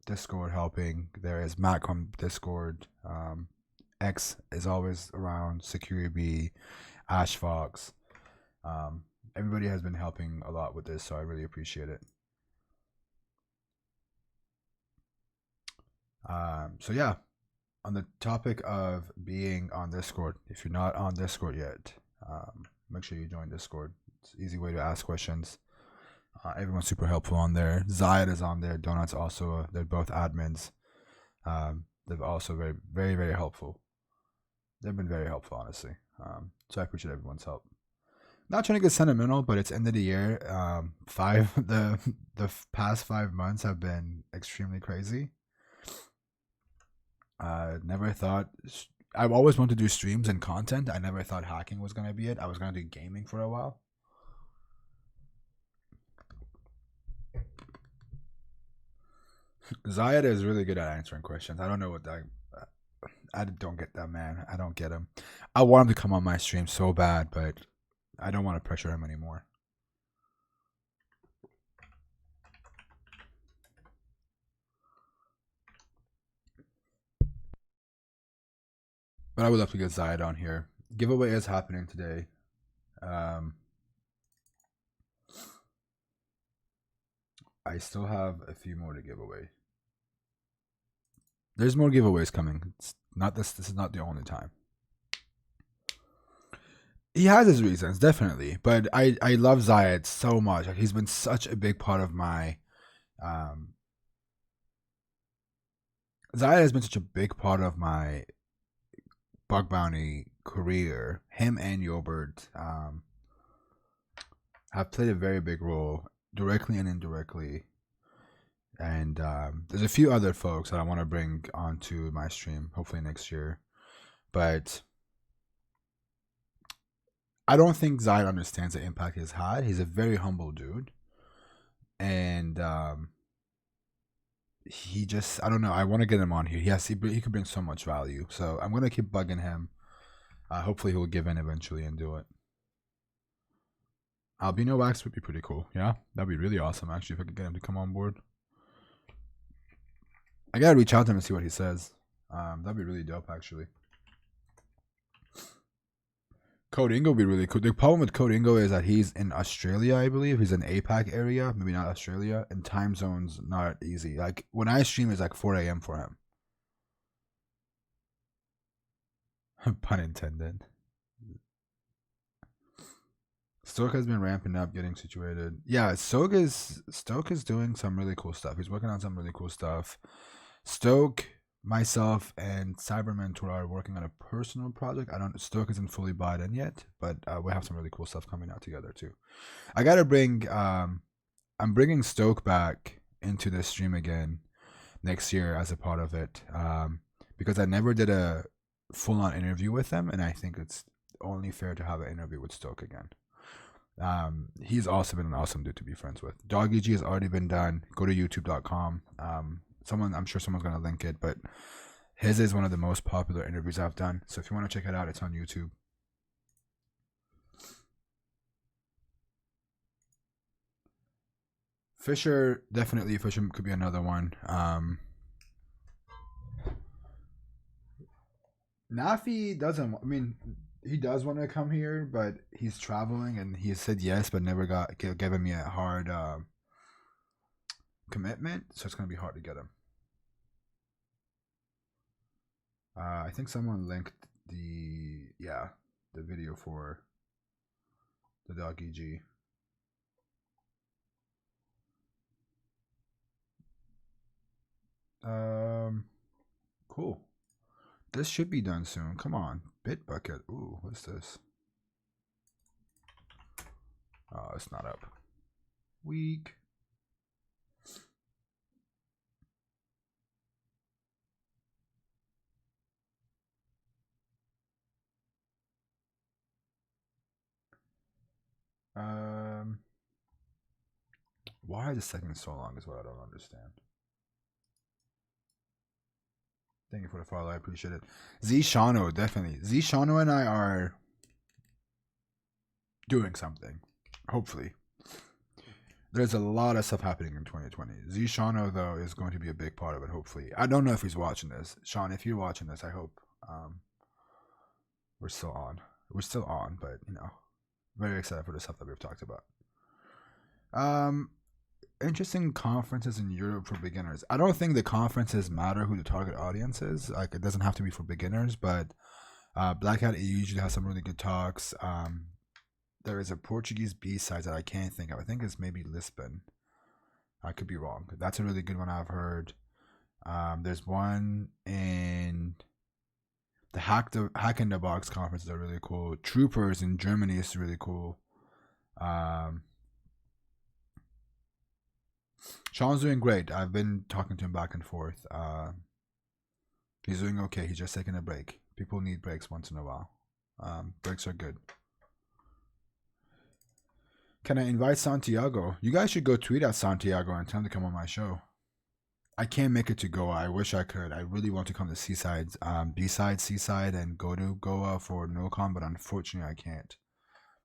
Discord helping. There is Mac on Discord. X is always around. Security B, Ash Fox. Everybody has been helping a lot with this, so I really appreciate it. So yeah, on the topic of being on Discord, if you're not on Discord yet, make sure you join Discord. It's an easy way to ask questions. Everyone's super helpful on there. Zayed is on there. Donut's also. They're both admins. They're also very, very, very helpful. They've been very helpful, honestly. So I appreciate everyone's help. Not trying to get sentimental, but it's end of the year. The past 5 months have been extremely crazy. Never thought. I've always wanted to do streams and content. I never thought hacking was gonna be it. I was gonna do gaming for a while. Zayed is really good at answering questions. I don't know what that. I don't get that man. I don't get him. I want him to come on my stream so bad, but I don't want to pressure him anymore. But I would love to get Zayed on here. Giveaway is happening today. I still have a few more to give away. There's more giveaways coming. It's not this. This is not the only time. He has his reasons, definitely. But I love Zayed so much. Like, he's been such a big part of my. Zayed has been such a big part of my bug bounty career. Him and Yobert have played a very big role, directly and indirectly. And there's a few other folks that I want to bring onto my stream, hopefully next year. But I don't think Zayed understands the impact he's had. He's a very humble dude. And he just, I don't know, I want to get him on here. He could bring so much value. So I'm going to keep bugging him. Hopefully he'll give in eventually and do it. Albino Wax would be pretty cool. Yeah, that'd be really awesome, actually, if I could get him to come on board. I gotta reach out to him and see what he says. That'd be really dope, actually. Code Ingo would be really cool. The problem with Code Ingo is that he's in Australia, I believe. He's in APAC area, maybe not Australia, and time zones not easy. Like when I stream, it's like 4 a.m. for him. Pun intended. Stoke has been ramping up, getting situated. Yeah, Stoke is doing some really cool stuff. He's working on some really cool stuff. Stoke, myself, and Cybermentor are working on a personal project. Stoke isn't fully bought in yet, but we have some really cool stuff coming out together too. I gotta bring. I'm bringing Stoke back into the stream again next year as a part of it, because I never did a full-on interview with him, and I think it's only fair to have an interview with Stoke again. He's also been an awesome dude to be friends with. Doggy G has already been done. Go to youtube.com. I'm sure someone's gonna link it, but his is one of the most popular interviews I've done. So if you want to check it out, it's on YouTube. Fisher could be another one. Nafi doesn't. I mean, he does want to come here, but he's traveling, and he said yes, but never given me a hard commitment. So it's gonna be hard to get him. I think someone linked the video for the dog EG. Cool. This should be done soon. Come on, Bitbucket. Ooh, what's this? Oh, it's not up. Weak. Why is this segment so long is what I don't understand. Thank you for the follow. I appreciate it. Z Shano, definitely. Z Shano and I are doing something. Hopefully. There's a lot of stuff happening in 2020. Z Shano, though, is going to be a big part of it, hopefully. I don't know if he's watching this. Sean, if you're watching this, I hope we're still on. We're still on, but, you know, very excited for the stuff that we've talked about. Interesting conferences in Europe for beginners. I don't think the conferences matter who the target audience is. Like, it doesn't have to be for beginners, but Black Hat usually has some really good talks. There is a Portuguese B-side that I can't think of. I think it's maybe Lisbon. I could be wrong. That's a really good one I've heard. There's one in the Hack in the Box conferences are really cool. Troopers in Germany is really cool. Sean's doing great. I've been talking to him back and forth. He's doing okay. He's just taking a break. People need breaks once in a while. Breaks are good. Can I invite Santiago? You guys should go tweet at Santiago and tell him to come on my show. I can't make it to Goa. I wish I could. I really want to come to Seaside, B-side, Seaside, and go to Goa for NoCon, but unfortunately I can't.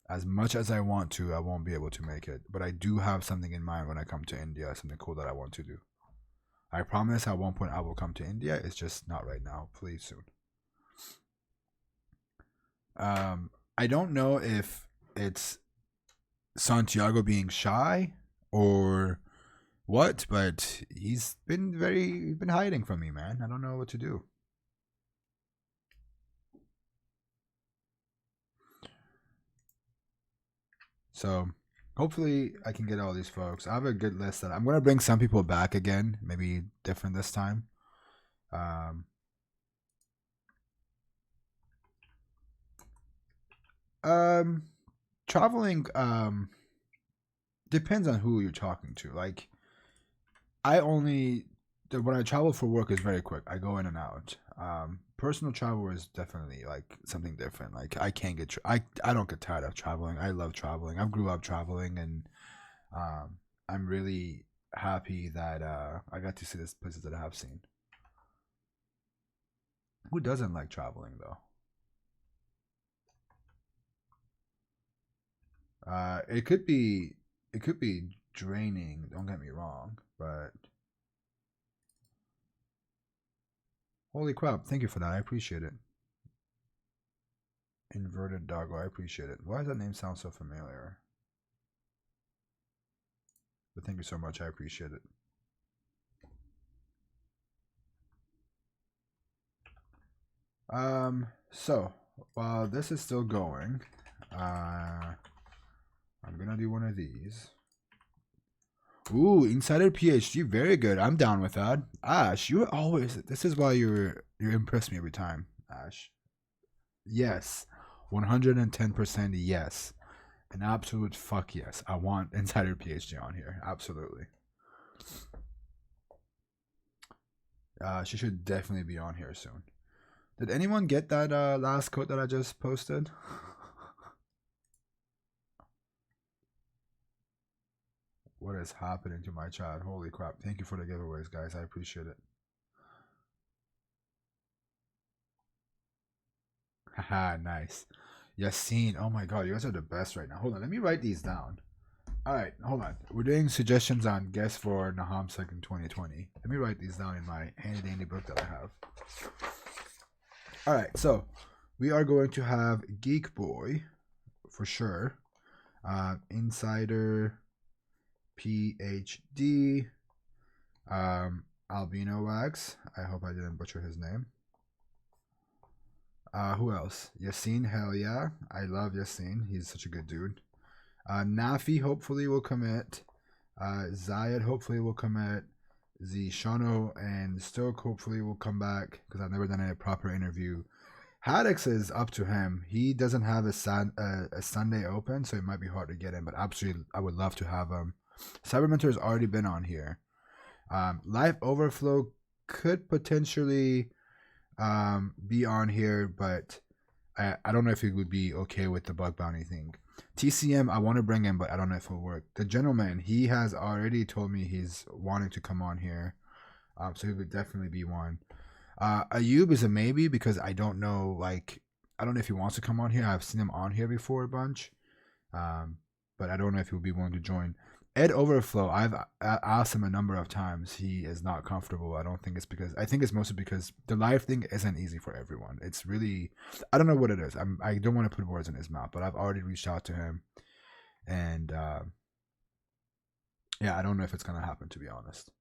As much as I want to, I won't be able to make it. But I do have something in mind when I come to India, something cool that I want to do. I promise at one point I will come to India. It's just not right now. Please soon. I don't know if it's Santiago being shy or what, but he's been hiding from me, man. I don't know what to do. So hopefully I can get all these folks. I have a good list that I'm gonna bring some people back again, maybe different this time. Traveling depends on who you're talking to. Like, when I travel for work is very quick. I go in and out. Personal travel is definitely like something different. Like, I can't get I don't get tired of traveling. I love traveling. I grew up traveling, and I'm really happy that I got to see these places that I have seen. Who doesn't like traveling though? It could be draining, don't get me wrong, but holy crap, thank you for that. I appreciate it. Inverted Doggo, I appreciate it. Why does that name sound so familiar? But thank you so much, I appreciate it. So while this is still going, I'm gonna do one of these. Ooh, Insider PhD, very good. I'm down with that. Ash, you're always. This is why you impress me every time, Ash. Yes, 110% yes, an absolute fuck yes. I want Insider PhD on here. Absolutely. She should definitely be on here soon. Did anyone get that last quote that I just posted? What is happening to my chat? Holy crap. Thank you for the giveaways, guys. I appreciate it. Haha, nice. Yassine. Oh my god, you guys are the best right now. Hold on, let me write these down. Alright, hold on. We're doing suggestions on guests for NahamSec in 2020. Let me write these down in my handy dandy book that I have. All right, so we are going to have Geek Boy for sure. Insider, PhD, Albino Wax. I hope I didn't butcher his name. Who else? Yassine, hell yeah. I love Yassine. He's such a good dude. Nafi hopefully will commit. Zayed hopefully will commit. Zishano and Stoke hopefully will come back because I've never done a proper interview. Haddix is up to him. He doesn't have a Sunday open, so it might be hard to get in, but absolutely I would love to have him. Cybermentor has already been on here. Live Overflow could potentially be on here, but I don't know if he would be okay with the bug bounty thing. TCM I want to bring in, but I don't know if it'll work. The gentleman, he has already told me he's wanting to come on here, so he would definitely be one. Ayub is a maybe because I don't know, like, I don't know if he wants to come on here. I've seen him on here before a bunch, but I don't know if he'll be willing to join. Ed Overflow, I've asked him a number of times. He is not comfortable. I think it's mostly because the live thing isn't easy for everyone. It's really, I don't know what it is. I don't want to put words in his mouth, but I've already reached out to him, and yeah, I don't know if it's gonna happen, to be honest.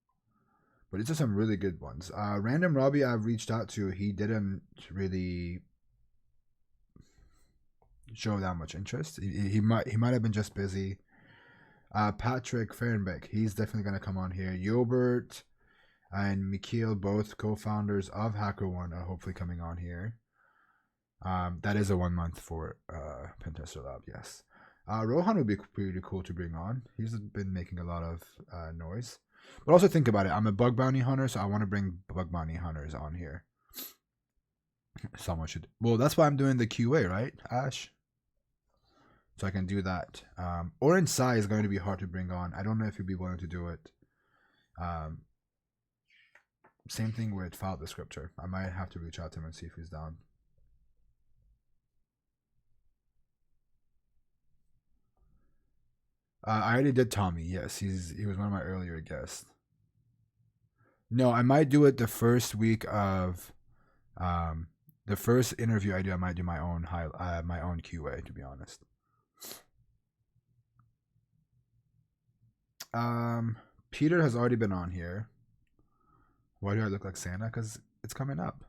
But it's just some really good ones. Random Robbie, I've reached out to. He didn't really show that much interest. He might have been just busy. Patrick Fehrenbeck, he's definitely gonna come on here. Yobert and Mikhail, both co-founders of HackerOne, are hopefully coming on here. That is a 1 month for Pentester Lab, yes. Rohan would be pretty cool to bring on. He's been making a lot of noise. But also think about it. I'm a bug bounty hunter, so I want to bring bug bounty hunters on here. Someone should. Well, that's why I'm doing the QA, right, Ash? So I can do that. Orange Sai is going to be hard to bring on. I don't know if you'd be willing to do it. Same thing with file descriptor. I might have to reach out to him and see if he's down. I already did Tommy. Yes, he was one of my earlier guests. No, I might do it the first week of the first interview I do. I might do my own QA, to be honest. Peter has already been on here. Why do I look like Santa? Because it's coming up.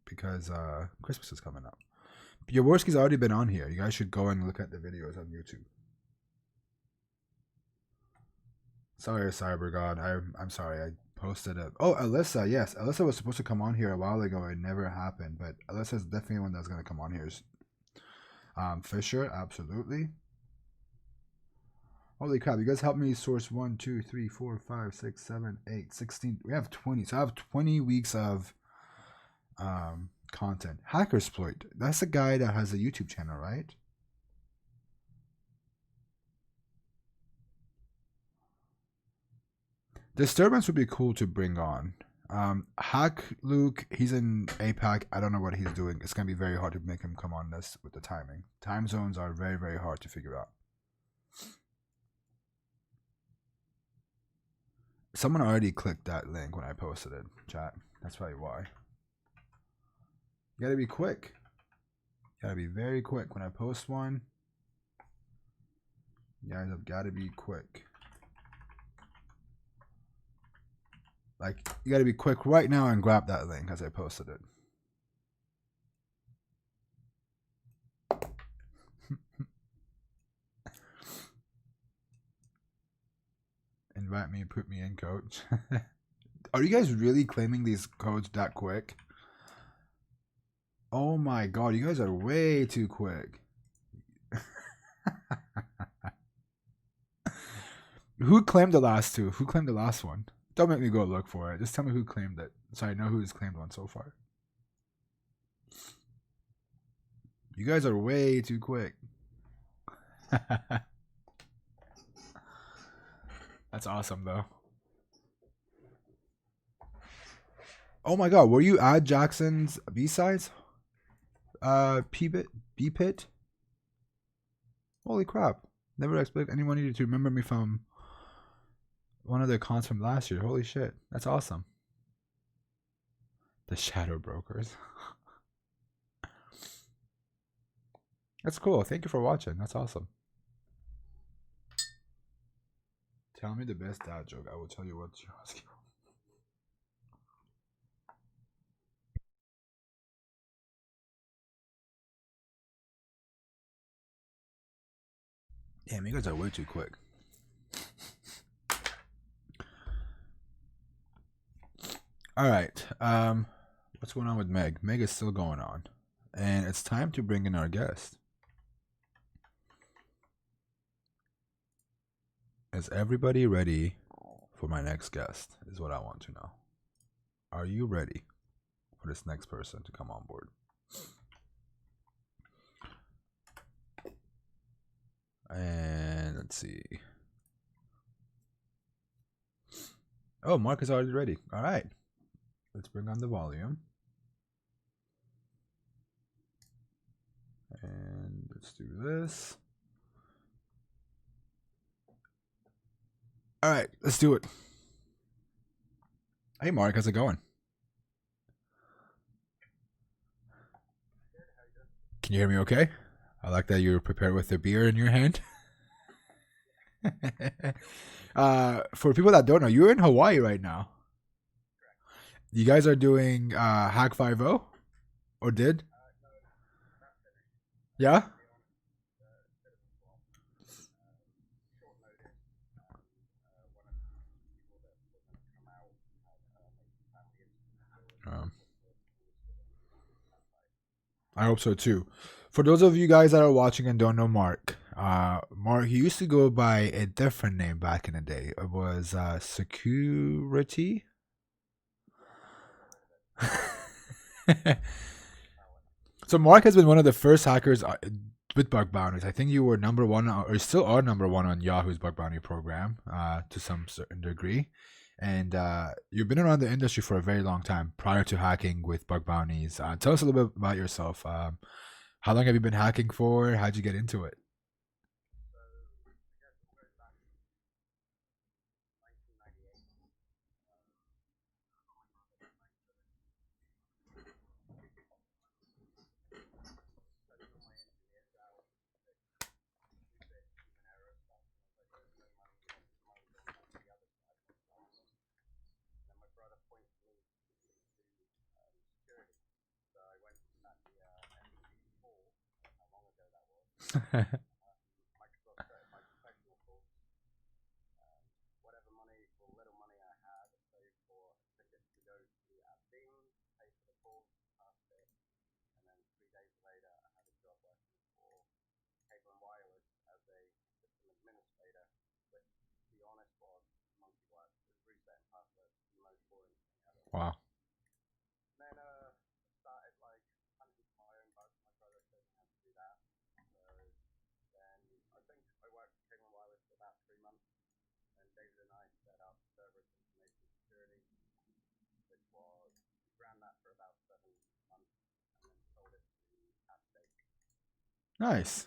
Because Christmas is coming up. Jaworski's already been on here. You guys should go and look at the videos on YouTube. Sorry, CyberGod. I'm sorry. I posted it. Oh, Alyssa. Yes, Alyssa was supposed to come on here a while ago. It never happened. But Alyssa's definitely one that's going to come on here. Fisher, absolutely. Holy crap, you guys helped me source 1, 2, 3, 4, 5, 6, 7, 8, 16. We have 20. So I have 20 weeks of content. Hackersploit. That's the guy that has a YouTube channel, right? Disturbance would be cool to bring on. Hack Luke, he's in APAC. I don't know what he's doing. It's going to be very hard to make him come on this with the timing. Time zones are very, very hard to figure out. Someone already clicked that link when I posted it, chat. That's probably why. You gotta be quick. You gotta be very quick. When I post one, you guys have gotta be quick. Like, you gotta be quick right now and grab that link as I posted it. Invite me, put me in, coach. Are you guys really claiming these codes that quick? Oh my god, you guys are way too quick. Who claimed the last two? Who claimed the last one? Don't make me go look for it. Just tell me who claimed it. So I know who's claimed one so far. You guys are way too quick. That's awesome, though. Oh my god, were you at Jackson's B-sides? B-Pit? Holy crap. Never expected anyone needed to remember me from one of their cons from last year. Holy shit. That's awesome. The shadow brokers. That's cool. Thank you for watching. That's awesome. Tell me the best dad joke. I will tell you what you're asking. Damn, you guys are way too quick. All right. What's going on with Meg? Meg is still going on. And it's time to bring in our guest. Is everybody ready for my next guest? Is what I want to know. Are you ready for this next person to come on board? And let's see. Oh, Mark is already ready. All right. Let's bring on the volume. And let's do this. All right, let's do it. Hey, Mark, how's it going? Can you hear me okay? I like that you're prepared with a beer in your hand. For people that don't know, you're in Hawaii right now. You guys are doing Hack 5.0? Or did? Yeah? I hope so too. For those of you guys that are watching and don't know Mark, Mark, he used to go by a different name back in the day. It was Security. So Mark has been one of the first hackers with bug bounties. I think you were number one, or still are number one on Yahoo's bug bounty program to some certain degree. And you've been around the industry for a very long time prior to hacking with bug bounties. Tell us a little bit about yourself. How long have you been hacking for? How'd you get into it? Wow. Nice.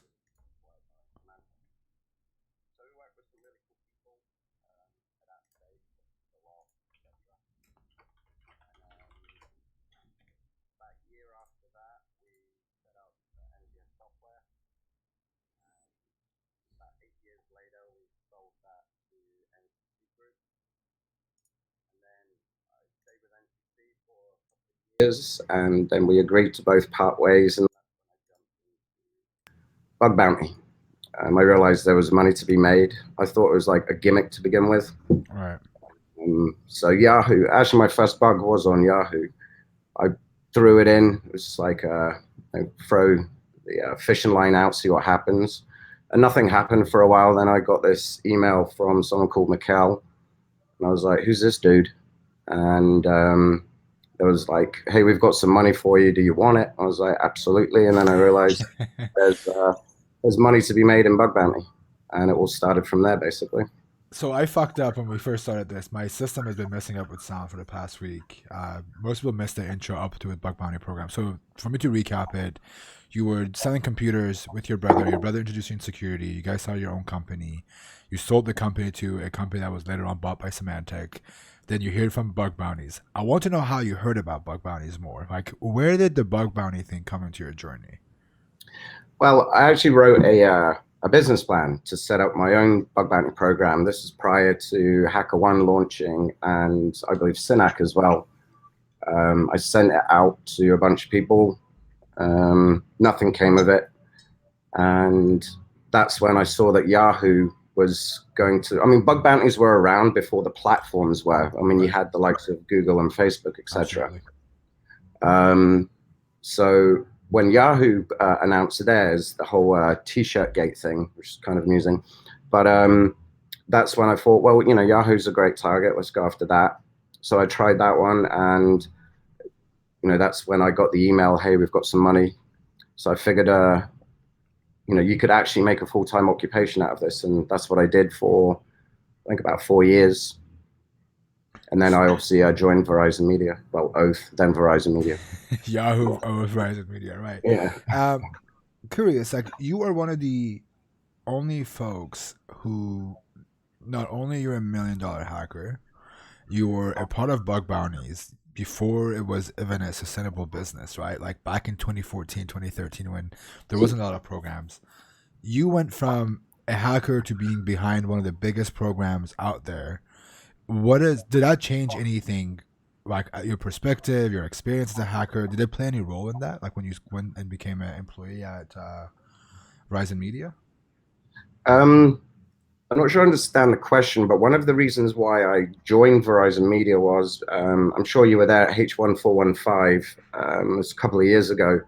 Years, and then we agreed to both part ways and bug bounty. I realized there was money to be made. I thought it was like a gimmick to begin with. Right. So Yahoo, actually my first bug was on Yahoo. I threw it in. It was like throw the fishing line out, see what happens. And nothing happened for a while. Then I got this email from someone called Mikkel. And I was like, who's this dude? And it was like, hey, we've got some money for you. Do you want it? I was like, absolutely. And then I realized there's money to be made in bug bounty. And it all started from there, basically. So I fucked up when we first started this. My system has been messing up with sound for the past week. Most people missed the intro up to a bug bounty program. So for me to recap it, you were selling computers with your brother. Your brother introduced you in security. You guys started your own company. You sold the company to a company that was later on bought by Symantec. then you hear from bug bounties. I want to know how you heard about bug bounties more. Like, where did the bug bounty thing come into your journey? Well, I actually wrote a business plan to set up my own bug bounty program. This is prior to HackerOne launching, and I believe Synac as well. I sent it out to a bunch of people. Nothing came of it. And that's when I saw that Yahoo was going to, I mean, bug bounties were around before the platforms were. I mean, you had the likes of Google and Facebook, etc. So when Yahoo announced theirs, the whole T-shirt gate thing, which is kind of amusing, but that's when I thought, well, you know, Yahoo's a great target. Let's go after that. So I tried that one, and you know, that's when I got the email, hey, we've got some money. So I figured, you know, you could actually make a full-time occupation out of this, and that's what I did for, I think, about 4 years. And then I obviously joined Verizon Media, well, Oath, then Verizon Media. Yahoo, Oath, Verizon Media, right? Yeah. Curious, like, you are one of the only folks who, not only you're a $1 million hacker, you were a part of bug bounties before it was even a sustainable business, right? Like back in 2014, 2013, when there wasn't a lot of programs, you went from a hacker to being behind one of the biggest programs out there. Did that change anything, like your perspective, your experience as a hacker? Did it play any role in that? Like when you went and became an employee at Verizon Media? I'm not sure I understand the question, but one of the reasons why I joined Verizon Media was, I'm sure you were there at H1415, it was a couple of years ago.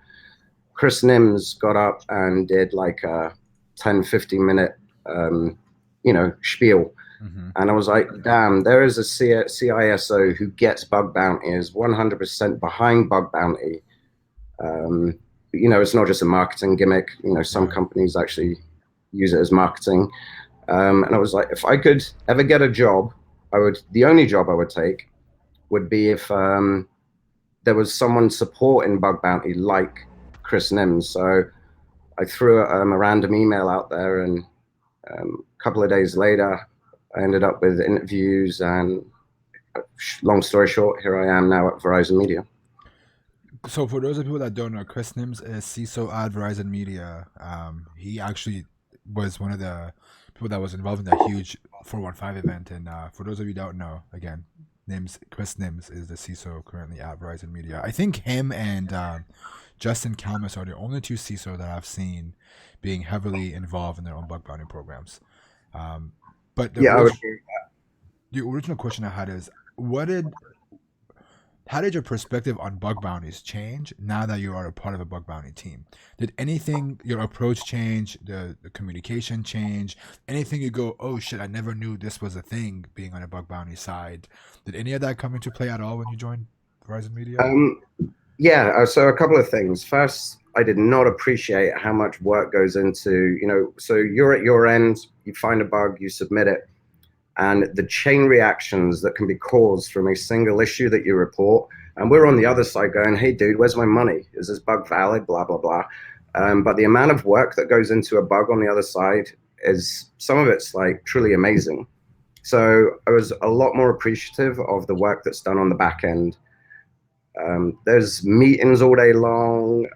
Chris Nims got up and did like a 10, 15-minute, you know, spiel. And I was like, damn, there is a CISO who gets bug bounty, is 100% behind bug bounty. You know, it's not just a marketing gimmick. You know, some companies actually use it as marketing. And I was like, if I could ever get a job, the only job I would take would be if there was someone supporting bug bounty like Chris Nims. So I threw a random email out there, and a couple of days later, I ended up with interviews, and long story short, here I am now at Verizon Media. So for those of people that don't know, Chris Nims is CISO at Verizon Media. He actually was one of the people that was involved in that huge 415 event. And for those of you who don't know, again, Chris Nims is the CISO currently at Verizon Media. I think him and Justin Kalmus are the only two CISO that I've seen being heavily involved in their own bug bounty programs. But the original question I had is, how did your perspective on bug bounties change now that you are a part of a bug bounty team? Did anything, your approach change, the communication change, anything you go, oh shit, I never knew this was a thing being on a bug bounty side? Did any of that come into play at all when you joined Verizon Media? Yeah, so a couple of things. First, I did not appreciate how much work goes into, you know, so you're at your end, you find a bug, you submit it, and the chain reactions that can be caused from a single issue that you report. And we're on the other side going, hey, dude, where's my money? Is this bug valid? Blah, blah, blah. But the amount of work that goes into a bug on the other side is, some of it's like truly amazing. So I was a lot more appreciative of the work that's done on the back end. There's meetings all day long.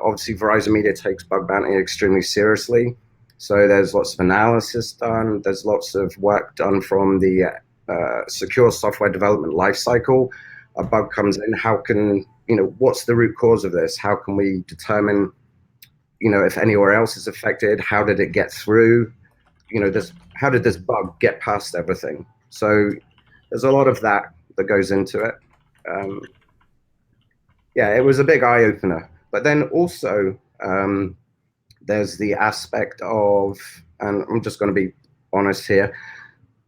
Obviously, Verizon Media takes bug bounty extremely seriously. So there's lots of analysis done. There's lots of work done from the secure software development lifecycle. A bug comes in, how can, you know, what's the root cause of this? How can we determine, you know, if anywhere else is affected? How did it get through? You know, how did this bug get past everything? So there's a lot of that goes into it. Yeah, it was a big eye opener. But then also, there's the aspect of, and I'm just going to be honest here,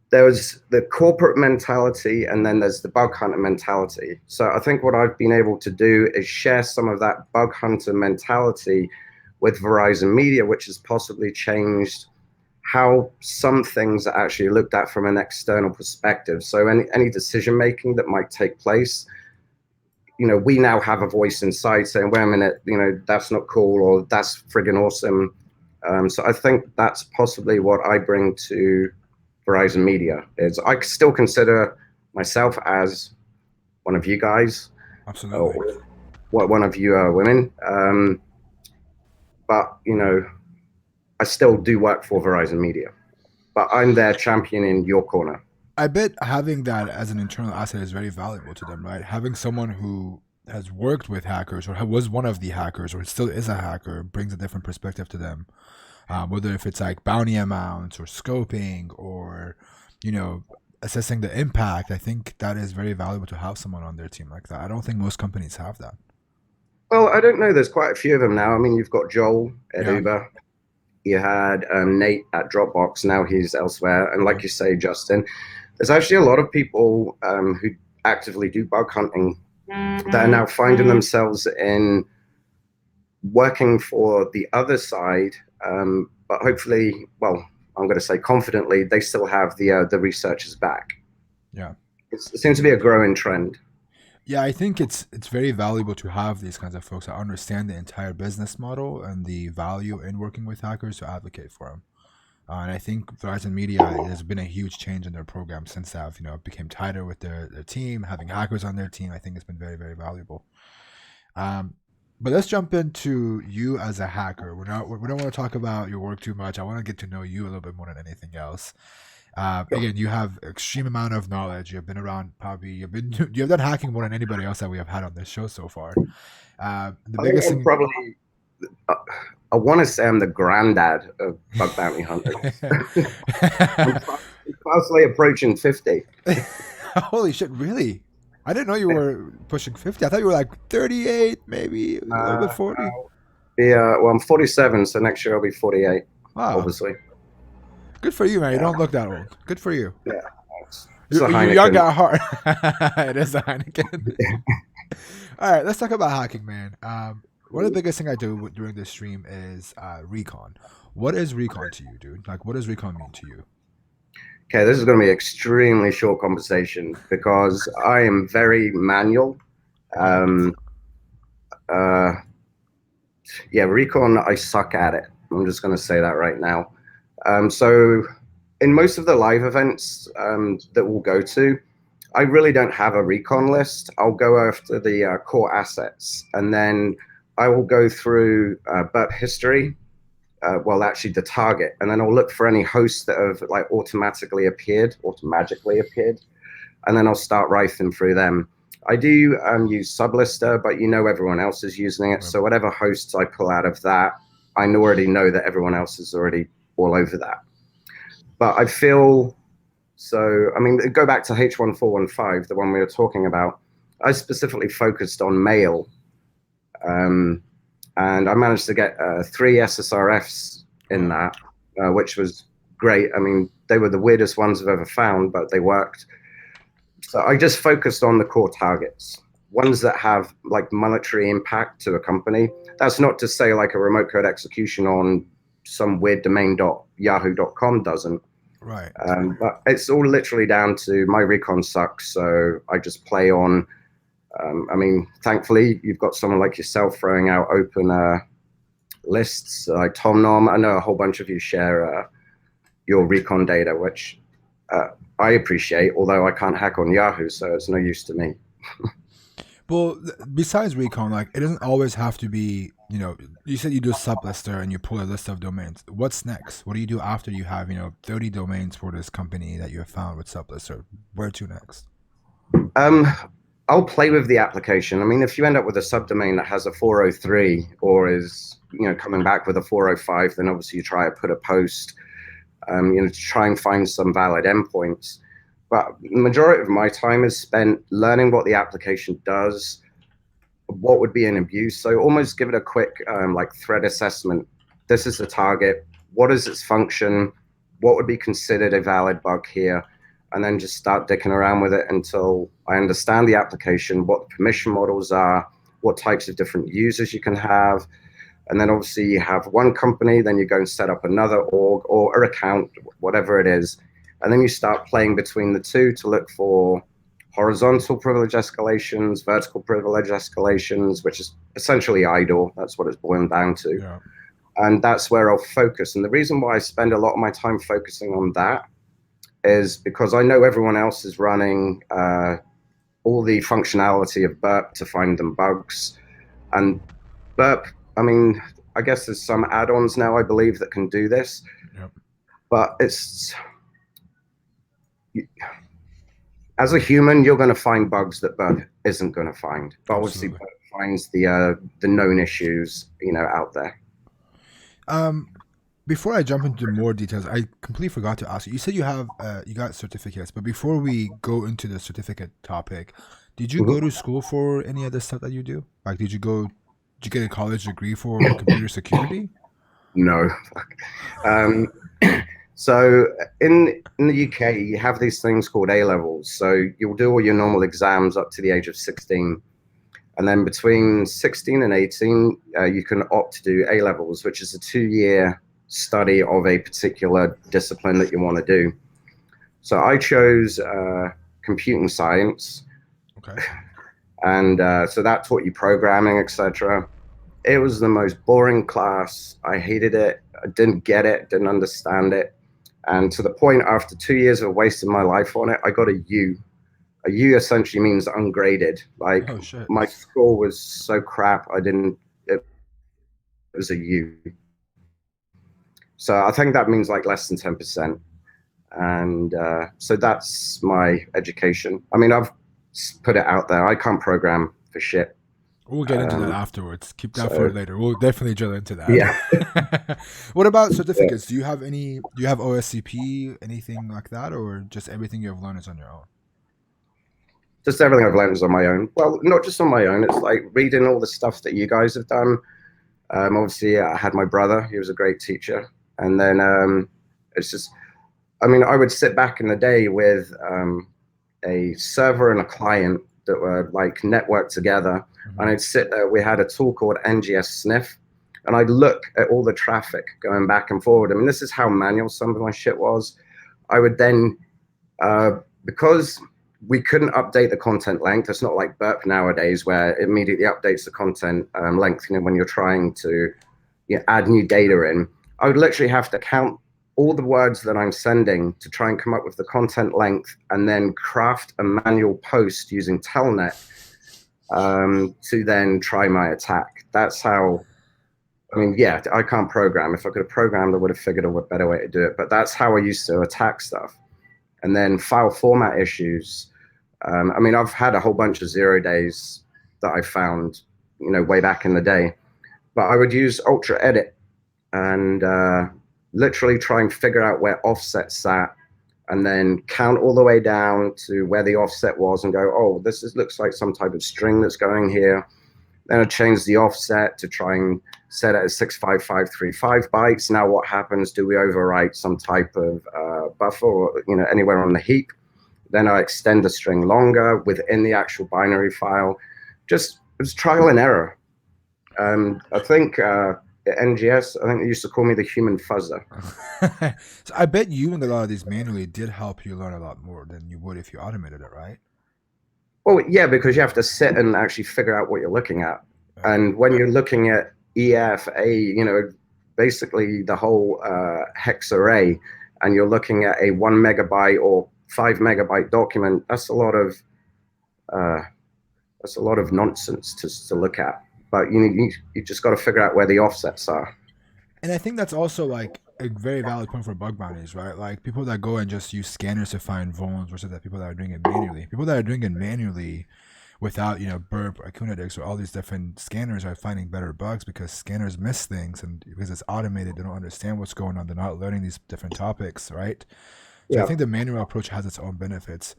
there's the corporate mentality, and then there's the bug hunter mentality. So I think what I've been able to do is share some of that bug hunter mentality with Verizon Media, which has possibly changed how some things are actually looked at from an external perspective. So any decision making that might take place, you know, we now have a voice inside saying, wait a minute, you know, that's not cool, or that's friggin' awesome. So I think that's possibly what I bring to Verizon Media. Is I still consider myself as one of you guys, or Absolutely. one of you women. But I still do work for Verizon Media, but I'm their champion in your corner. I bet having that as an internal asset is very valuable to them, right? Having someone who has worked with hackers or was one of the hackers or still is a hacker brings a different perspective to them. Whether if it's like bounty amounts or scoping or, you know, assessing the impact, I think that is very valuable to have someone on their team like that. I don't think most companies have that. Well, I don't know. There's quite a few of them now. I mean, you've got Joel at Yeah. Uber. You had Nate at Dropbox. Now he's elsewhere. And like Right. you say, Justin, there's actually a lot of people who actively do bug hunting that are now finding themselves in working for the other side. But hopefully, well, I'm going to say confidently, they still have the researchers back. Yeah. It seems to be a growing trend. Yeah, I think it's very valuable to have these kinds of folks that understand the entire business model and the value in working with hackers to advocate for them. And I think Verizon Media has been a huge change in their program since they've became tighter with their team, having hackers on their team. I think it's been very very valuable. Um, but let's jump into you as a hacker. We don't want to talk about your work too much. I want to get to know you a little bit more than anything else. Again, you have extreme amount of knowledge. You've been around probably you've done hacking more than anybody else that we have had on this show so far. The I think biggest I'm thing. probably, I want to say I'm the granddad of bug bounty hunters. I'm fastly approaching 50. Holy shit! Really? I didn't know you were pushing 50. I thought you were like 38, maybe a little bit 40. Yeah, well, I'm 47, so next year I'll be 48, Wow, obviously. good for you, man. You Yeah, don't look that old. Good for you. yeah. It's a You're young Heineken. at heart. It is a Heineken. All right, let's talk about hacking, man. One of the biggest thing I do during this stream is Recon. What is Recon to you, dude? Like, what does Recon mean to you? Okay, this is going to be an extremely short conversation because I am very manual. Yeah. Um, uh, yeah, Recon, I suck at it. I'm just going to say that right now. So, in most of the live events that we'll go to, I really don't have a recon list. I'll go after the core assets, and then I will go through burp history. Well, actually, the target, and then I'll look for any hosts that have like automatically appeared, and then I'll start rifling through them. I do use Sublister, but everyone else is using it. Right. So whatever hosts I pull out of that, I already know that everyone else is already all over that. But I feel so. I mean, go back to H1415, the one we were talking about. I specifically focused on mail, and I managed to get 3 SSRFs in that, which was great. I mean, they were the weirdest ones I've ever found, but they worked. So I just focused on the core targets, ones that have like monetary impact to a company. That's not to say like a remote code execution on some weird domain.yahoo.com doesn't. Right. But it's all literally down to my recon sucks, so I just play on. I mean, thankfully, you've got someone like yourself throwing out open lists like Tom Nom. I know a whole bunch of you share your recon data, which I appreciate, although I can't hack on Yahoo, so it's no use to me. Well, besides Recon, like it doesn't always have to be. You said you do Sublister and you pull a list of domains. What's next? What do you do after you have 30 domains for this company that you have found with Sublister? Where to next? I'll play with the application. I mean, if you end up with a subdomain that has a 403 or is coming back with a 405, then obviously you try to put a post, to try and find some valid endpoints. But the majority of my time is spent learning what the application does, what would be an abuse. So almost give it a quick like threat assessment. This is the target. What is its function? What would be considered a valid bug here? And then just start dicking around with it until I understand the application, what the permission models are, what types of different users you can have. And then obviously you have one company, then you go and set up another org or account, whatever it is. And then you start playing between the two to look for horizontal privilege escalations, vertical privilege escalations, which is essentially IDOR. That's what it's boiled down to. Yeah. And that's where I'll focus. And the reason why I spend a lot of my time focusing on that is because I know everyone else is running all the functionality of Burp to find them bugs. And Burp, I mean, I guess there's some add-ons now, I believe, that can do this. Yep. But it's, as a human, you're going to find bugs that Burp isn't going to find. But obviously, Burp finds the known issues, out there. Before I jump into more details, I completely forgot to ask you. You said you have you got certificates, but before we go into the certificate topic, did you go to school for any of the stuff that you do? Like, did you get a college degree for computer security? No. So in the UK, you have these things called A levels. So you'll do all your normal exams up to the age of 16. And then between 16 and 18, you can opt to do A levels, which is a 2-year study of a particular discipline that you want to do. So I chose computing science. Okay. And so that taught you programming, etc. It was the most boring class. I hated it. I didn't get it, didn't understand it. And to the point, after 2 years of wasting my life on it, I got a U. A U essentially means ungraded. Like, oh, shit. My score was so crap, it was a U. So I think that means like less than 10%. And so that's my education. I mean, I've put it out there. I can't program for shit. We'll get into that afterwards. Keep that for later. We'll definitely drill into that. Yeah. What about certificates? Do you have OSCP, anything like that, or just everything you've learned is on your own? Just everything I've learned is on my own. Well, not just on my own. It's like reading all the stuff that you guys have done. Obviously, I had my brother. He was a great teacher. And then it's just, I mean, I would sit back in the day with a server and a client that were like networked together. And I'd sit there. We had a tool called NGS Sniff. And I'd look at all the traffic going back and forward. I mean, this is how manual some of my shit was. I would then, because we couldn't update the content length. It's not like Burp nowadays where it immediately updates the content length, when you're trying to add new data in. I would literally have to count all the words that I'm sending to try and come up with the content length and then craft a manual post using Telnet to then try my attack. That's how, I mean, yeah, I can't program. If I could have programmed, I would have figured a better way to do it. But that's how I used to attack stuff. And then file format issues. I mean, I've had a whole bunch of 0 days that I found, way back in the day. But I would use Ultra Edit and literally try and figure out where offset sat and then count all the way down to where the offset was and go, oh, looks like some type of string that's going here. Then I change the offset to try and set it as 65535 bytes. Now what happens? Do we overwrite some type of buffer or, anywhere on the heap? Then I extend the string longer within the actual binary file. Just, it was trial and error. I think at NGS, I think they used to call me the human fuzzer. So I bet you and a lot of these manually did help you learn a lot more than you would if you automated it, right? Well, yeah, because you have to sit and actually figure out what you're looking at. And when you're looking at EFA, basically the whole hex array, and you're looking at a 1 megabyte or 5 megabyte document, that's a lot of nonsense to look at. But you just got to figure out where the offsets are. And I think that's also like a very valid point for bug bounties, right? Like people that go and just use scanners to find vulns versus the people that are doing it manually. People that are doing it manually without, Burp or Kunadix or all these different scanners are finding better bugs because scanners miss things, and because it's automated, they don't understand what's going on. They're not learning these different topics, right? So yeah. I think the manual approach has its own benefits.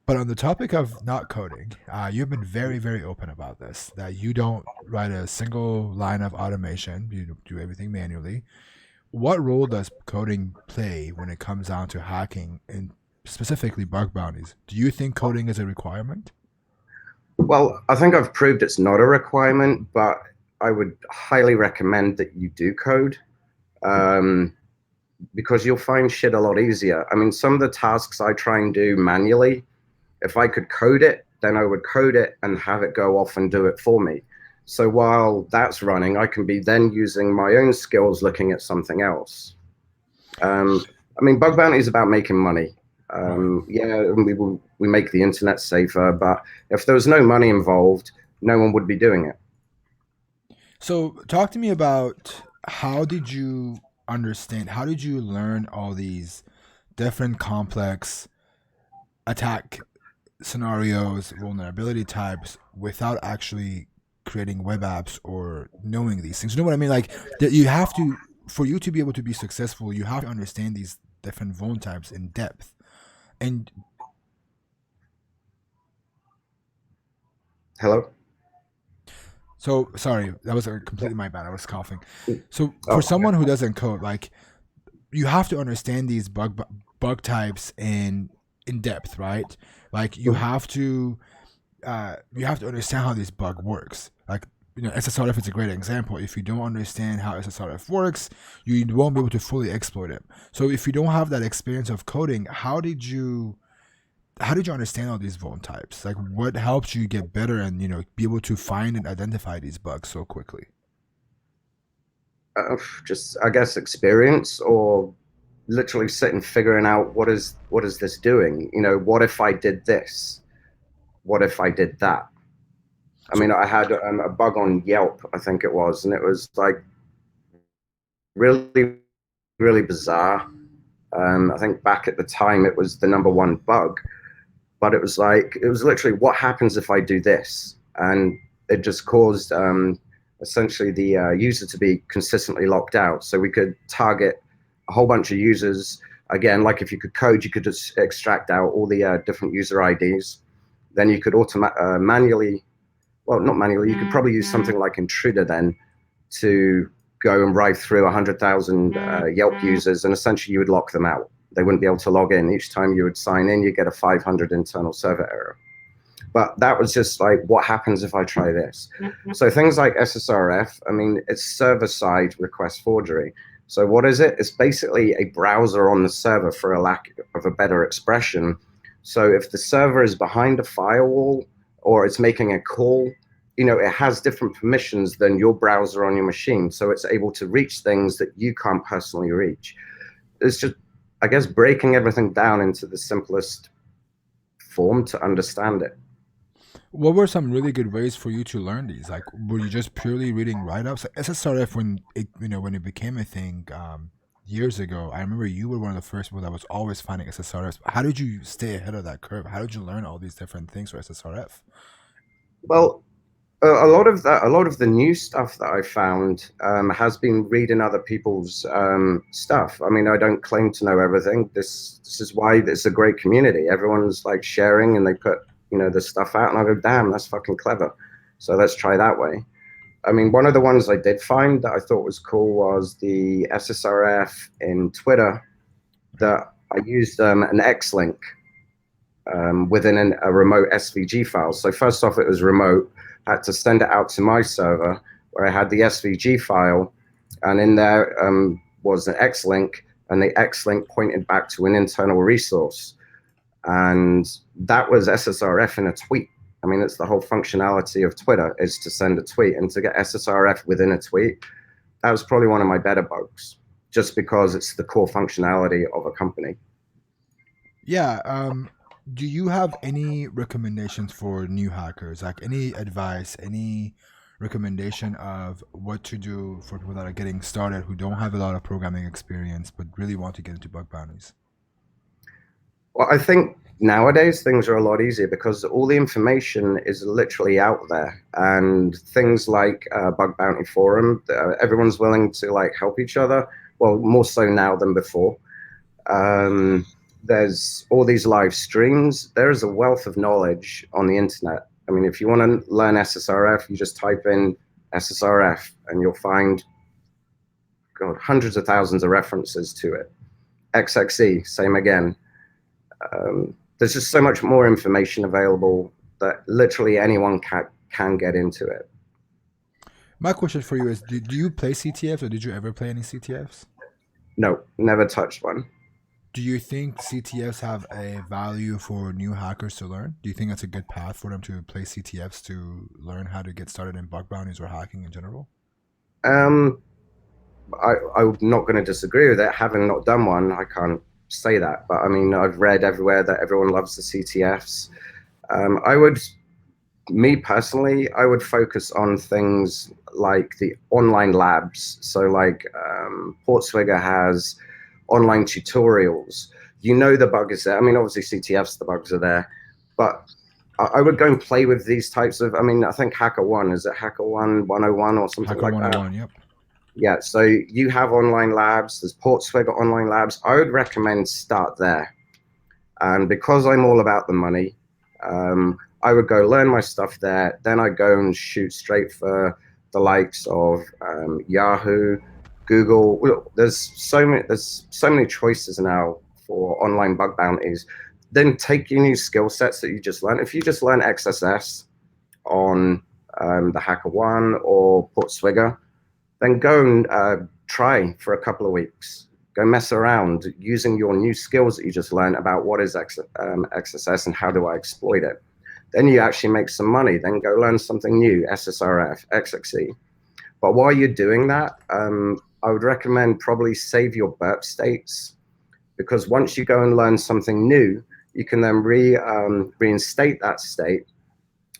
But on the topic of not coding, you've been very, very open about this, that you don't write a single line of automation. You do everything manually. What role does coding play when it comes down to hacking and specifically bug bounties? Do you think coding is a requirement? Well, I think I've proved it's not a requirement, but I would highly recommend that you do code. Because you'll find shit a lot easier. I mean, some of the tasks I try and do manually, if I could code it, then I would code it and have it go off and do it for me. So while that's running, I can be then using my own skills looking at something else. I mean, bug bounty is about making money. Right. Yeah, and we make the internet safer, but if there was no money involved, no one would be doing it. So talk to me about how did you understand, how did you learn all these different complex attack scenarios, vulnerability types without actually creating web apps or knowing these things? You know what I mean? Like that you have to, for you to be able to be successful, you have to understand these different vuln types in depth. And Hello? so, sorry, that was completely my bad. I was coughing. So, for Oh, someone who doesn't code, like you have to understand these bug types in depth, right? Like you have to understand how this bug works. Like SSRF is a great example. If you don't understand how SSRF works, you won't be able to fully exploit it. So if you don't have that experience of coding, how did you understand all these vuln types? Like what helps you get better and be able to find and identify these bugs so quickly? just I guess experience or literally sitting figuring out what is this doing? What if I did this? What if I did that? I So mean, I had a bug on Yelp, I think it was, and it was like really, really bizarre. I think back at the time it was the number one bug, but it was literally what happens if I do this, and it just caused essentially the user to be consistently locked out. So we could target a whole bunch of users. Again, like if you could code, you could just extract out all the different user IDs. Then you could manually, well, not manually, you could probably use something like Intruder then to go and ride through 100,000 Yelp users, and essentially you would lock them out. They wouldn't be able to log in. Each time you would sign in, you get a 500 internal server error. But that was just like, what happens if I try this? So things like SSRF, I mean, it's server-side request forgery. So what is it? It's basically a browser on the server, for a lack of a better expression. So if the server is behind a firewall or it's making a call, it has different permissions than your browser on your machine. So it's able to reach things that you can't personally reach. It's just, I guess, breaking everything down into the simplest form to understand it. what were some really good ways for you to learn these? Like, were you just purely reading write-ups? Like SSRF, when it became a thing years ago, I remember you were one of the first people that was always finding SSRFs. How did you stay ahead of that curve? How did you learn all these different things for SSRF? Well, a lot of the new stuff that I found has been reading other people's stuff. I mean, I don't claim to know everything. This is why it's a great community. Everyone's like sharing, and they put the stuff out, and I go, damn, that's fucking clever. So let's try that way. I mean, one of the ones I did find that I thought was cool was the SSRF in Twitter that I used an X-link within a remote SVG file. So first off, it was remote. I had to send it out to my server where I had the SVG file, and in there was an X-link, and the X-link pointed back to an internal resource. And that was SSRF in a tweet. I mean, it's the whole functionality of Twitter is to send a tweet, and to get SSRF within a tweet, that was probably one of my better bugs, just because it's the core functionality of a company. Yeah. Do you have any recommendations for new hackers? Like any advice, any recommendation of what to do for people that are getting started who don't have a lot of programming experience but really want to get into bug bounties? Well, I think nowadays things are a lot easier because all the information is literally out there, and things like Bug Bounty Forum, everyone's willing to like help each other. Well, more so now than before. Um, there's all these live streams. There is a wealth of knowledge on the internet. I mean, if you want to learn SSRF, you just type in SSRF and you'll find, God, hundreds of thousands of references to it. XXE, same again. There's just so much more information available that literally anyone can get into it. My question for you is: do you play CTFs or did you ever play any CTFs? No, never touched one. Do you think CTFs have a value for new hackers to learn? Do you think that's a good path for them to play CTFs to learn how to get started in bug bounties or hacking in general? Um, I'm not going to disagree with it. Having not done one, I can't say that. But I mean, I've read everywhere that everyone loves the CTFs. I would, me personally, I would focus on things like the online labs. So like Portswigger has online tutorials. You know the bug is there. I mean, obviously CTFs, the bugs are there, but I would go and play with these types of. I mean, I think HackerOne is it HackerOne 101 or something Hacker like that. 101, yep. Yeah, so you have online labs. There's Portswigger online labs. I would recommend start there. And because I'm all about the money, I would go learn my stuff there. Then I go and shoot straight for the likes of Yahoo, Google. Well, there's so many choices now for online bug bounties. Then take your new skill sets that you just learned. If you just learn XSS on the HackerOne or Portswigger, then go and try for a couple of weeks. Go mess around using your new skills that you just learned about what is XSS and how do I exploit it. Then you actually make some money. Then go learn something new, SSRF, XXE. But while you're doing that, I would recommend probably save your burp states, because once you go and learn something new, you can then reinstate that state.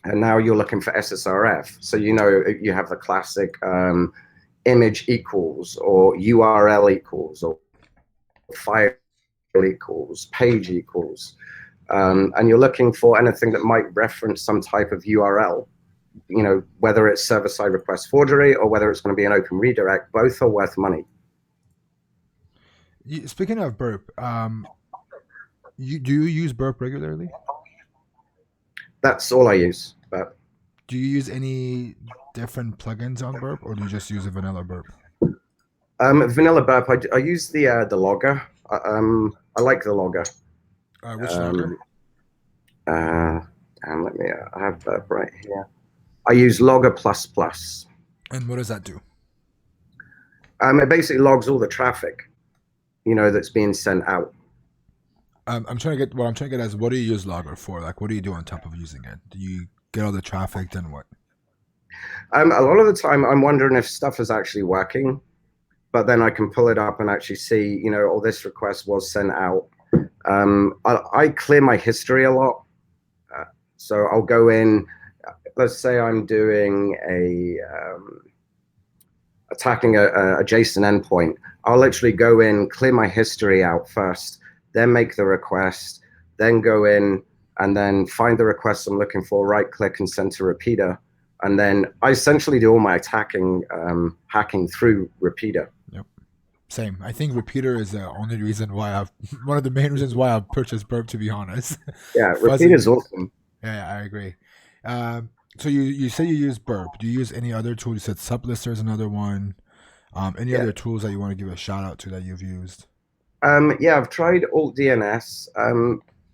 And now you're looking for SSRF. So you know you have the classic image equals or URL equals or file equals, page equals, and you're looking for anything that might reference some type of URL, you know, whether it's server-side request forgery or whether it's going to be an open redirect, both are worth money. Speaking of burp, do you use burp regularly? That's all I use. But do you use any different plugins on burp, or do you just use a vanilla burp? Vanilla burp, I use the logger. I like the logger. Which logger? Let me. I have burp right here. I use Logger plus plus. And what does that do? It basically logs all the traffic, you know, that's being sent out. I'm trying to get as, what do you use Logger for? Like, what do you do on top of using it? Do you get all the traffic, then what? A lot of the time, I'm wondering if stuff is actually working, but then I can pull it up and actually see, you know, oh, this request was sent out. I clear my history a lot. So I'll go in, let's say I'm doing attacking a JSON endpoint. I'll literally go in, clear my history out first, then make the request, then go in and then find the request I'm looking for, right click and send to repeater. And then I essentially do all my hacking through repeater. Yep. Same. I think repeater is the only reason why one of the main reasons why I've purchased burp, to be honest. Yeah, repeater is awesome. Yeah, I agree. So you say you use burp. Do you use any other tool? You said Sublister is another one. Any other tools that you want to give a shout out to that you've used? Yeah, I've tried Alt DNS.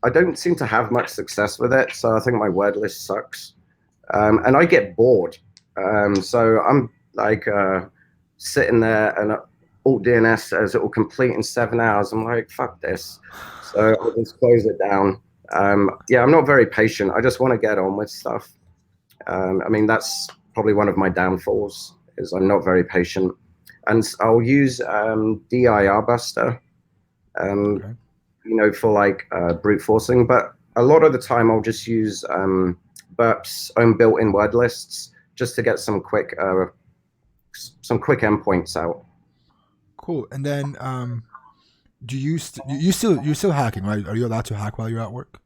I don't seem to have much success with it, so I think my word list sucks. And I get bored. So I'm like sitting there and Alt DNS says it will complete in 7 hours. I'm like, fuck this. So I'll just close it down. Yeah, I'm not very patient. I just want to get on with stuff. I mean, that's probably one of my downfalls, is I'm not very patient. And I'll use DIR Buster, Okay. you know, for like brute forcing. But a lot of the time I'll just use Burp's own built-in word lists just to get some quick endpoints out. Cool. And then do you you're still hacking, right? Are you allowed to hack while you're at work?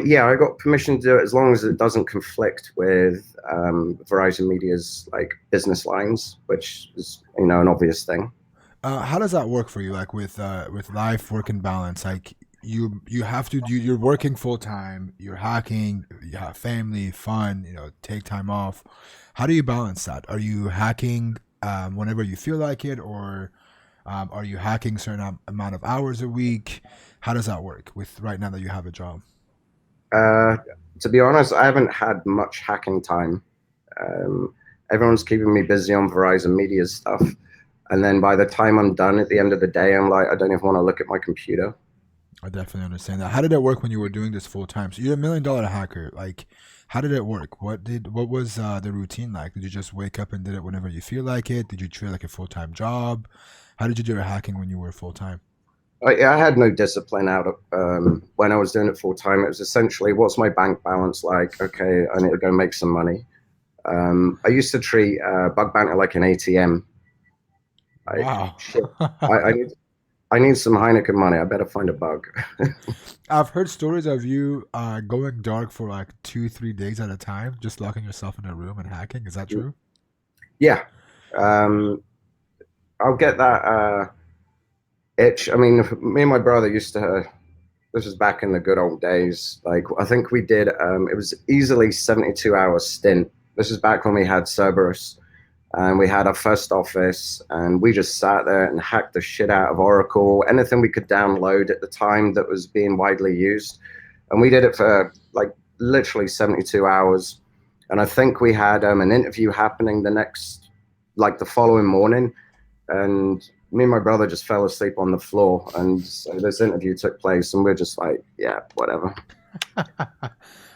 Yeah, I got permission to do it as long as it doesn't conflict with Verizon Media's like business lines, which is, you know, an obvious thing. How does that work for you? Like with life, work, and balance. Like you have to do. You're working full time. You're hacking. You have family, fun. You know, take time off. How do you balance that? Are you hacking whenever you feel like it, or are you hacking certain amount of hours a week? How does that work with right now that you have a job? To be honest, I haven't had much hacking time. Everyone's keeping me busy on Verizon Media stuff. And then by the time I'm done at the end of the day, I'm like, I don't even want to look at my computer. I definitely understand that. How did it work when you were doing this full time? So you're $1 million hacker. Like, How did it work? What was the routine like? Did you just wake up and did it whenever you feel like it? Did you treat it like a full-time job? How did you do your hacking when you were full-time? I had no discipline out of when I was doing it full time. It was essentially, what's my bank balance like? Okay, I need to go make some money. I used to treat bug bounty like an ATM. I Wow. shit, I need some Heineken money. I better find a bug. I've heard stories of you going dark for like 2, 3 days at a time, just locking yourself in a room and hacking. Is that true? Yeah, um, I'll get that itch. I mean, me and my brother used to. This was back in the good old days. Like I think we did. It was easily 72 hour stint. This is back when we had Cerberus and we had our first office, and we just sat there and hacked the shit out of Oracle, anything we could download at the time that was being widely used. And we did it for like literally 72 hours. And I think we had an interview happening like the following morning. And me and my brother just fell asleep on the floor. And so this interview took place, and we're just like, yeah, whatever.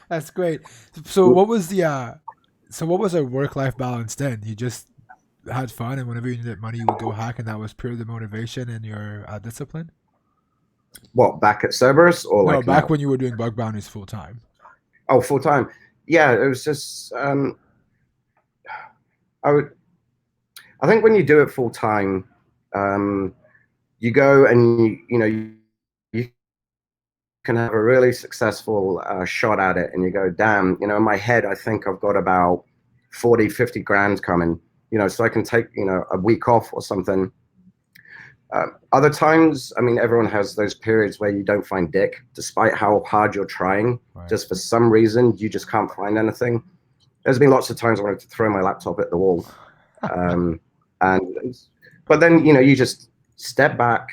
That's great. So what was the so what was a work-life balance then? You just had fun, and whenever you needed money, you would go hack, and that was purely the motivation and your discipline. What, back at Cerberus or No, like back now? when you were doing bug bounties full time. Oh, full time. Yeah, it was just I would I think when you do it full time, um, you go and you can have a really successful shot at it, and you go, damn, in my head, I think I've got about 40, 50 grand coming, so I can take, a week off or something. Other times, I mean, everyone has those periods where you don't find dick, despite how hard you're trying. Right. Just for some reason, you just can't find anything. There's been lots of times I wanted to throw my laptop at the wall. Um, and but then you just step back,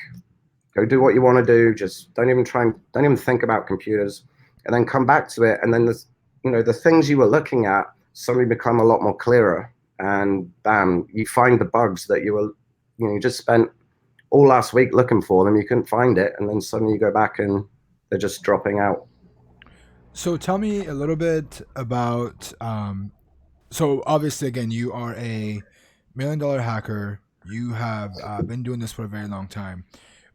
go do what you want to do. Just don't even think about computers, and then come back to it. And then the things you were looking at suddenly become a lot more clearer. And bam, you find the bugs that you just spent all last week looking for them. You couldn't find it, and then suddenly you go back and they're just dropping out. So tell me a little bit about. So obviously, again, you are a $1 million hacker. You have been doing this for a very long time.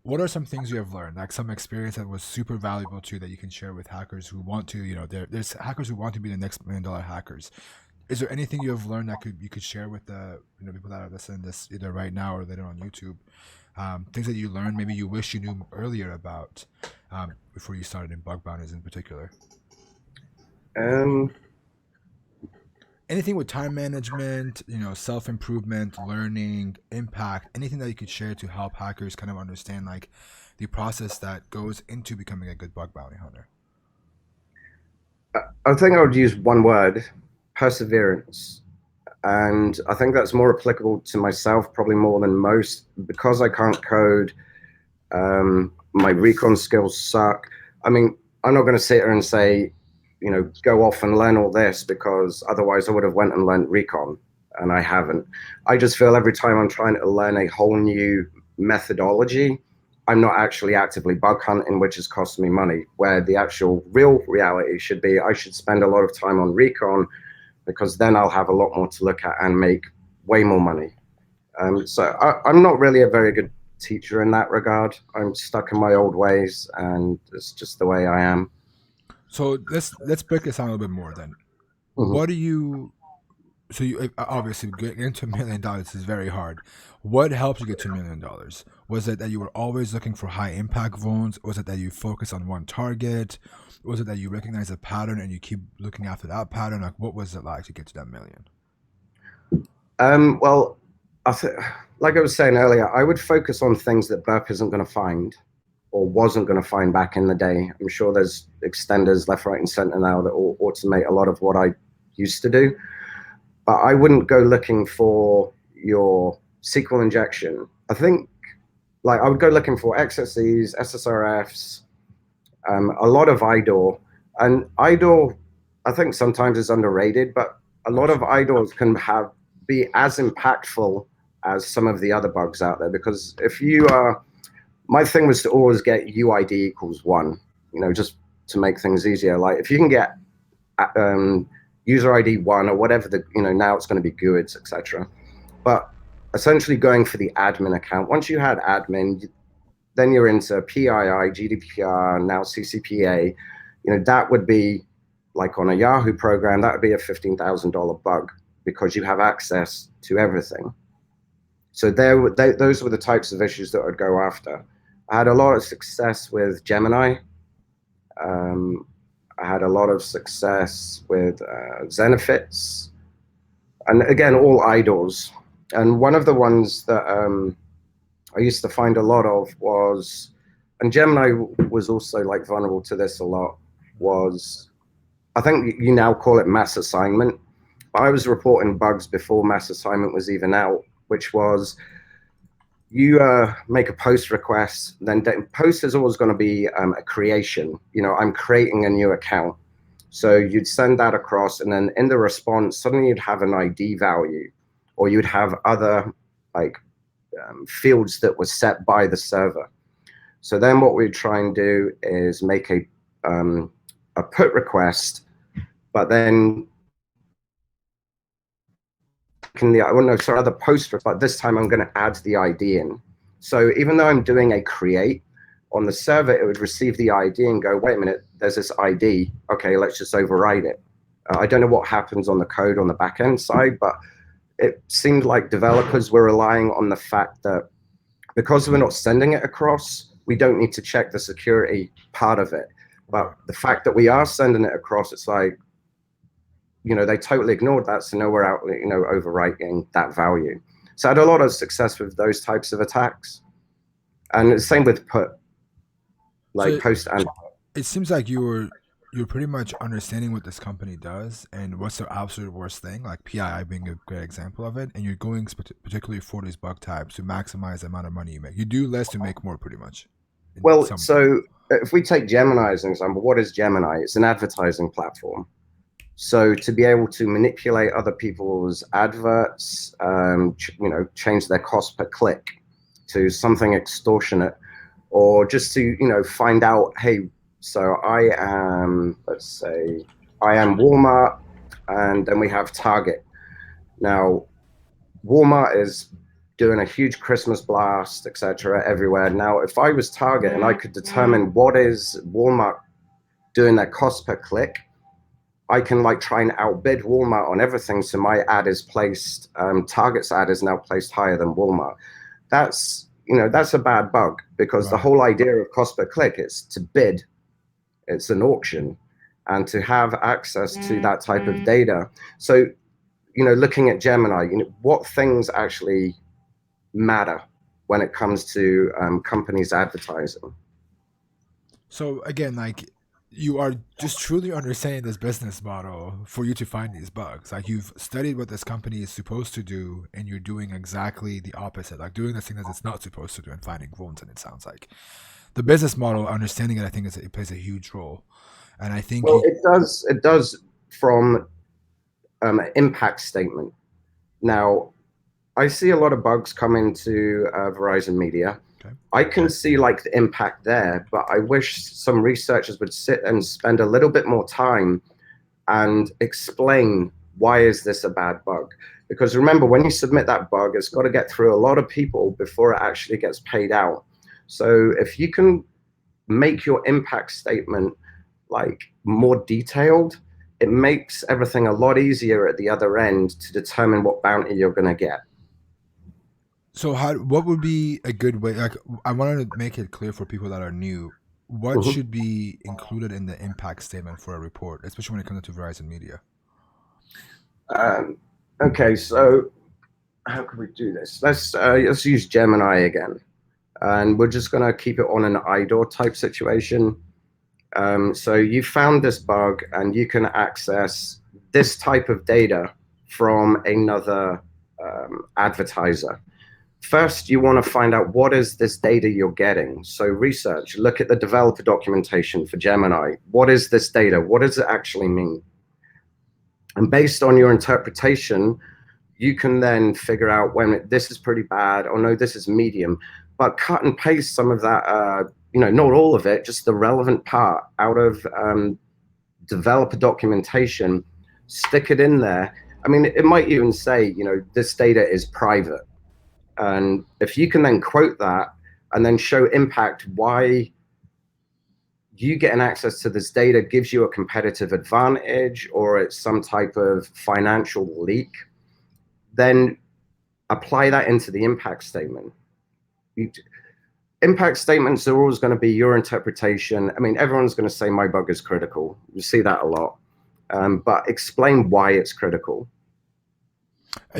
What are some things you have learned, like some experience that was super valuable to you that you can share with hackers who want to, there's hackers who want to be the next $1 million hackers. Is there anything you have learned that you could share with the people that are listening to this either right now or later on YouTube? Things that you learned, maybe you wish you knew earlier about before you started in bug bounties in particular. Um, Anything with time management, self improvement, learning, impact, anything that you could share to help hackers kind of understand like the process that goes into becoming a good bug bounty hunter. I think I would use one word: perseverance. And I think that's more applicable to myself, probably more than most, because I can't code. My recon skills suck. I mean, I'm not going to sit here and say, go off and learn all this, because otherwise I would have went and learned recon, and I haven't. I just feel every time I'm trying to learn a whole new methodology, I'm not actually actively bug hunting, which has cost me money, where the actual real reality should be I should spend a lot of time on recon, because then I'll have a lot more to look at and make way more money. So I'm not really a very good teacher in that regard. I'm stuck in my old ways, and it's just the way I am. So let's break this down a little bit more then. Mhm. What do you so you obviously getting to $1 million is very hard. What helped you get to $1 million? Was it that you were always looking for high impact vulns? Was it that you focus on one target? Was it that you recognize a pattern and you keep looking after that pattern? Like, what was it like to get to that million? Well, like I was saying earlier, I would focus on things that Burp isn't going to find or wasn't going to find back in the day. I'm sure there's extenders left, right, and center now that will automate a lot of what I used to do. But I wouldn't go looking for your SQL injection. I think I would go looking for XSEs, SSRFs, a lot of IDOR. And IDOR, I think sometimes is underrated, but a lot of IDORs can be as impactful as some of the other bugs out there. Because if you are, my thing was to always get UID equals 1, just to make things easier. Like if you can get user ID 1 or whatever now it's going to be GUIDs, etc. But essentially going for the admin account. Once you had admin, then you're into PII, GDPR, now CCPA. That would be like on a Yahoo program, that would be a $15,000 bug because you have access to everything. So those were the types of issues that I'd go after. I had a lot of success with Gemini. I had a lot of success with Zenefits. And again, all idols. And one of the ones that I used to find a lot of was, and Gemini was also like vulnerable to this a lot, was, I think you now call it mass assignment. I was reporting bugs before mass assignment was even out, which was you make a post request, then post is always going to be a creation. I'm creating a new account. So you'd send that across, and then in the response, suddenly you'd have an ID value, or you'd have other like fields that were set by the server. So then what we'd try and do is make a put request, but then other post, but this time I'm going to add the ID in. So even though I'm doing a create on the server, it would receive the ID and go, wait a minute, there's this ID. Okay, let's just override it. I don't know what happens on the code on the backend side, but it seemed like developers were relying on the fact that because we're not sending it across, we don't need to check the security part of it. But the fact that we are sending it across, it's like, they totally ignored that. So now we're out, overwriting that value. So I had a lot of success with those types of attacks. And the same with put, like so post and put. It seems like you're pretty much understanding what this company does and what's the absolute worst thing, like PII being a great example of it. And you're going particularly for these bug types to maximize the amount of money you make. You do less to make more, pretty much. Well, so if we take Gemini as an example, what is Gemini? It's an advertising platform. So to be able to manipulate other people's adverts, change their cost per click to something extortionate, or just to, find out, hey, so I am, let's say, I am Walmart, and then we have Target. Now, Walmart is doing a huge Christmas blast, etc., everywhere. Now, if I was Target and I could determine what is Walmart doing their cost per click, I can try and outbid Walmart on everything. So my ad is placed, Target's ad is now placed higher than Walmart. That's a bad bug, because the whole idea of cost per click is to bid. It's an auction, and to have access to that type of data. So, looking at Gemini, what things actually matter when it comes to companies advertising. So again, you are just truly understanding this business model for you to find these bugs. Like, you've studied what this company is supposed to do, and you're doing exactly the opposite, like doing the thing that it's not supposed to do and finding wounds. And it sounds like the business model, understanding it, I think it plays a huge role. And I think it does from impact statement. Now, I see a lot of bugs come into Verizon Media. Okay. I can see the impact there, but I wish some researchers would sit and spend a little bit more time and explain, why is this a bad bug? Because remember, when you submit that bug, it's got to get through a lot of people before it actually gets paid out. So if you can make your impact statement more detailed, it makes everything a lot easier at the other end to determine what bounty you're going to get. So what would be a good way? I wanted to make it clear for people that are new, what should be included in the impact statement for a report, especially when it comes to Verizon Media? Okay, so how can we do this? Let's use Gemini again, and we're just going to keep it on an IDOR type situation. So you found this bug, and you can access this type of data from another advertiser. First, you want to find out, what is this data you're getting? So research, look at the developer documentation for Gemini. What is this data? What does it actually mean? And based on your interpretation, you can then figure out when this is pretty bad, or no, this is medium. But cut and paste some of that, not all of it, just the relevant part out of develop a documentation, stick it in there. I mean, it might even say, this data is private. And if you can then quote that and then show impact, why you getting access to this data gives you a competitive advantage, or it's some type of financial leak, then apply that into the impact statement. Impact statements are always going to be your interpretation. I mean, everyone's going to say my bug is critical. You see that a lot. But explain why it's critical.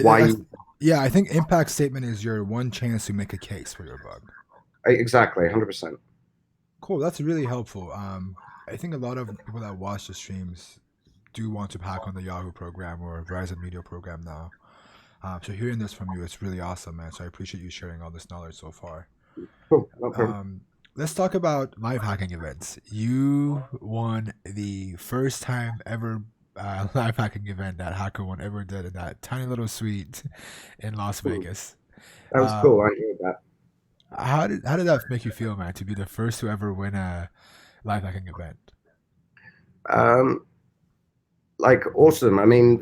Why? Yeah, I think impact statement is your one chance to make a case for your bug. Exactly, 100%. Cool, that's really helpful. I think a lot of people that watch the streams do want to hack on the Yahoo program or Verizon Media program now. So hearing this from you, it's really awesome, man. So I appreciate you sharing all this knowledge so far. Cool. No problem. Let's talk about live hacking events. You won the first time ever live hacking event that HackerOne ever did in that tiny little suite in Las Vegas. That was cool. I enjoyed that. How did that make you feel, man, to be the first to ever win a live hacking event? Like awesome. I mean,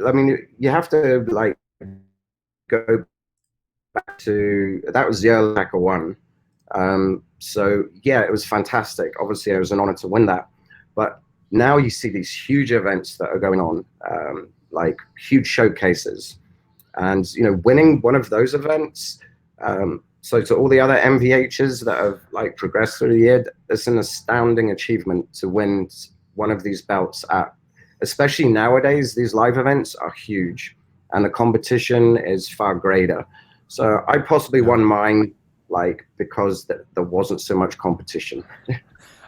you have to like go back to that was the early HackerOne. So yeah, it was fantastic. Obviously, it was an honor to win that. But now you see these huge events that are going on, like huge showcases, and winning one of those events. So to all the other MVHs that have like progressed through the year, it's an astounding achievement to win one of these belts at. Especially nowadays, these live events are huge, and the competition is far greater. So I possibly won mine because there wasn't so much competition.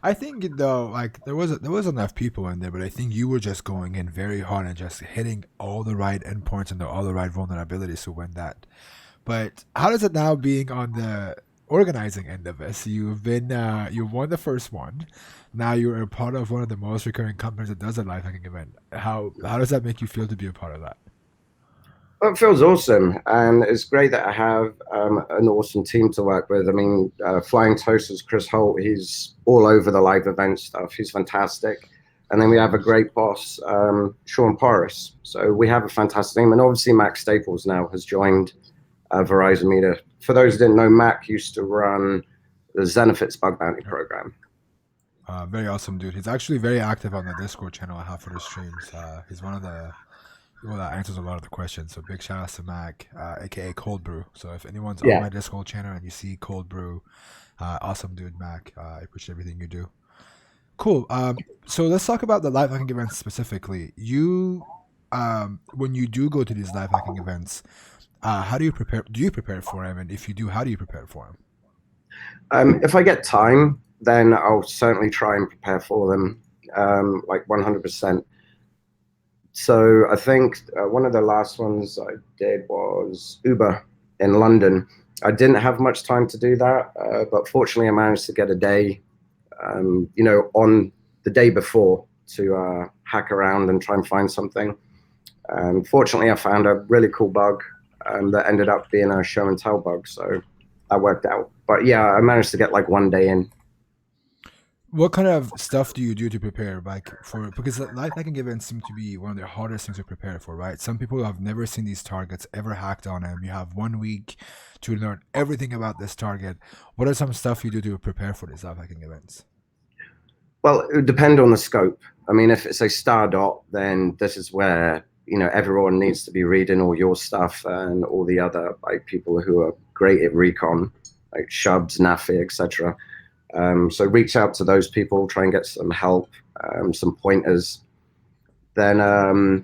I think though, like there was enough people in there, but I think you were just going in very hard and just hitting all the right endpoints and all the right vulnerabilities to win that. But how does it now being on the organizing end of this? You've been you won the first one. Now you're a part of one of the most recurring companies that does a live hacking event. How does that make you feel to be a part of that? Well, it feels awesome, and it's great that I have an awesome team to work with. I mean, Flying Toasters, Chris Holt, he's all over the live event stuff. He's fantastic. And then we have a great boss, Sean Porras. So we have a fantastic team. And obviously, Mac Staples now has joined Verizon Media. For those who didn't know, Mac used to run the Zenefits bug bounty program. Very awesome, dude. He's actually very active on the Discord channel I have for the streams. He's one of the people that answers a lot of the questions. So big shout out to Mac, aka Cold Brew. So if anyone's on my Discord channel and you see Cold Brew, awesome dude, Mac. I appreciate everything you do. Cool. So let's talk about the live hacking events specifically. You, when you do go to these live hacking events, how do you prepare? Do you prepare for them? And if you do, how do you prepare for them? If I get time, then I'll certainly try and prepare for them, like 100%. So I think one of the last ones I did was Uber in London. I didn't have much time to do that, but fortunately I managed to get a day, on the day before to hack around and try and find something. Fortunately, I found a really cool bug that ended up being a show and tell bug, so that worked out. But yeah, I managed to get like one day in. What kind of stuff do you do to prepare, because live hacking events seem to be one of the hardest things to prepare for, right? Some people have never seen these targets, ever hacked on them. You have 1 week to learn everything about this target. What are some stuff you do to prepare for these live hacking events? Well, it would depend on the scope. I mean, if it's a star dot, then this is where everyone needs to be reading all your stuff and all the other people who are great at Recon, like Shubs, Nafi, etc. So reach out to those people, try and get some help, some pointers. Then I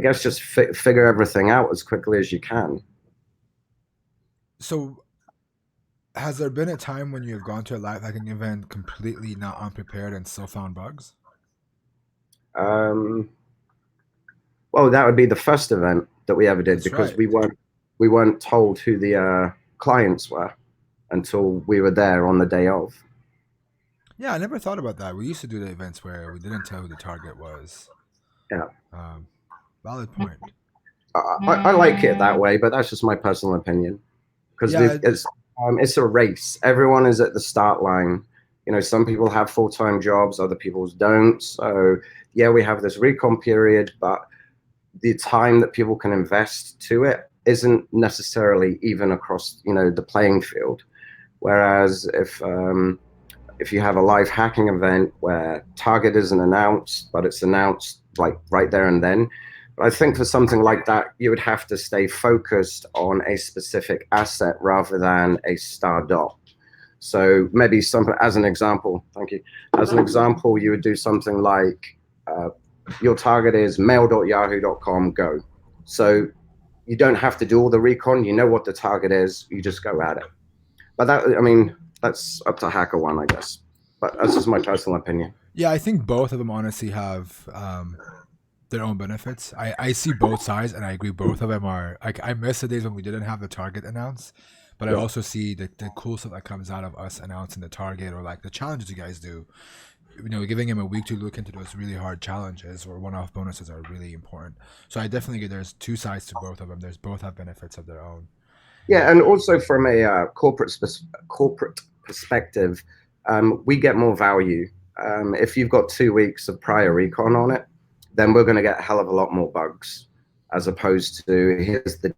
guess just figure everything out as quickly as you can. So has there been a time when you've gone to a live hacking event completely not unprepared and still found bugs? Well, that would be the first event that we ever did. That's because right. we weren't told who the clients were until we were there on the day of. Yeah, I never thought about that. We used to do the events where we didn't tell who the target was. Yeah. Valid point. I like it that way, but that's just my personal opinion. Because it's a race. Everyone is at the start line. You know, some people have full-time jobs, other people don't. So yeah, we have this recon period, but the time that people can invest to it isn't necessarily even across, you know, the playing field. Whereas if you have a live hacking event where target isn't announced, but it's announced like right there and then, I think for something like that, you would have to stay focused on a specific asset rather than a star dot. So maybe something, as an example, thank you. As an example, you would do something like your target is mail.yahoo.com, go. So you don't have to do all the recon. You know what the target is. You just go at it. But that, I mean, that's up to HackerOne, I guess. But that's just my personal opinion. Yeah, I think both of them honestly have their own benefits. I see both sides, and I agree both of them are like, I miss the days when we didn't have the target announced, but I also see the cool stuff that comes out of us announcing the target, or like the challenges you guys do. You know, giving him a week to look into those really hard challenges or one-off bonuses are really important. So I definitely get there's two sides to both of them. There's both have benefits of their own. Yeah, and also from a corporate perspective, we get more value. If you've got 2 weeks of prior recon on it, then we're going to get a hell of a lot more bugs, as opposed to here's the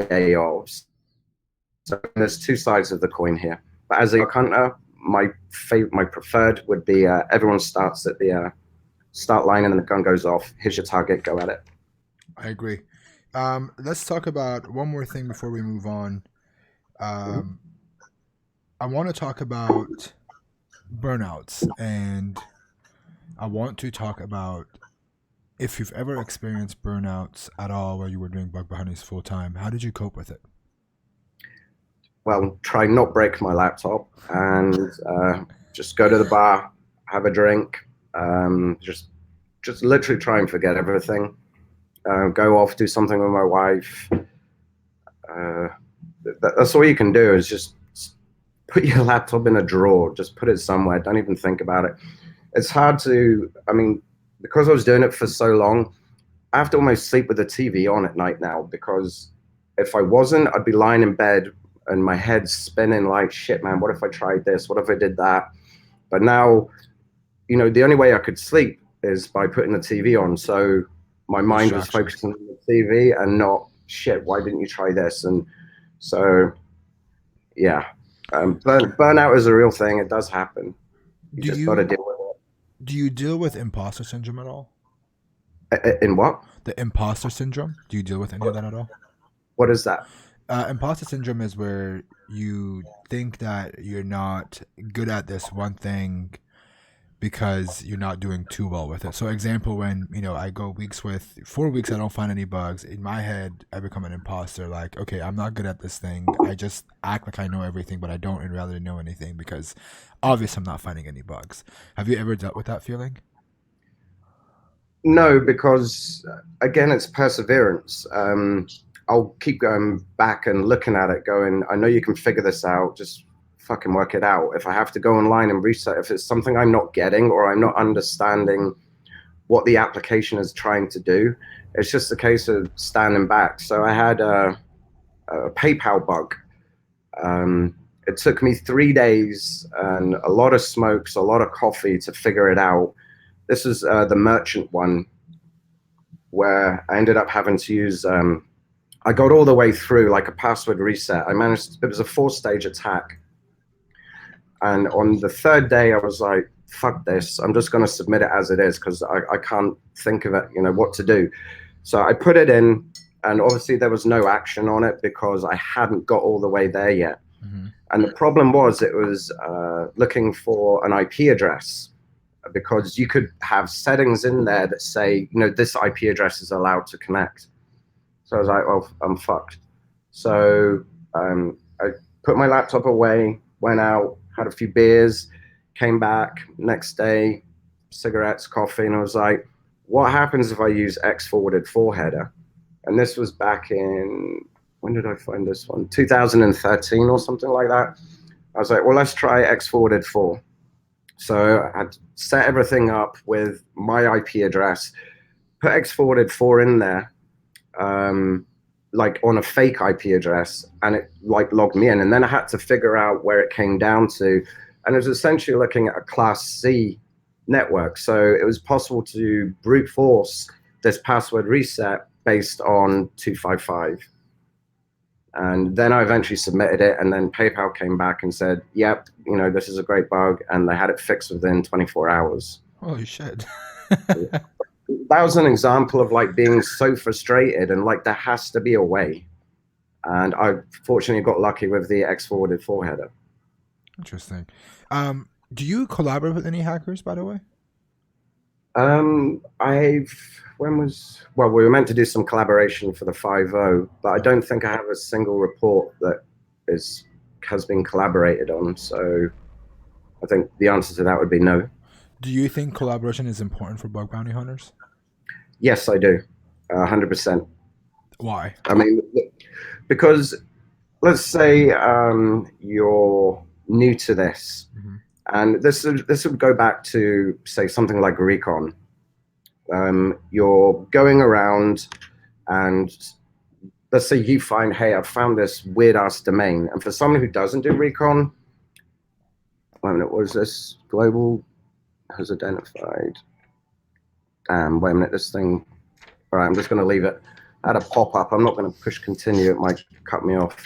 day of. So there's two sides of the coin here. But as a hunter, my preferred would be everyone starts at the start line and the gun goes off. Here's your target, go at it. I agree. Let's talk about one more thing before we move on. I want to talk about burnouts, and I want to talk about if you've ever experienced burnouts at all where you were doing bug bounties full time. How did you cope with it? Well, try not break my laptop and just go to the bar, have a drink, just literally try and forget everything. Go off, do something with my wife. That's all you can do, is just put your laptop in a drawer, just put it somewhere. Don't even think about it. It's hard to, I mean, because I was doing it for so long, I have to almost sleep with the TV on at night now, because if I wasn't, I'd be lying in bed and my head's spinning like, shit, man, what if I tried this? What if I did that? But now, you know, the only way I could sleep is by putting the TV on. So my mind was focusing on the TV and not, shit, why didn't you try this? And so, yeah, burnout is a real thing. It does happen. You just got to deal with it. Do you deal with imposter syndrome at all? In what? The imposter syndrome. Do you deal with any of that at all? What is that? Imposter syndrome is where you think that you're not good at this one thing because you're not doing too well with it. So example, when, you know, I go 4 weeks, I don't find any bugs. In my head, I become an imposter. Like, okay, I'm not good at this thing. I just act like I know everything, but I don't in reality know anything, because obviously I'm not finding any bugs. Have you ever dealt with that feeling? No, because again, it's perseverance. I'll keep going back and looking at it, going, I know you can figure this out. Just fucking work it out. If I have to go online and reset, if it's something I'm not getting or I'm not understanding what the application is trying to do, it's just a case of standing back. So I had a PayPal bug. It took me 3 days and a lot of smokes, a lot of coffee to figure it out. This is the merchant one, where I ended up having to use, I got all the way through like a password reset. I managed, it was a 4-stage attack. And on the 3rd day, I was like, fuck this. I'm just going to submit it as it is, because I can't think of it, you know, what to do. So I put it in, and obviously there was no action on it because I hadn't got all the way there yet. Mm-hmm. And the problem was, it was looking for an IP address, because you could have settings in there that say, you know, this IP address is allowed to connect. So I was like, well, I'm fucked. So I put my laptop away, went out, had a few beers, came back next day, cigarettes, coffee, and I was like, what happens if I use X forwarded 4 header? And this was back in, when did I find this one? 2013 or something like that. I was like, well, let's try X forwarded 4. So I had set everything up with my IP address, put X forwarded 4 in there, like on a fake IP address, and it like logged me in. And then I had to figure out where it came down to. and it was essentially looking at a Class C network. So it was possible to brute force this password reset based on 255. And then I eventually submitted it, and then PayPal came back and said, yep, this is a great bug, and they had it fixed within 24 hours. Holy shit. That was an example of like being so frustrated and like there has to be a way. And I fortunately got lucky with the X-forwarded 4 header. Interesting. Do you collaborate with any hackers, by the way? We were meant to do some collaboration for the 5.0, but I don't think I have a single report that has been collaborated on. So I think the answer to that would be no. Do you think collaboration is important for bug bounty hunters? Yes, I do. 100%. Why? I mean, because let's say you're new to this, and this would go back to, say, something like Recon. You're going around, and let's say you find, hey, I've found this weird-ass domain. And for someone who doesn't do Recon, wait a minute, what is this? Global has identified. Damn, wait a minute, this thing. All right, I'm just going to leave it. I had a pop-up. I'm not going to push continue. It might cut me off.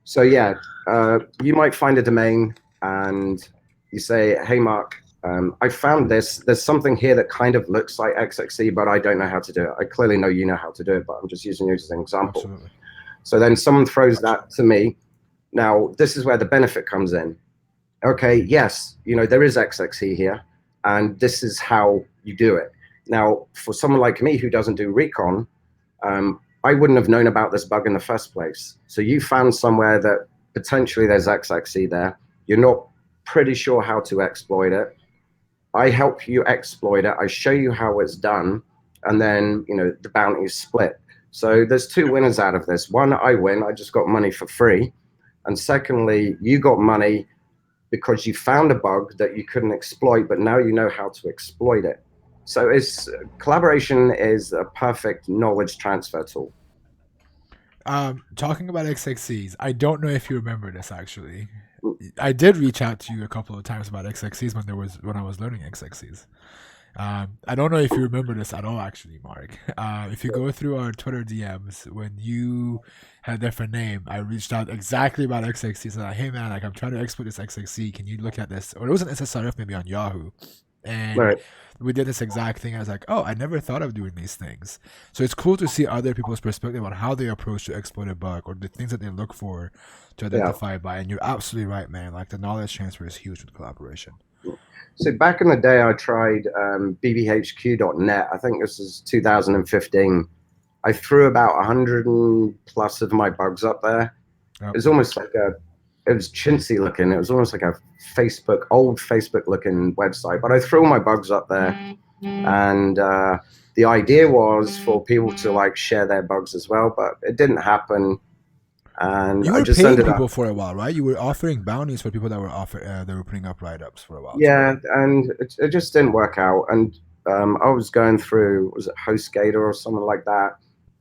So yeah, you might find a domain and you say, hey, Mark, I found this. There's something here that kind of looks like XXE, but I don't know how to do it. I clearly know you know how to do it, but I'm just using you as an example. Absolutely. So then someone throws that to me. Now, this is where the benefit comes in. Okay, yes, there is XXE here, and this is how you do it. Now, for someone like me who doesn't do Recon, I wouldn't have known about this bug in the first place. So you found somewhere that potentially there's XXE there. You're not pretty sure how to exploit it. I help you exploit it. I show you how it's done. And then, the bounty is split. So there's two winners out of this. One, I win. I just got money for free. And secondly, you got money because you found a bug that you couldn't exploit, but now you know how to exploit it. So collaboration is a perfect knowledge transfer tool. Talking about XXCs, I don't know if you remember this actually. I did reach out to you a couple of times about XXCs when I was learning XXCs. I don't know if you remember this at all, actually, Mark. If you go through our Twitter DMs, when you had a different name, I reached out exactly about XXC. So like, hey man, like I'm trying to exploit this XXC. Can you look at this? Or it was an SSRF maybe on Yahoo. And we did this exact thing. I was like, oh, I never thought of doing these things. So it's cool to see other people's perspective on how they approach to exploit a bug or the things that they look for to identify by. And you're absolutely right, man. Like the knowledge transfer is huge with collaboration. So back in the day, I tried bbhq.net. I think this is 2015. I threw about 100 plus of my bugs up there. It was almost like it was chintzy looking. It was almost like a old Facebook looking website. But I threw all my bugs up there. And the idea was for people to like share their bugs as well, but it didn't happen. And you were I just paying people for a while, right? You were offering bounties for people that were putting up write-ups for a while. Yeah, and it just didn't work out. And I was going through, was it HostGator or something like that?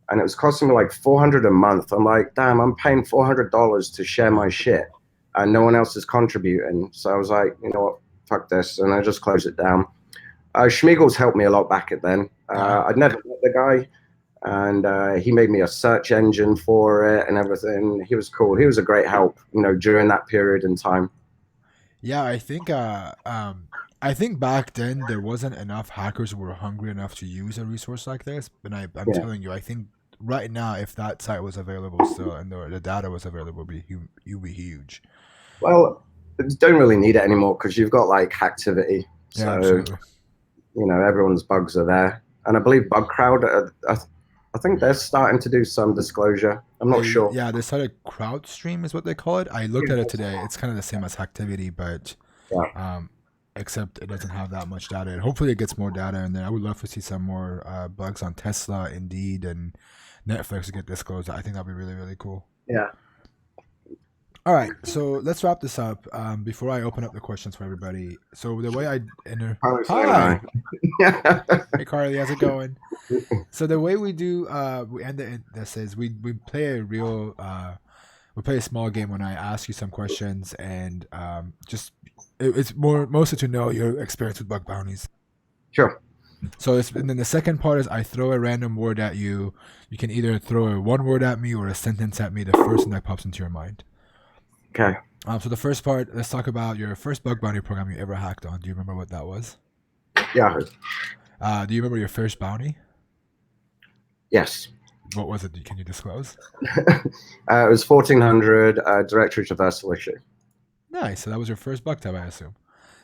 And it was costing me like $400 a month. I'm like, damn, I'm paying $400 to share my shit, and no one else is contributing. So I was like, you know what, fuck this, and I just closed it down. Schmiegel's helped me a lot back at then. I'd never met the guy. And he made me a search engine for it and everything. He was cool. He was a great help, during that period in time. Yeah, I think back then there wasn't enough hackers who were hungry enough to use a resource like this. And I'm telling you, I think right now, if that site was available still and the data was available, you'd be huge. Well, you don't really need it anymore because you've got like Hacktivity. Yeah, so, absolutely. Everyone's bugs are there. And I believe BugCrowd, I think they're starting to do some disclosure. I'm not sure. Yeah, they started CrowdStream is what they call it. I looked at it today. It's kind of the same as Hacktivity, but except it doesn't have that much data. And hopefully it gets more data in there. I would love to see some more bugs on Tesla, Indeed, and Netflix to get disclosed. I think that'd be really, really cool. Yeah. All right, so let's wrap this up before I open up the questions for everybody. So the way I enter... Hi! Hey, Carly, how's it going? So the way we do, we end this is we play a real we play a small game when I ask you some questions, and it's mostly to know your experience with bug bounties. Sure. So and then the second part is I throw a random word at you. You can either throw a one word at me or a sentence at me, the first thing that pops into your mind. Okay. So the first part, let's talk about your first bug bounty program you ever hacked on. Do you remember what that was? Yahoo. Do you remember your first bounty? Yes. What was it? Can you disclose? It was 1400 directory traversal issue. Nice. So that was your first bug tab, I assume.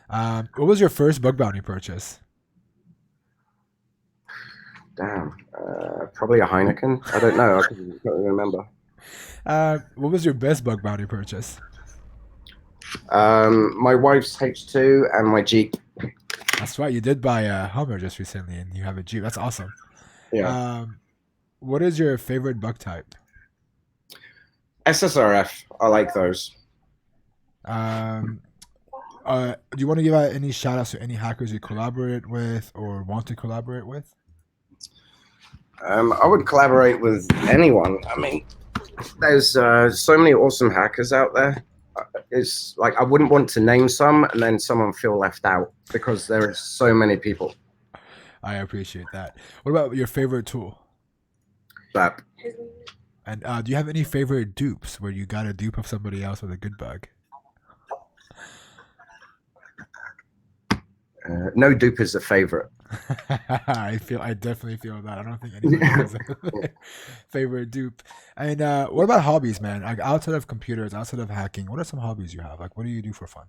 What was your first bug bounty purchase? Damn. Probably a Heineken. I don't know. I can't remember. What was your best bug bounty purchase? My wife's H2 and my Jeep. That's right. You did buy a Hummer just recently, and you have a Jeep. That's awesome. Yeah. What is your favorite bug type? SSRF. I like those. Do you want to give out any shout outs to any hackers you collaborate with or want to collaborate with? I would collaborate with anyone. I mean, there's so many awesome hackers out there. It's like I wouldn't want to name some and then someone feel left out because there are so many people. I appreciate that. What about your favorite tool? But And do you have any favorite dupes where you got a dupe of somebody else with a good bug? No dupe is a favorite. I definitely feel that. I don't think anybody has a favorite dupe. And what about hobbies, man? Like outside of computers, outside of hacking, what are some hobbies you have? Like, what do you do for fun?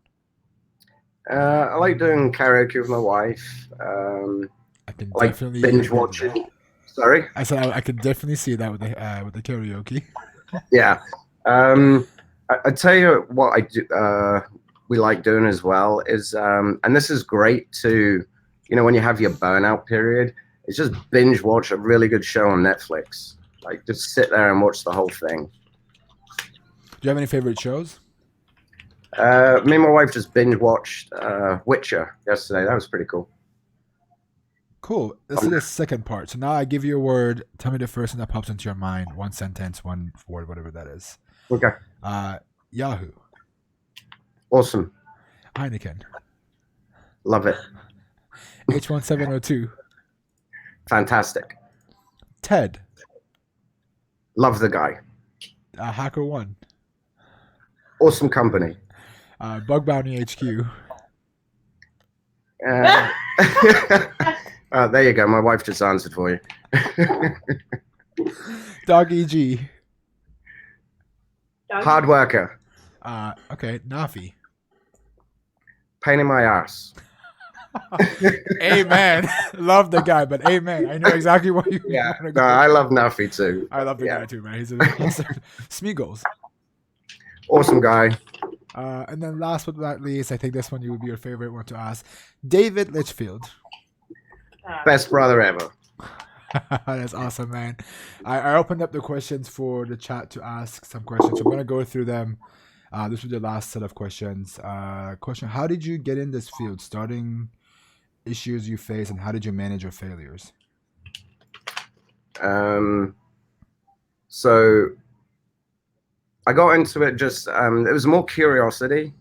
I like doing karaoke with my wife. I can I like definitely binge watching. Sorry. I said I can definitely see that with the karaoke. Yeah. I tell you what I do. We like doing as well is, and this is great to, when you have your burnout period, it's just binge watch a really good show on Netflix. Like just sit there and watch the whole thing. Do you have any favorite shows? Me and my wife just binge watched Witcher yesterday. That was pretty cool. Cool. Let's do the second part. So now I give you a word. Tell me the first thing that pops into your mind. One sentence, one word, whatever that is. Okay. Yahoo. Awesome. Heineken. Love it. H1702. Fantastic. Ted. Love the guy. HackerOne. Awesome company. Bug Bounty HQ. There you go. My wife just answered for you. Dog EG. Hard worker. Okay, Nafi. Pain in my ass. Amen. Love the guy, but amen. I know exactly what you want to go. No, I love Nafi too. I love the guy too, man. He's Smeagol's. Awesome guy. And then last but not least, I think this one you would be your favorite one to ask. David Litchfield. Best brother ever. That's awesome, man. I opened up the questions for the chat to ask some questions. So I'm going to go through them. This was the last set of questions. Question: how did you get in this field? Starting issues you face, and how did you manage your failures? So I got into it just, it was more curiosity.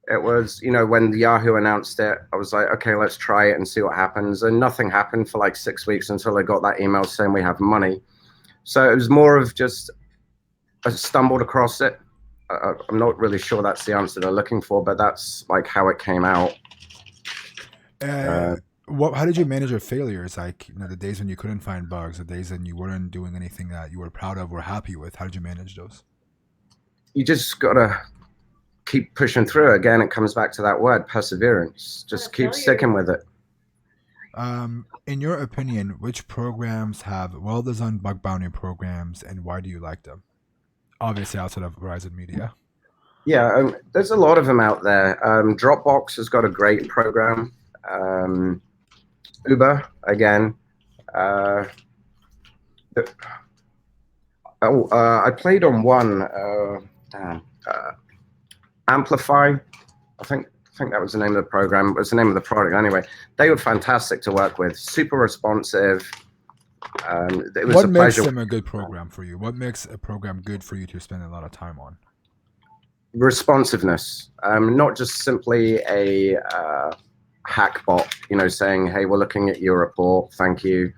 It was, when Yahoo announced it, I was like, okay, let's try it and see what happens. And nothing happened for like 6 weeks until I got that email saying we have money. So it was more of just, I stumbled across it. I'm not really sure that's the answer they're looking for, but that's like how it came out. How did you manage your failures? Like, the days when you couldn't find bugs, the days when you weren't doing anything that you were proud of or happy with. How did you manage those? You just gotta keep pushing through. Again, it comes back to that word, perseverance. Just keep sticking with it. In your opinion, which programs have well-designed bug bounty programs, and why do you like them? Obviously, outside of Verizon Media. Yeah, there's a lot of them out there. Dropbox has got a great program. Uber, again. I played on one. Amplify. I think that was the name of the program. It was the name of the product. Anyway, they were fantastic to work with. Super responsive. It was What a makes pleasure. them a good program for you? What makes a program good for you to spend a lot of time on? Responsiveness, not just simply a hack bot, saying, hey, we're looking at your report, thank you.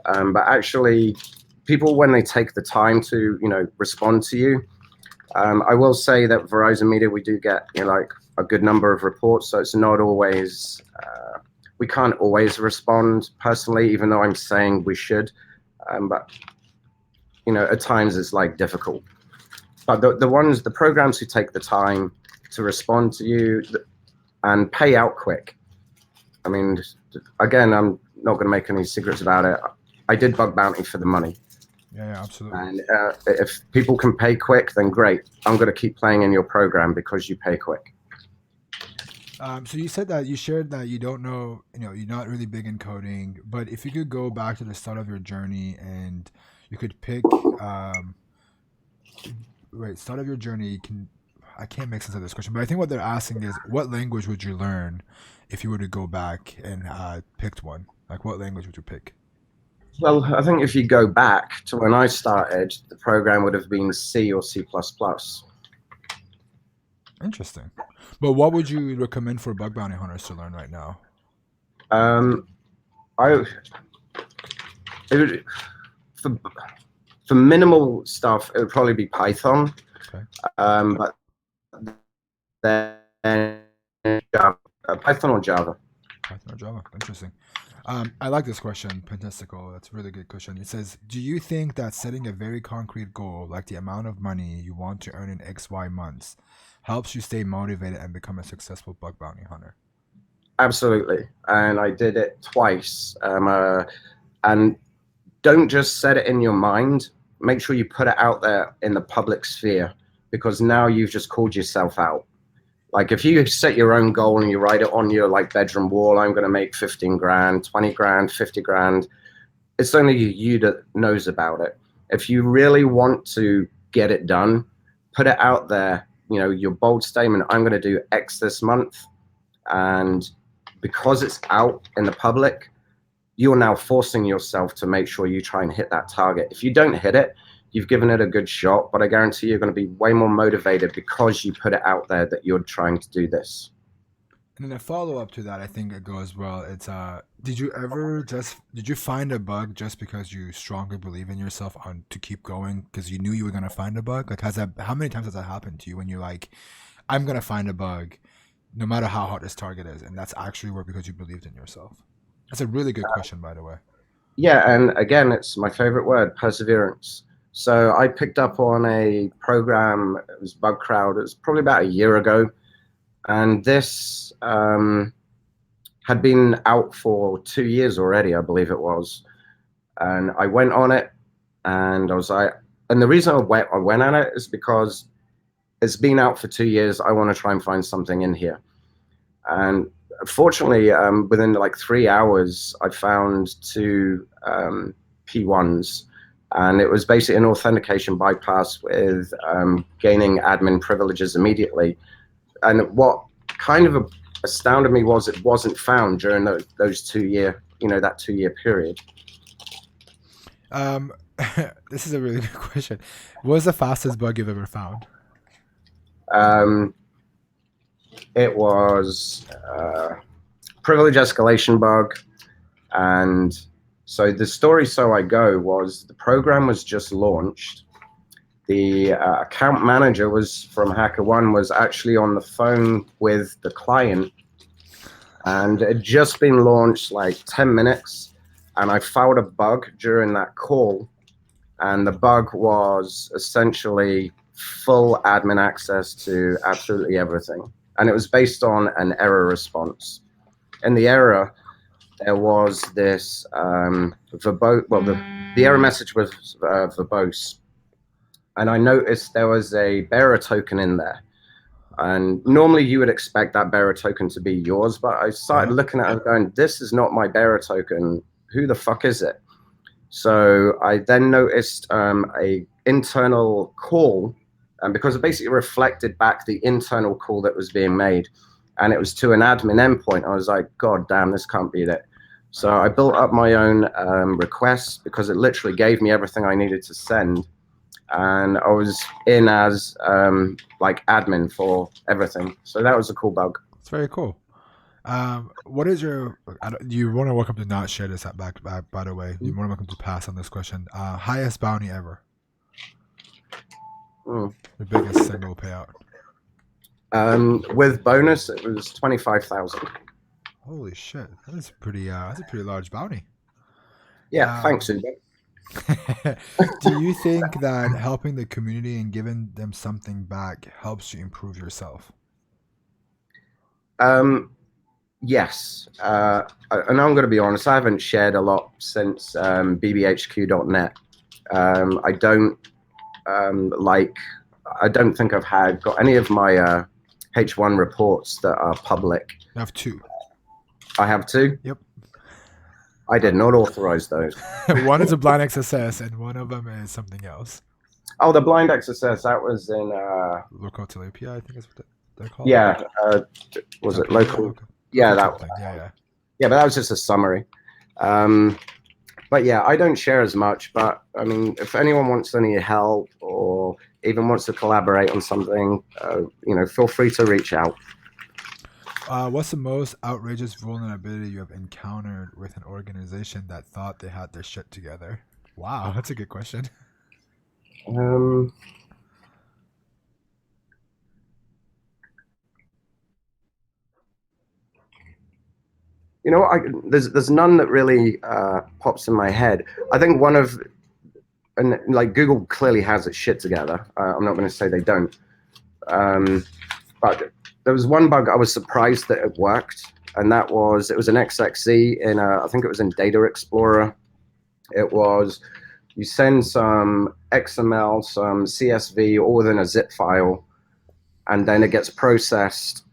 But actually, people, when they take the time to, respond to you, I will say that Verizon Media, we do get, like a good number of reports. So it's not always, we can't always respond personally, even though I'm saying we should. But, at times it's like difficult. But the programs who take the time to respond to you and pay out quick. I mean, again, I'm not going to make any secrets about it. I did bug bounty for the money. Yeah, absolutely. And if people can pay quick, then great. I'm going to keep playing in your program because you pay quick. So you said that you shared that you don't know, you're not really big in coding, but if you could go back to the start of your journey and you could pick, start of your journey, I can't make sense of this question, but I think what they're asking is, what language would you learn if you were to go back and picked one? Like, what language would you pick? Well, I think if you go back to when I started, the program would have been C or C++. Interesting. But what would you recommend for bug bounty hunters to learn right now? For minimal stuff, it would probably be Python. Okay. But then Java, Python or Java. Python or Java. Interesting. I like this question, Pentistical. That's a really good question. It says, do you think that setting a very concrete goal, like the amount of money you want to earn in XY months, helps you stay motivated and become a successful bug bounty hunter? Absolutely. And I did it twice. And don't just set it in your mind. Make sure you put it out there in the public sphere, because now you've just called yourself out. Like if you set your own goal and you write it on your bedroom wall, I'm going to make 15 grand, 20 grand, 50 grand. It's only you that knows about it. If you really want to get it done, put it out there, your bold statement, I'm going to do X this month. And because it's out in the public, you're now forcing yourself to make sure you try and hit that target. If you don't hit it, you've given it a good shot, but I guarantee you're going to be way more motivated because you put it out there that you're trying to do this. And then a follow-up to that, I think it goes well. It's did you find a bug just because you strongly believe in yourself to keep going because you knew you were gonna find a bug? Like, how many times has that happened to you when you're like, I'm gonna find a bug, no matter how hard this target is, and that's actually worked because you believed in yourself? That's a really good question, by the way. Yeah, and again, it's my favorite word, perseverance. So I picked up on a program, it was BugCrowd, it was probably about a year ago. And this had been out for 2 years already, I believe it was. And I went on it and I was like, and the reason I went on it is because it's been out for 2 years. I want to try and find something in here. And fortunately, within 3 hours, I found 2 P1s. And it was basically an authentication bypass with gaining admin privileges immediately. And what kind of astounded me was it wasn't found during those 2 year, that 2 year period. This is a really good question. What was the fastest bug you've ever found? It was privilege escalation bug. And so the story, so I go, was the program was just launched. The account manager from HackerOne was actually on the phone with the client, and it had just been launched 10 minutes. And I found a bug during that call, and the bug was essentially full admin access to absolutely everything. And it was based on an error response. In the error, there was this the error message was verbose. And I noticed there was a bearer token in there. And normally you would expect that bearer token to be yours, but I started looking at it going, this is not my bearer token. Who the fuck is it? So I then noticed a internal call, and because it basically reflected back the internal call that was being made, and it was to an admin endpoint. I was like, God damn, this can't be it. So I built up my own requests because it literally gave me everything I needed to send. And I was in as like admin for everything. So that was a cool bug. It's very cool. What is your? You want to welcome to not share this back by the way. You're more than welcome to pass on this question. Highest bounty ever. Mm. The biggest single payout. With bonus, it was 25,000. Holy shit, that's pretty. That's a pretty large bounty. Yeah, thanks, Uber. Do you think that helping the community and giving them something back helps you improve yourself? Yes, and I'm going to be honest. I haven't shared a lot since bbhq.net. I don't I don't think I've got any of my H1 reports that are public. I have 2. I have 2? Yep. I did not authorize those. One is a blind XSS and one of them is something else. Oh, the blind XSS, that was in... local API, I think is what they're called. Yeah. Was it local? Yeah, that one. Yeah. Yeah, but that was just a summary. But yeah, I don't share as much. But I mean, if anyone wants any help or even wants to collaborate on something, feel free to reach out. What's the most outrageous vulnerability you have encountered with an organization that thought they had their shit together? Wow, that's a good question. There's none that really pops in my head. I think and like Google clearly has its shit together. I'm not going to say they don't. But there was one bug I was surprised that it worked, and it was an XXE in I think it was in Data Explorer. It was you send some XML, some CSV, all within a zip file, and then it gets processed.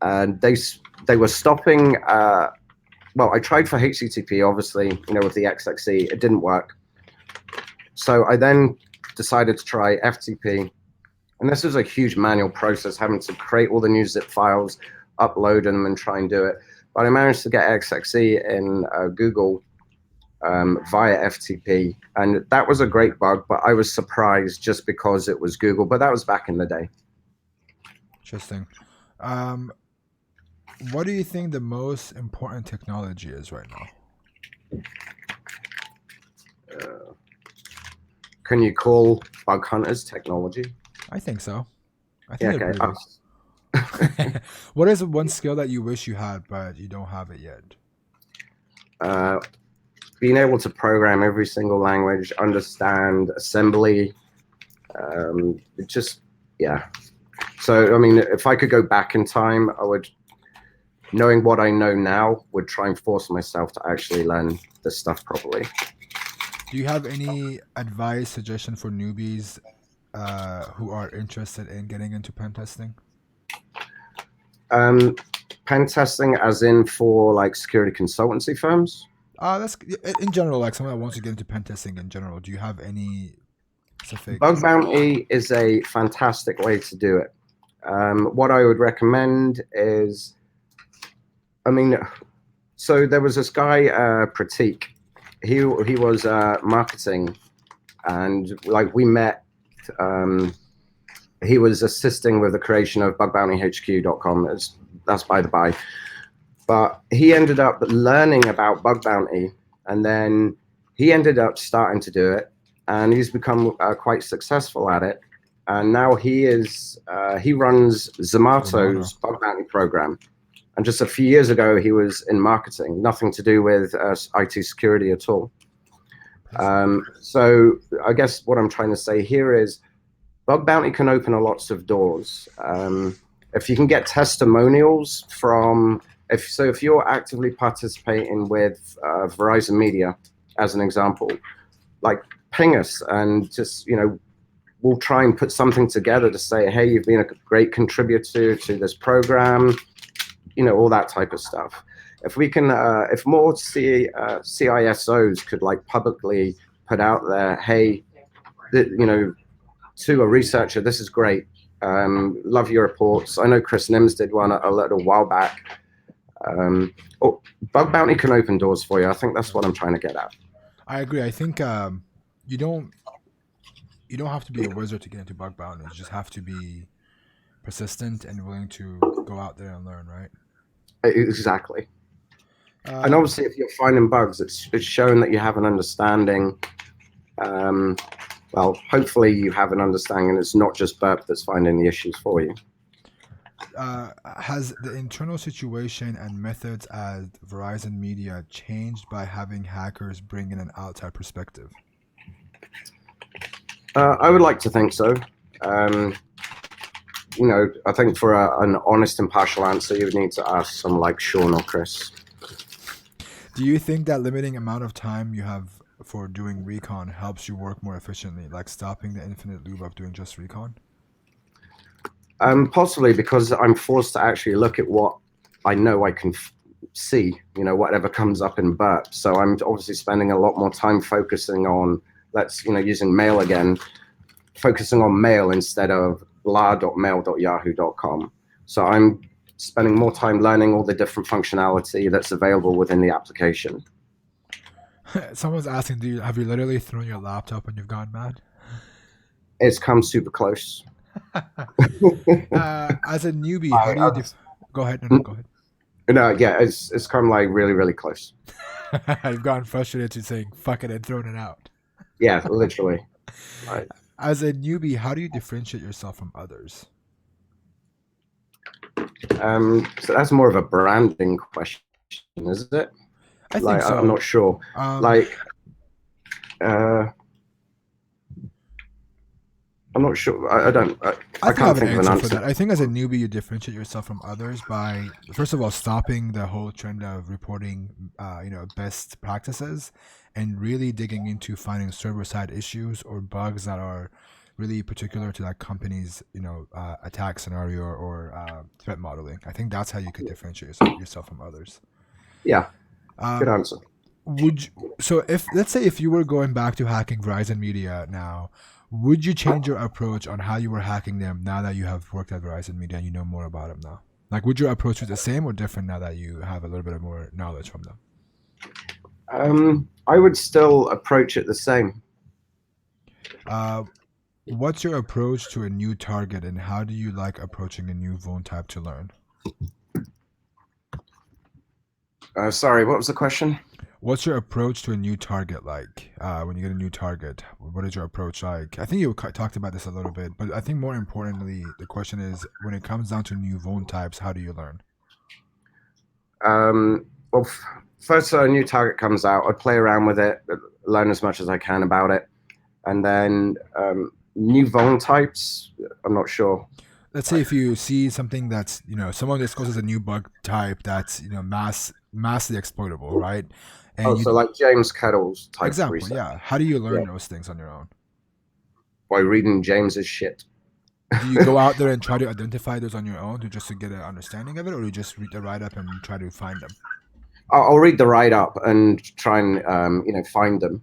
And they were stopping. Well, I tried for HTTP, obviously, with the XXE, it didn't work. So I then decided to try FTP. And this was a huge manual process, having to create all the new zip files, upload them, and try and do it. But I managed to get XXE in Google via FTP. And that was a great bug, but I was surprised just because it was Google. But that was back in the day. Interesting. What do you think the most important technology is right now? Can you call bug hunters technology? I think so. I think yeah, okay. What is one skill that you wish you had, but you don't have it yet? Being able to program every single language, understand assembly, So, I mean, if I could go back in time, I would, knowing what I know now, would try and force myself to actually learn this stuff properly. Do you have any advice, suggestion for newbies who are interested in getting into pen testing? Pen testing as in for like security consultancy firms? That's in general, like someone that wants to get into pen testing in general. Do you have any specific? Bug bounty is a fantastic way to do it. What I would recommend is, so there was this guy, Pratik. He was marketing, and like we met. He was assisting with the creation of bugbountyhq.com. That's by the by. But he ended up learning about bug bounty, and then he ended up starting to do it, and he's become quite successful at it. And now he runs Zomato's bug bounty program. And just a few years ago, he was in marketing, nothing to do with IT security at all. So I guess what I'm trying to say here is bug bounty can open lots of doors. If you can get testimonials from, if you're actively participating with Verizon Media, as an example, like ping us and just, we'll try and put something together to say, hey, you've been a great contributor to this program, all that type of stuff. If we can, if more CISOs could like publicly put out there, hey, to a researcher, this is great. Love your reports. I know Chris Nims did one a little while back. Oh, bug bounty can open doors for you. I think that's what I'm trying to get at. I agree. I think you don't have to be a wizard to get into bug bounty. You just have to be persistent and willing to go out there and learn, right? Exactly. And obviously, if you're finding bugs, it's showing that you have an understanding. Well, hopefully you have an understanding. It's not just Burp that's finding the issues for you. Has the internal situation and methods at Verizon Media changed by having hackers bring in an outside perspective? I would like to think so. I think for an honest, impartial answer, you would need to ask someone like Sean or Chris. Do you think that limiting amount of time you have for doing recon helps you work more efficiently, like stopping the infinite loop of doing just recon? Possibly, because I'm forced to actually look at what I know I can see, whatever comes up in Burp. So I'm obviously spending a lot more time focusing on, using mail again, focusing on mail instead of blah.mail.yahoo.com. So I'm spending more time learning all the different functionality that's available within the application. Someone's asking, have you literally thrown your laptop when you've gone mad? It's come super close. As a newbie, how do you go ahead? No, go ahead. No, yeah, it's come like really, really close. I've gotten frustrated to saying "fuck it" and thrown it out. Yeah, literally. Right. As a newbie, how do you differentiate yourself from others? So that's more of a branding question, is it? I think so. I'm not sure. I'm not sure. I can't think of an answer for that. I think as a newbie, you differentiate yourself from others by, first of all, stopping the whole trend of reporting, best practices, and really digging into finding server-side issues or bugs that are really particular to that company's, attack scenario or threat modeling. I think that's how you could differentiate yourself from others. Yeah. Good answer. Let's say if you were going back to hacking Verizon Media now, would you change your approach on how you were hacking them now that you have worked at Verizon Media and you know more about them now? Like, would your approach be the same or different now that you have a little bit more knowledge from them? I would still approach it the same. What's your approach to a new target, and how do you like approaching a new vuln type to learn? Sorry, what was the question? What's your approach to a new target like? When you get a new target, what is your approach like? I think you talked about this a little bit, but I think more importantly, the question is, when it comes down to new vuln types, how do you learn? Well, first a new target comes out, I play around with it, learn as much as I can about it, and then new vuln types, I'm not sure. Let's say if you see something that's, someone discloses a new bug type that's, massively exploitable, right? And so like James Kettle's type. Example, reset. Yeah. How do you learn those things on your own? By reading James's shit. Do you go out there and try to identify those on your own just to get an understanding of it, or do you just read the write-up and try to find them? I'll read the write-up and try and find them.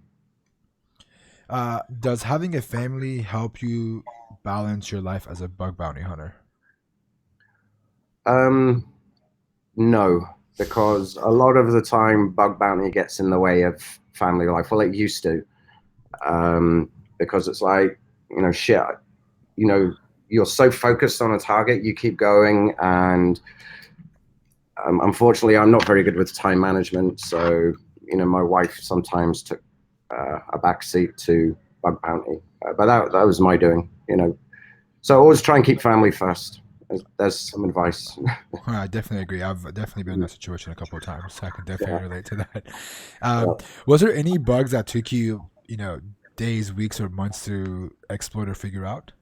Does having a family help you balance your life as a bug bounty hunter? No, because a lot of the time bug bounty gets in the way of family life. Well, it used to, because it's like, shit, you're so focused on a target, you keep going, and unfortunately, I'm not very good with time management. So, my wife sometimes took a backseat to bug bounty, but that was my doing, So always try and keep family first. There's some advice. I definitely agree. I've definitely been in that situation a couple of times, so I can definitely relate to that. Was there any bugs that took you, days, weeks, or months to exploit or figure out?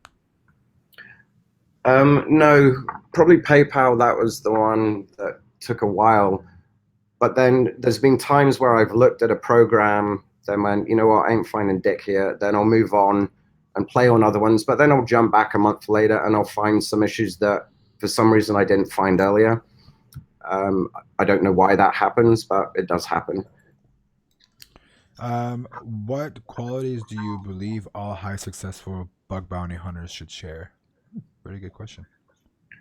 No, probably PayPal. That was the one that took a while. But then there's been times where I've looked at a program, then went, you know what, I ain't finding dick here. Then I'll move on and play on other ones. But then I'll jump back a month later and I'll find some issues that for some reason I didn't find earlier. I don't know why that happens, but it does happen. What qualities do you believe all high successful bug bounty hunters should share? Very good question.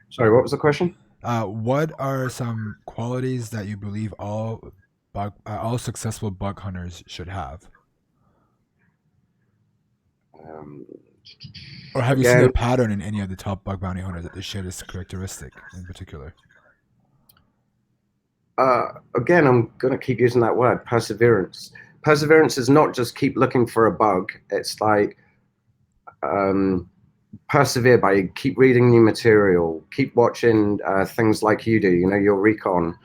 Sorry, what was the question? What are some qualities that you believe all successful bug hunters should have? Um, Or have you seen a again, pattern in any of the top bug bounty hunters that they share this characteristic in particular? again, I'm going to keep using that word, perseverance. Perseverance is not just keep looking for a bug. It's like um, persevere by keep reading new material, keep watching things like you do. You know, your Recon.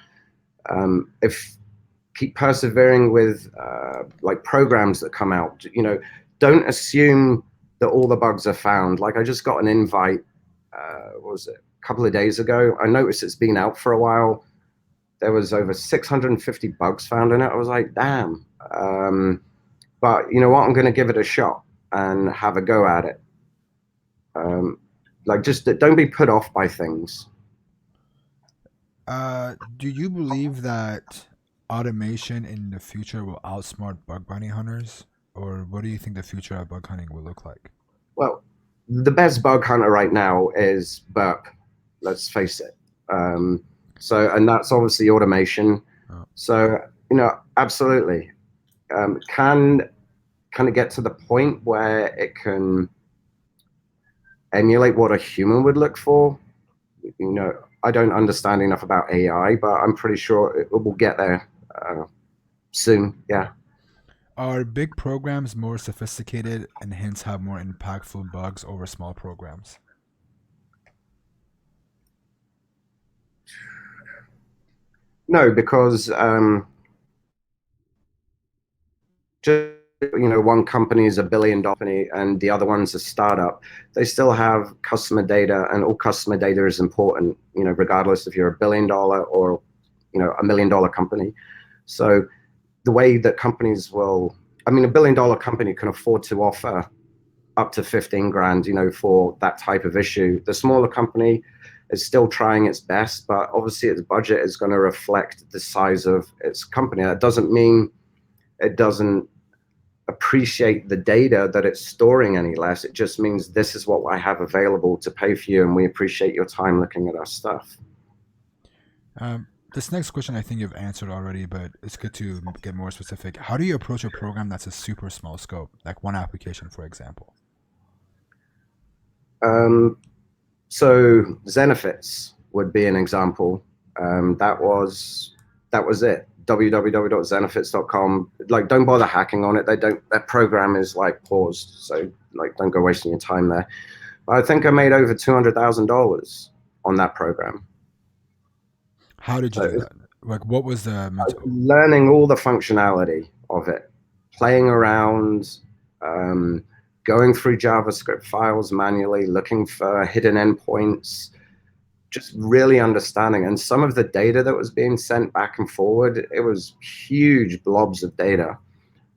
If keep persevering with like programs that come out. You know, don't assume that all the bugs are found. Like I just got an invite. What was it? A couple of days ago. I noticed it's been out for a while. There was over 650 bugs found in it. I was like, damn. But you know what? I'm going to give it a shot and have a go at it. Um, like just don't be put off by things. Do you believe that automation in the future will outsmart bug bounty hunters? Or what do you think the future of bug hunting will look like? Well, the best bug hunter right now is Burp. Let's face it. And that's obviously automation. Oh. So you know, absolutely. Can it get to the point where it can emulate what a human would look for? You know, I don't understand enough about AI, but I'm pretty sure it will get there soon. Yeah. Are big programs more sophisticated and hence have more impactful bugs over small programs? No, because just you know, one company is $1 billion company and the other one's a startup. They still have customer data, and all customer data is important. You know, regardless if you're $1 billion or you know $1 million company. So the way that companies will, I mean, $1 billion company can afford to offer up to 15 grand, you know, for that type of issue. The smaller company is still trying its best, but obviously its budget is going to reflect the size of its company. That doesn't mean it doesn't appreciate the data that it's storing any less. It just means this is what I have available to pay for you, and we appreciate your time looking at our stuff. This next question I think you've answered already, but it's good to get more specific. How do you approach a program that's a super small scope, like one application, for example? Um, so Zenefits would be an example. That was it. www.zenefits.com. Like, don't bother hacking on it. They don't. Their program is like paused. So like, don't go wasting your time there. But I think I made over $200,000 on that program. How did you do So that? Like, what was the mental? learning all the functionality of it, playing around, um, going through JavaScript files manually, looking for hidden endpoints, just really understanding. And some of the data that was being sent back and forward, it was huge blobs of data.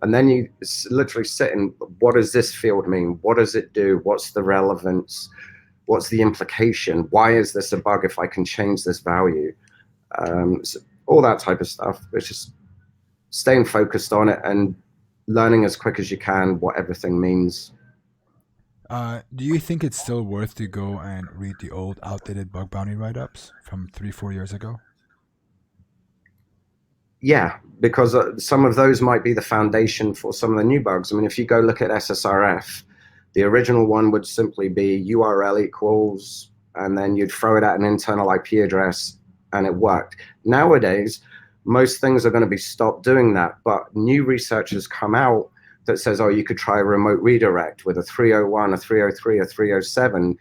And then you literally sit in, what does this field mean? What does it do? What's the relevance? What's the implication? Why is this a bug if I can change this value? So all that type of stuff. It's just staying focused on it and learning as quick as you can what everything means. Do you think it's still worth to go and read the old, outdated bug bounty write-ups from 3, 4 years ago? Yeah, because some of those might be the foundation for some of the new bugs. I mean, if you go look at SSRF, the original one would simply be URL equals, and then you'd throw it at an internal IP address, and it worked. Nowadays, most things are going to be stopped doing that, but new research has come out that says, oh, you could try a remote redirect with a 301, a 303, a 307.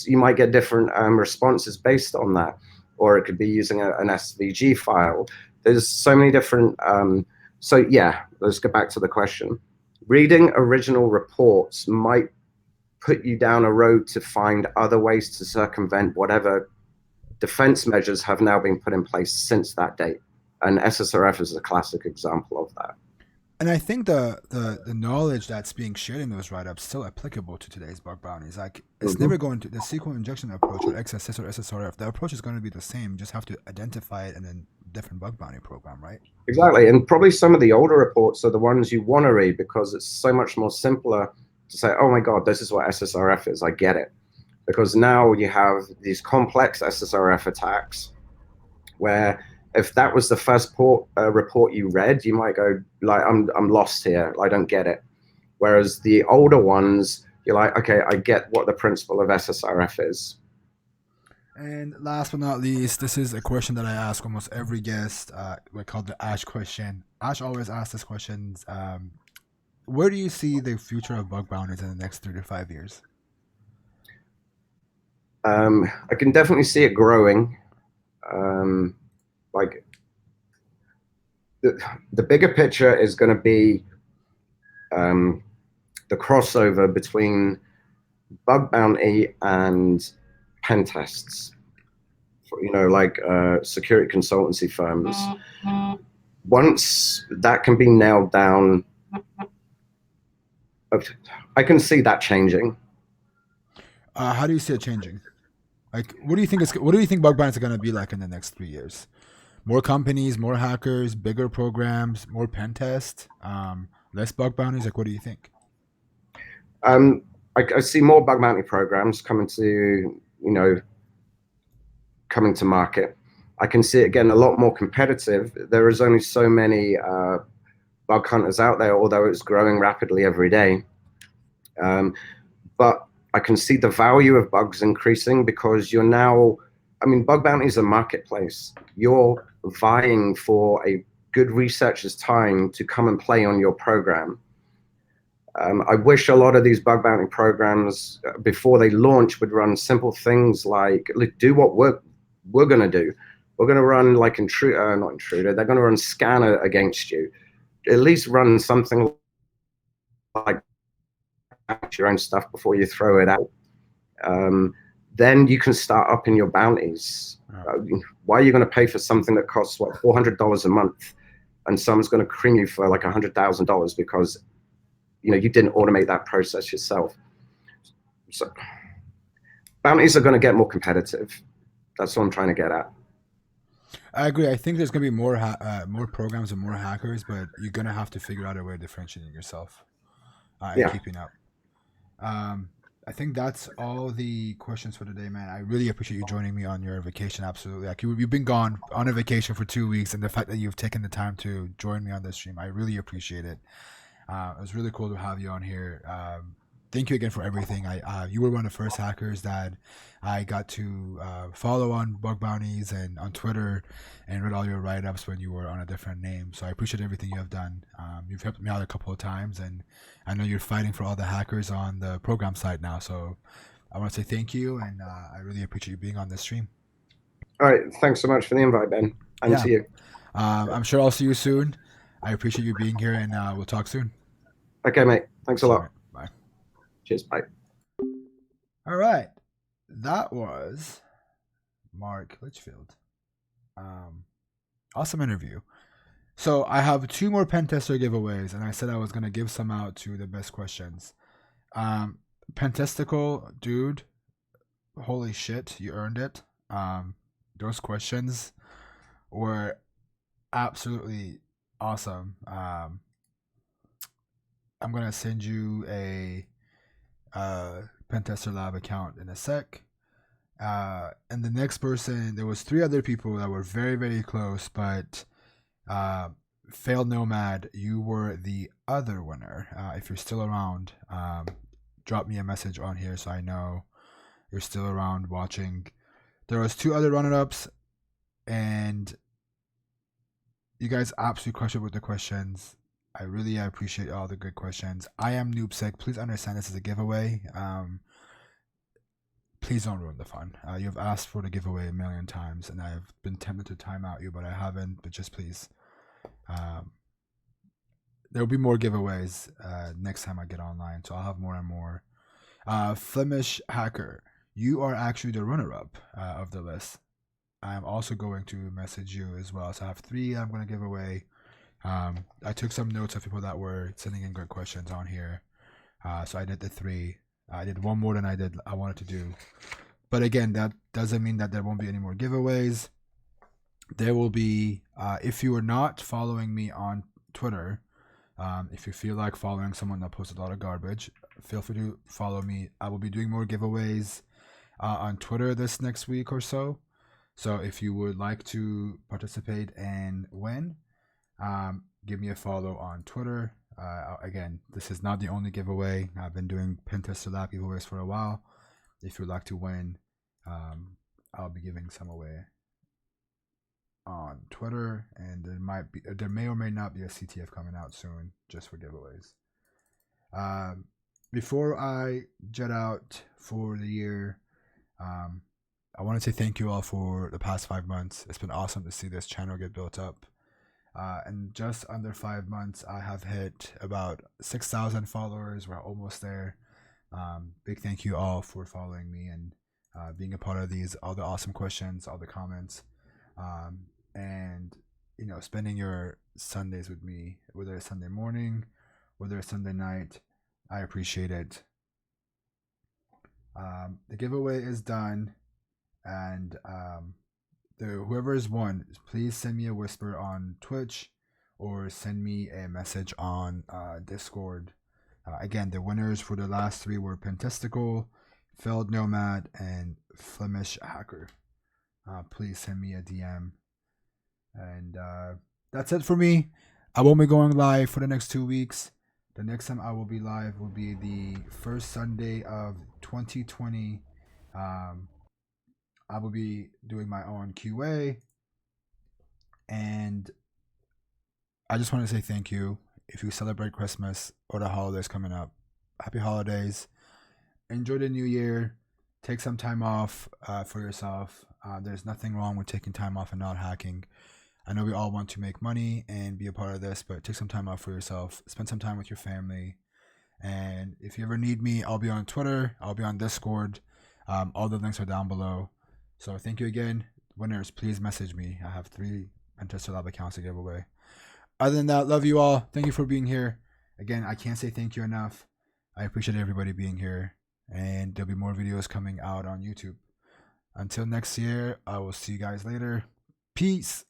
You might get different responses based on that, or it could be using an SVG file. There's so many different. So yeah, let's go back to the question. Reading original reports might put you down a road to find other ways to circumvent whatever defense measures have now been put in place since that date. And SSRF is a classic example of that. And I think the knowledge that's being shared in those write-ups still applicable to today's bug bounties. Like, it's never going to the SQL injection approach or XSS or SSRF. The approach is going to be the same. You just have to identify it in a different bug bounty program, right? Exactly. And probably some of the older reports are the ones you want to read because it's so much more simpler to say, oh my God, this is what SSRF is. I get it. because now you have these complex SSRF attacks where if that was the first report you read, you might go like, I'm lost here. I don't get it. Whereas the older ones, you're like, okay, I get what the principle of SSRF is. And last but not least, this is a question that I ask almost every guest. We call the Ash question. Ash always asks this question. Where do you see the future of bug bounties in the next 3 to 5 years? I can definitely see it growing. Like the bigger picture is going to be the crossover between bug bounty and pen tests. You know, like security consultancy firms. Once that can be nailed down, I can see that changing. How do you see it changing? Like, what do you think bug bounties are going to be like in the next 3 years? More companies, more hackers, bigger programs, more pen tests, less bug bounties. Like, what do you think? I see more bug bounty programs coming to market. I can see it getting a lot more competitive. There is only so many bug hunters out there, although it's growing rapidly every day. But I can see the value of bugs increasing because you're now, I mean, bug bounty is a marketplace. You're vying for a good researcher's time to come and play on your program. I wish a lot of these bug bounty programs, before they launch, would run simple things like do what we're going to do. We're going to run like not intruder. They're going to run scanner against you. At least run something like your own stuff before you throw it out. Then you can start upping your bounties. Why are you going to pay for something that costs $400 a month, and someone's going to cream you for like $100,000 because you didn't automate that process yourself? So bounties are going to get more competitive. That's what I'm trying to get at. I agree. I think there's going to be more programs and more hackers, but you're going to have to figure out a way to differentiate yourself and keeping up. I think that's all the questions for today, man. I really appreciate you joining me on your vacation. Absolutely. Like you've been gone on a vacation for 2 weeks, and the fact that you've taken the time to join me on this stream, I really appreciate it. It was really cool to have you on here. Thank you again for everything. You were one of the first hackers that I got to follow on bug bounties and on Twitter, and read all your write-ups when you were on a different name. So I appreciate everything you have done. You've helped me out a couple of times, and I know you're fighting for all the hackers on the program side now. So I want to say thank you, and I really appreciate you being on this stream. All right. Thanks so much for the invite, Ben. And to you. I'm sure I'll see you soon. I appreciate you being here, and we'll talk soon. Okay, mate. Thanks a lot. Bye. Cheers. Bye. All right. That was Mark Litchfield. Awesome interview. So I have 2 more pen tester giveaways, and I said I was going to give some out to the best questions. Pentesticle, dude, holy shit, you earned it. Those questions were absolutely awesome. I'm going to send you a Pentester Lab account in a sec. And the next person, there was 3 other people that were very, very close, but Failed Nomad, you were the other winner. If you're still around, drop me a message on here so I know you're still around watching. There was 2 other runner-ups, and you guys absolutely crushed it with the questions. I really appreciate all the good questions. I am NahamSec. Please understand this is a giveaway. Please don't ruin the fun. You've asked for the giveaway a million times, and I've been tempted to time out you, but I haven't. But just please. There will be more giveaways next time I get online, so I'll have more and more. Flemish Hacker, you are actually the runner-up of the list. I'm also going to message you as well. So I have 3 I'm going to give away. I took some notes of people that were sending in good questions on here. So I did the 3. I did 1 more than I wanted to do. But again, that doesn't mean that there won't be any more giveaways. There will be, if you are not following me on Twitter, if you feel like following someone that posts a lot of garbage, feel free to follow me. I will be doing more giveaways. on Twitter this next week or so. So if you would like to participate and win, give me a follow on Twitter. Again, this is not the only giveaway. I've been doing Pentester Lab giveaways for a while. If you'd like to win, I'll be giving some away on Twitter, and there may or may not be a CTF coming out soon just for giveaways. Before I jet out for the year, I want to say thank you all for the past 5 months. It's been awesome to see this channel get built up. In just under 5 months, I have hit about 6,000 followers. We're almost there. Big thank you all for following me and being a part of these, all the awesome questions, all the comments, and spending your Sundays with me, whether it's Sunday morning, whether it's Sunday night. I appreciate it. The giveaway is done, and whoever has won, please send me a whisper on Twitch or send me a message on Discord. Again, the winners for the last 3 were Pentesticle, Failed Nomad, and Flemish Hacker. Please send me a DM. And that's it for me. I won't be going live for the next 2 weeks. The next time I will be live will be the first Sunday of 2020. I will be doing my own QA. And I just want to say thank you. If you celebrate Christmas or the holidays coming up, happy holidays. Enjoy the new year. Take some time off for yourself. There's nothing wrong with taking time off and not hacking. I know we all want to make money and be a part of this, but take some time off for yourself. Spend some time with your family. And if you ever need me, I'll be on Twitter. I'll be on Discord. All the links are down below. So thank you again. Winners, please message me. I have 3 Pentester Lab accounts to give away. Other than that, love you all. Thank you for being here. Again, I can't say thank you enough. I appreciate everybody being here. And there'll be more videos coming out on YouTube. Until next year, I will see you guys later. Peace.